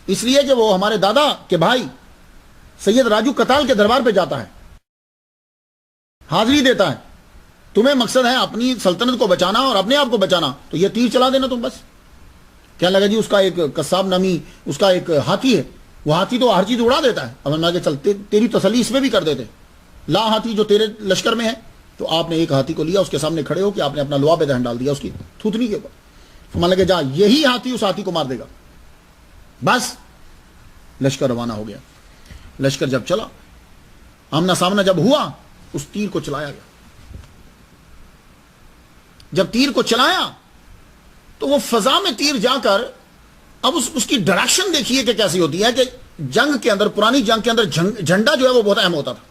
S1: اس لیے کہ وہ ہمارے دادا کے بھائی سید راجو کتال کے دربار پہ جاتا ہے، حاضری دیتا ہے. تمہیں مقصد ہے اپنی سلطنت کو بچانا اور اپنے آپ کو بچانا، تو یہ تیر چلا دینا تم بس. کہنے لگا جی اس کا ایک قصاب نامی اس کا ایک ہاتھی ہے، وہ ہاتھی تو ہر چیز اڑا دیتا ہے. اب میں کہ چل تیری تسلی اس میں بھی کر دیتے، لا ہاتھی جو تیرے لشکر میں ہے. تو آپ نے ایک ہاتھی کو لیا، اس کے سامنے کھڑے ہو کہ آپ نے اپنا لوا پہ دہن ڈال دیا اس کی تھوتنی کے اوپر. فرمان لگے جا یہی ہاتھی اس ہاتھی کو مار دے گا. بس لشکر روانہ ہو گیا. لشکر جب چلا، آمنا سامنا جب ہوا، اس تیر کو چلایا گیا. جب تیر کو چلایا تو وہ فضا میں تیر جا کر اب اس کی ڈائریکشن دیکھیے کہ کیسی ہوتی ہے. کہ جنگ کے اندر، پرانی جنگ کے اندر جھنڈا جو ہے وہ بہت اہم ہوتا تھا.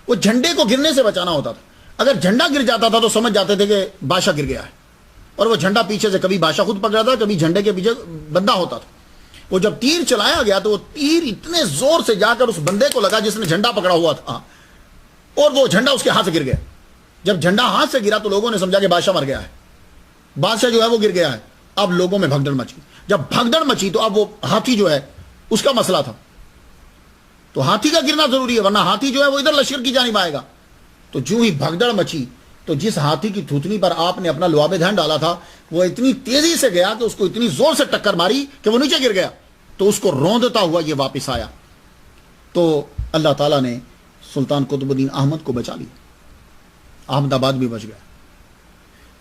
S1: وہ جھنڈے کو گرنے سے بچانا ہوتا تھا. اگر جھنڈا گر جاتا تھا تو سمجھ جاتے تھے کہ بادشاہ گر گیا ہے. اور وہ جھنڈا پیچھے سے کبھی بادشاہ خود پکڑا تھا، کبھی جھنڈے کے پیچھے بندہ ہوتا تھا. وہ جب تیر چلایا گیا تو وہ تیر اتنے زور سے جا کر اس بندے کو لگا جس نے جھنڈا پکڑا ہوا تھا، اور وہ جھنڈا اس کے ہاتھ سے گر گیا. جب جھنڈا ہاتھ سے گرا تو لوگوں نے سمجھا کہ بادشاہ مر گیا ہے، بادشاہ جو ہے وہ گر گیا ہے. اب لوگوں میں بھگدڑ مچی. جب بھگدڑ مچی تو اب وہ ہاتھی جو ہے اس کا مسئلہ تھا، تو ہاتھی کا گرنا ضروری ہے ورنہ ہاتھی جو ہے وہ ادھر لشکر کی جانب آئے گا. تو جو ہی بھگدڑ مچی تو جس ہاتھی کی تھوتنی پر آپ نے اپنا لواب دھن ڈالا تھا وہ اتنی تیزی سے گیا کہ اس کو اتنی زور سے ٹکر ماری کہ وہ نیچے گر گیا. تو اس کو روندتا ہوا یہ واپس آیا. تو اللہ تعالیٰ نے سلطان قطب الدین احمد کو بچا لیا، احمد آباد بھی بچ گیا.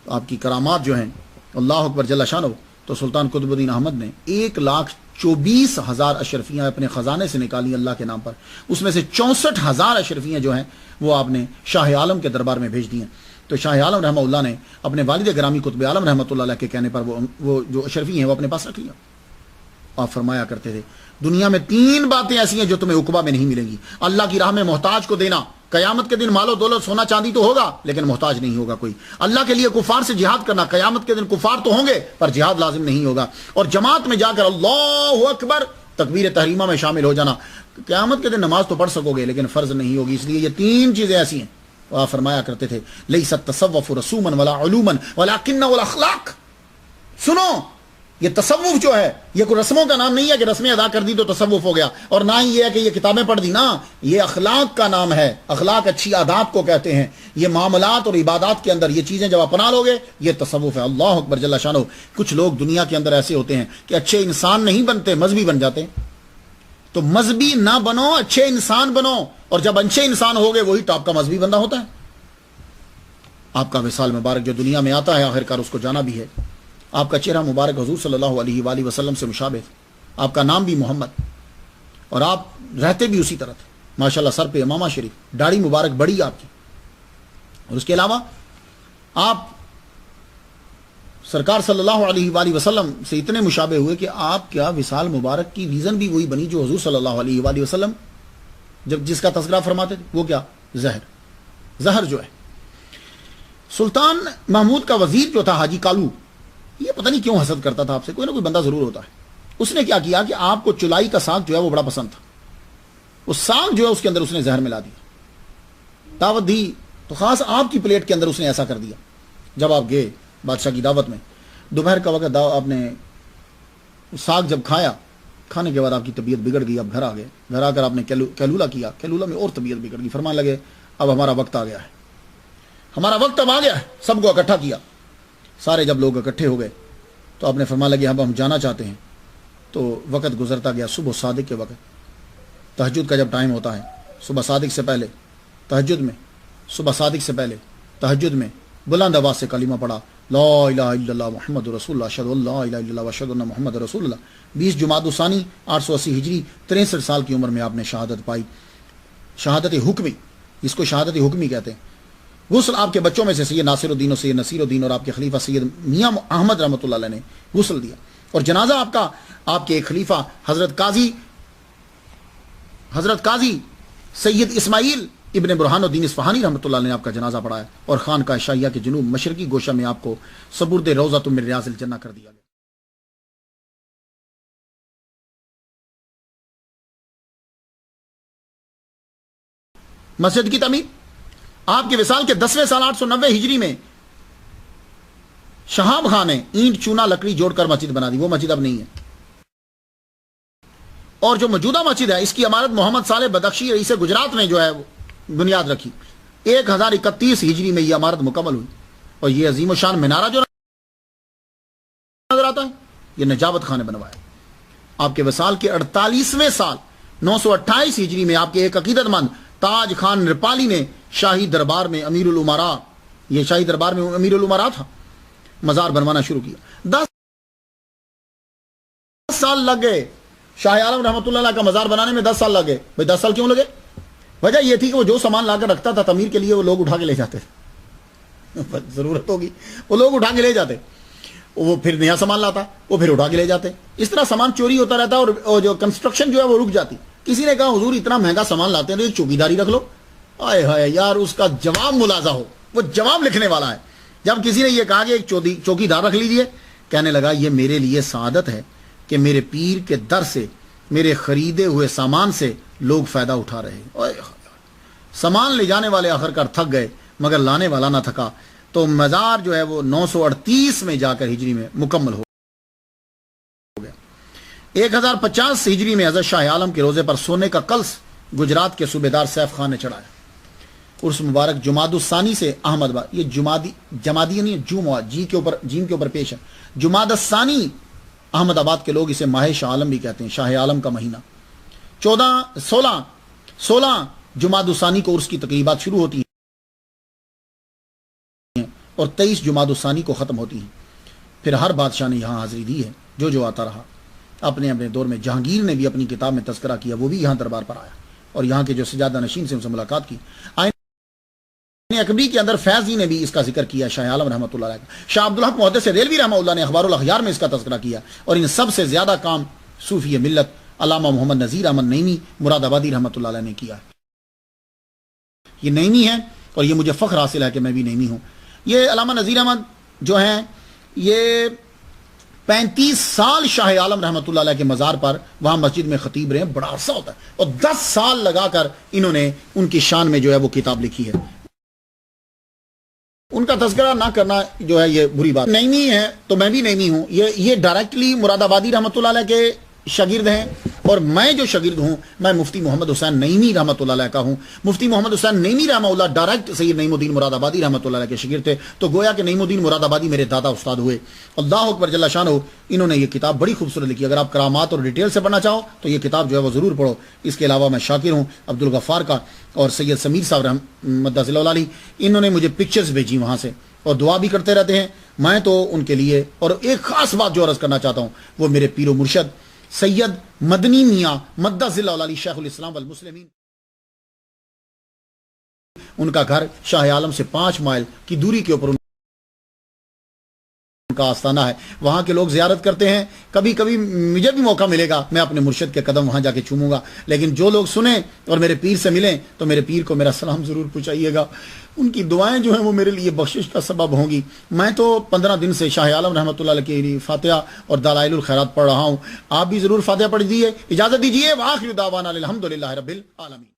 S1: تو آپ کی کرامات جو ہیں اللہ اکبر جل شانہ. تو سلطان قطب الدین احمد نے 1,24,000 اشرفیاں اپنے خزانے سے نکالی اللہ کے نام پر. اس میں سے 64,000 اشرفیاں جو ہیں وہ آپ نے شاہ عالم کے دربار میں بھیج دی ہیں. تو شاہ عالم رحمہ اللہ نے اپنے والد گرامی قطب عالم رحمۃ اللہ علیہ کے کہنے پر وہ جو اشرفی ہیں وہ اپنے پاس رکھ لیا. آپ فرمایا کرتے تھے دنیا میں 3 باتیں ایسی ہیں جو تمہیں عقبہ میں نہیں ملیں گی. اللہ کی راہ میں محتاج کو دینا. قیامت کے دن مال و دولت سونا چاندی تو ہوگا لیکن محتاج نہیں ہوگا کوئی. اللہ کے لیے کفار سے جہاد کرنا. قیامت کے دن کفار تو ہوں گے پر جہاد لازم نہیں ہوگا. اور جماعت میں جا کر اللہ اکبر تکبیر تحریمہ میں شامل ہو جانا. قیامت کے دن نماز تو پڑھ سکو گے لیکن فرض نہیں ہوگی. اس لیے یہ 3 چیزیں ایسی ہیں. آپ فرمایا کرتے تھے لیس التصوف رسوما ولا علوما ولكن الاخلاق. سنو یہ تصوف جو ہے یہ کوئی رسموں کا نام نہیں ہے کہ رسمیں ادا کر دی تو تصوف ہو گیا، اور نہ ہی یہ ہے کہ یہ کتابیں پڑھ دی، نا، یہ اخلاق کا نام ہے، اخلاق اچھی عادات کو کہتے ہیں، یہ معاملات اور عبادات کے اندر یہ چیزیں جب اپنا لوگے یہ تصوف ہے۔ اللہ اکبر جل شانہ۔ کچھ لوگ دنیا کے اندر ایسے ہوتے ہیں کہ اچھے انسان نہیں بنتے، مذہبی بن جاتے ہیں، تو مذہبی نہ بنو، اچھے انسان بنو، اور جب اچھے انسان ہوگے وہی ٹاپ کا مذہبی بندہ ہوتا ہے۔ آپ کا وصال مبارک جو دنیا میں آتا ہے آخرکار اس کو جانا بھی ہے۔ آپ کا چہرہ مبارک حضور صلی اللہ علیہ وآلہ وسلم سے مشابہ تھا، آپ کا نام بھی محمد، اور آپ رہتے بھی اسی طرح تھے ماشاءاللہ، سر پہ امامہ شریف، داڑھی مبارک بڑی آپ کی، اور اس کے علاوہ آپ سرکار صلی اللہ علیہ وآلہ وسلم سے اتنے مشابہ ہوئے کہ آپ کیا وصال مبارک کی ریزن بھی وہی بنی جو حضور صلی اللہ علیہ وآلہ وسلم جس کا تذکرہ فرماتے تھے، وہ کیا؟ زہر جو ہے۔ سلطان محمود کا وزیر جو تھا حاجی کالو، یہ پتہ نہیں کیوں حسد کرتا تھا آپ سے، کوئی نہ کوئی بندہ ضرور ہوتا ہے۔ اس نے کیا کیا کہ آپ کو چلائی کا ساگ جو ہے وہ بڑا پسند تھا، وہ ساگ جو ہے اس کے اندر اس نے زہر ملا دیا، دعوت دی تو خاص آپ کی پلیٹ کے اندر اس نے ایسا کر دیا۔ جب آپ گئے بادشاہ کی دعوت میں، دوپہر کا وقت آپ نے ساگ جب کھایا، کھانے کے بعد آپ کی طبیعت بگڑ گئی، آپ گھر آ گئے، گھر آ کر آپ نے کیلولا کیا، کیلولا میں اور طبیعت بگڑ گئی، فرمان لگے اب ہمارا وقت آ گیا ہے، ہمارا وقت اب آ گیا ہے، سب کو اکٹھا کیا۔ سارے جب لوگ اکٹھے ہو گئے تو آپ نے فرمان لگے اب ہم جانا چاہتے ہیں، تو وقت گزرتا گیا، صبح صادق کے وقت، تہجد کا جب ٹائم ہوتا ہے، صبح صادق سے پہلے تہجد میں، صبح صادق سے پہلے تہجد میں بلند آواز سے کلمہ پڑھا، لا الہ الا اللہ محمد رسول اللہ، اشہد ان لا الہ الا اللہ واشہد ان محمد رسول اللہ۔ 20 جمادی الثانی 880 ہجری، 63 سال کی عمر میں آپ نے شہادت پائی، شہادت حکمی، اس کو شہادت حکمی کہتے ہیں۔ غسل آپ کے بچوں میں سے سید ناصر الدین اور سید نصیر الدین اور آپ کے خلیفہ سید میاں احمد رحمۃ اللہ علیہ نے غسل دیا، اور جنازہ آپ کے ایک خلیفہ حضرت قاضی سید اسماعیل ابن برہان الدین اصفہانی رحمۃ اللہ علیہ نے آپ کا جنازہ پڑھایا، اور خانقاہ شاہیہ کے جنوب مشرقی گوشہ میں آپ کو سبرد روضۃ من ریاض الجنہ کر دیا گیا۔ مسجد کی تعمیر آپ کے وصال کے 10ویں سال 890 ہجری میں شہاب خان نے اینٹ چونا لکڑی جوڑ کر مسجد بنا دی، وہ مسجد اب نہیں ہے۔ اور جو موجودہ مسجد ہے اس کی عمارت محمد صالح بدخشی رئیس گجرات نے جو ہے وہ بنیاد رکھی، 1031 ہجری میں یہ عمارت مکمل ہوئی، اور یہ عظیم و شان منارہ جو نظر آتا ہے یہ نجابت خان نے بنوایا۔ آپ کے وصال کے 48ویں سال 928 ہجری میں آپ کے ایک عقیدت مند تاج خان نرپالی نے شاہی دربار میں امیر الامراء، یہ شاہی دربار میں امیر الامراء تھا، مزار بنوانا شروع کیا۔ 10 سال لگ گئے شاہ عالم رحمۃ اللہ علیہ کا مزار بنانے میں، 10 سال لگ گئے۔ بھائی 10 سال کیوں لگے؟ وجہ یہ تھی کہ وہ جو سامان لا کر رکھتا تھا تعمیر کے لیے وہ لوگ اٹھا کے لے جاتے، ضرورت ہوگی وہ لوگ اٹھا کے لے جاتے، وہ پھر نیا سامان لاتا وہ پھر اٹھا کے لے جاتے، اس طرح سامان چوری ہوتا رہتا اور جو کنسٹرکشن جو ہے وہ رک جاتی۔ کسی نے کہا حضور اتنا مہنگا سامان لاتے ہیں تو ایک چوکیداری رکھ لو۔ آئے ہائے یار، اس کا جواب ملازہ ہو، وہ جواب لکھنے والا ہے۔ جب کسی نے یہ کہا کہ ایک چوکیدار رکھ لیجئے، کہنے لگا یہ میرے لیے سعادت ہے کہ میرے پیر کے در سے، میرے خریدے ہوئے سامان سے لوگ فائدہ اٹھا رہے ہیں۔ سامان لے جانے والے آخرکار تھک گئے مگر لانے والا نہ تھکا، تو مزار جو ہے وہ 938 میں جا کر ہجری میں مکمل ہو گیا۔ 1050 ہجری میں حضرت شاہ عالم کے روزے پر سونے کا کلس گجرات کے صوبیدار سیف خان نے چڑھایا۔ عرس مبارک جمادی الثانی سے احمد آباد، یہ جمادی نہیں، جیم کے اوپر پیش ہے، جمادی الثانی احمد آباد کے لوگ اسے ماہ شاہ عالم بھی کہتے ہیں، شاہ عالم کا مہینہ۔ 16 جمادی الثانی کو عرس کی تقریبات شروع ہوتی ہیں اور 23 جمادی الثانی کو ختم ہوتی ہیں۔ پھر ہر بادشاہ نے یہاں حاضری دی ہے، جو آتا رہا۔ اپنے دور میں جہانگیر نے بھی اپنی کتاب میں تذکرہ کیا، وہ بھی یہاں دربار پر آیا اور یہاں کے جو سجادہ نشین سے ان سے ملاقات کی۔ اکبری کے اندر فیضی نے بھی اس کا ذکر کیا، شاہ عالم رحمۃ اللہ علیہ کا۔ شاہ عبدالحق محدث ریلوی رحمہ اللہ نے اخبار الاخیار میں اس کا تذکرہ کیا، اور ان سب سے زیادہ کام صوفی ملت علامہ محمد نذیر احمد نعیمی مراد آبادی رحمۃ اللہ علیہ نے کیا ہے۔ یہ نعیمی ہے اور یہ مجھے فخر حاصل ہے کہ میں بھی نعیمی ہوں۔ یہ علامہ نذیر احمد جو ہیں یہ 35 سال شاہ عالم رحمۃ اللہ علیہ کے مزار پر وہاں مسجد میں خطیب رہے ہیں، بڑا عرصہ ہوتا ہے، اور 10 سال لگا کر انہوں نے ان کی شان میں جو ہے وہ کتاب لکھی ہے۔ ان کا تذکرہ نہ کرنا جو ہے یہ بری بات نہیں ہے. تو میں بھی نہیں ہوں. یہ ڈائریکٹلی مراد آبادی رحمۃ اللہ علیہ کے شاگرد ہیں اور میں جو شاگرد ہوں میں مفتی محمد حسین نعیمی رحمۃ اللہ علیہ کا ہوں. مفتی محمد حسین نعیمی رحمہ اللہ ڈائریکٹ سید نعیم الدین مراد آبادی رحمۃ اللہ علیہ کے شاگرد تھے. تو گویا کہ نعیم الدین مراد آبادی میرے دادا استاد ہوئے. اللہ اکبر جل شانہ. انہوں نے یہ کتاب بڑی خوبصورت لکھی. اگر آپ کرامات اور ڈیٹیل سے پڑھنا چاہو تو یہ کتاب جو ہے وہ ضرور پڑھو. اس کے علاوہ میں شاکر ہوں عبدالغفار کا اور سید سمیر صاحب رحمۃ اللہ علیہ. انہوں نے مجھے پکچرز بھیجی وہاں سے اور دعا بھی کرتے رہتے ہیں. میں تو ان کے لیے اور ایک خاص بات جو عرض کرنا چاہتا ہوں وہ میرے پیر و مرشد سید مدنی میاں مدہ ذلہ علی شیخ الاسلام والمسلمین. ان کا گھر شاہ عالم سے 5 مائل کی دوری کے اوپر ان کا آستانہ ہے. وہاں کے لوگ زیارت کرتے ہیں. کبھی کبھی مجھے بھی موقع ملے گا میں اپنے مرشد کے قدم وہاں جا کے چوموں گا. لیکن جو لوگ سنیں اور میرے پیر سے ملیں تو میرے پیر کو میرا سلام ضرور پہنچائیے گا. ان کی دعائیں جو ہیں وہ میرے لیے بخشش کا سبب ہوں گی. میں تو 15 دن سے شاہ عالم رحمۃ اللہ علیہ کی فاتحہ اور دلائل الخیرات پڑھ رہا ہوں. آپ بھی ضرور فاتحہ پڑھ دیجیے. اجازت دیجیے. وآخر دعوانا الحمدللہ رب العالمین.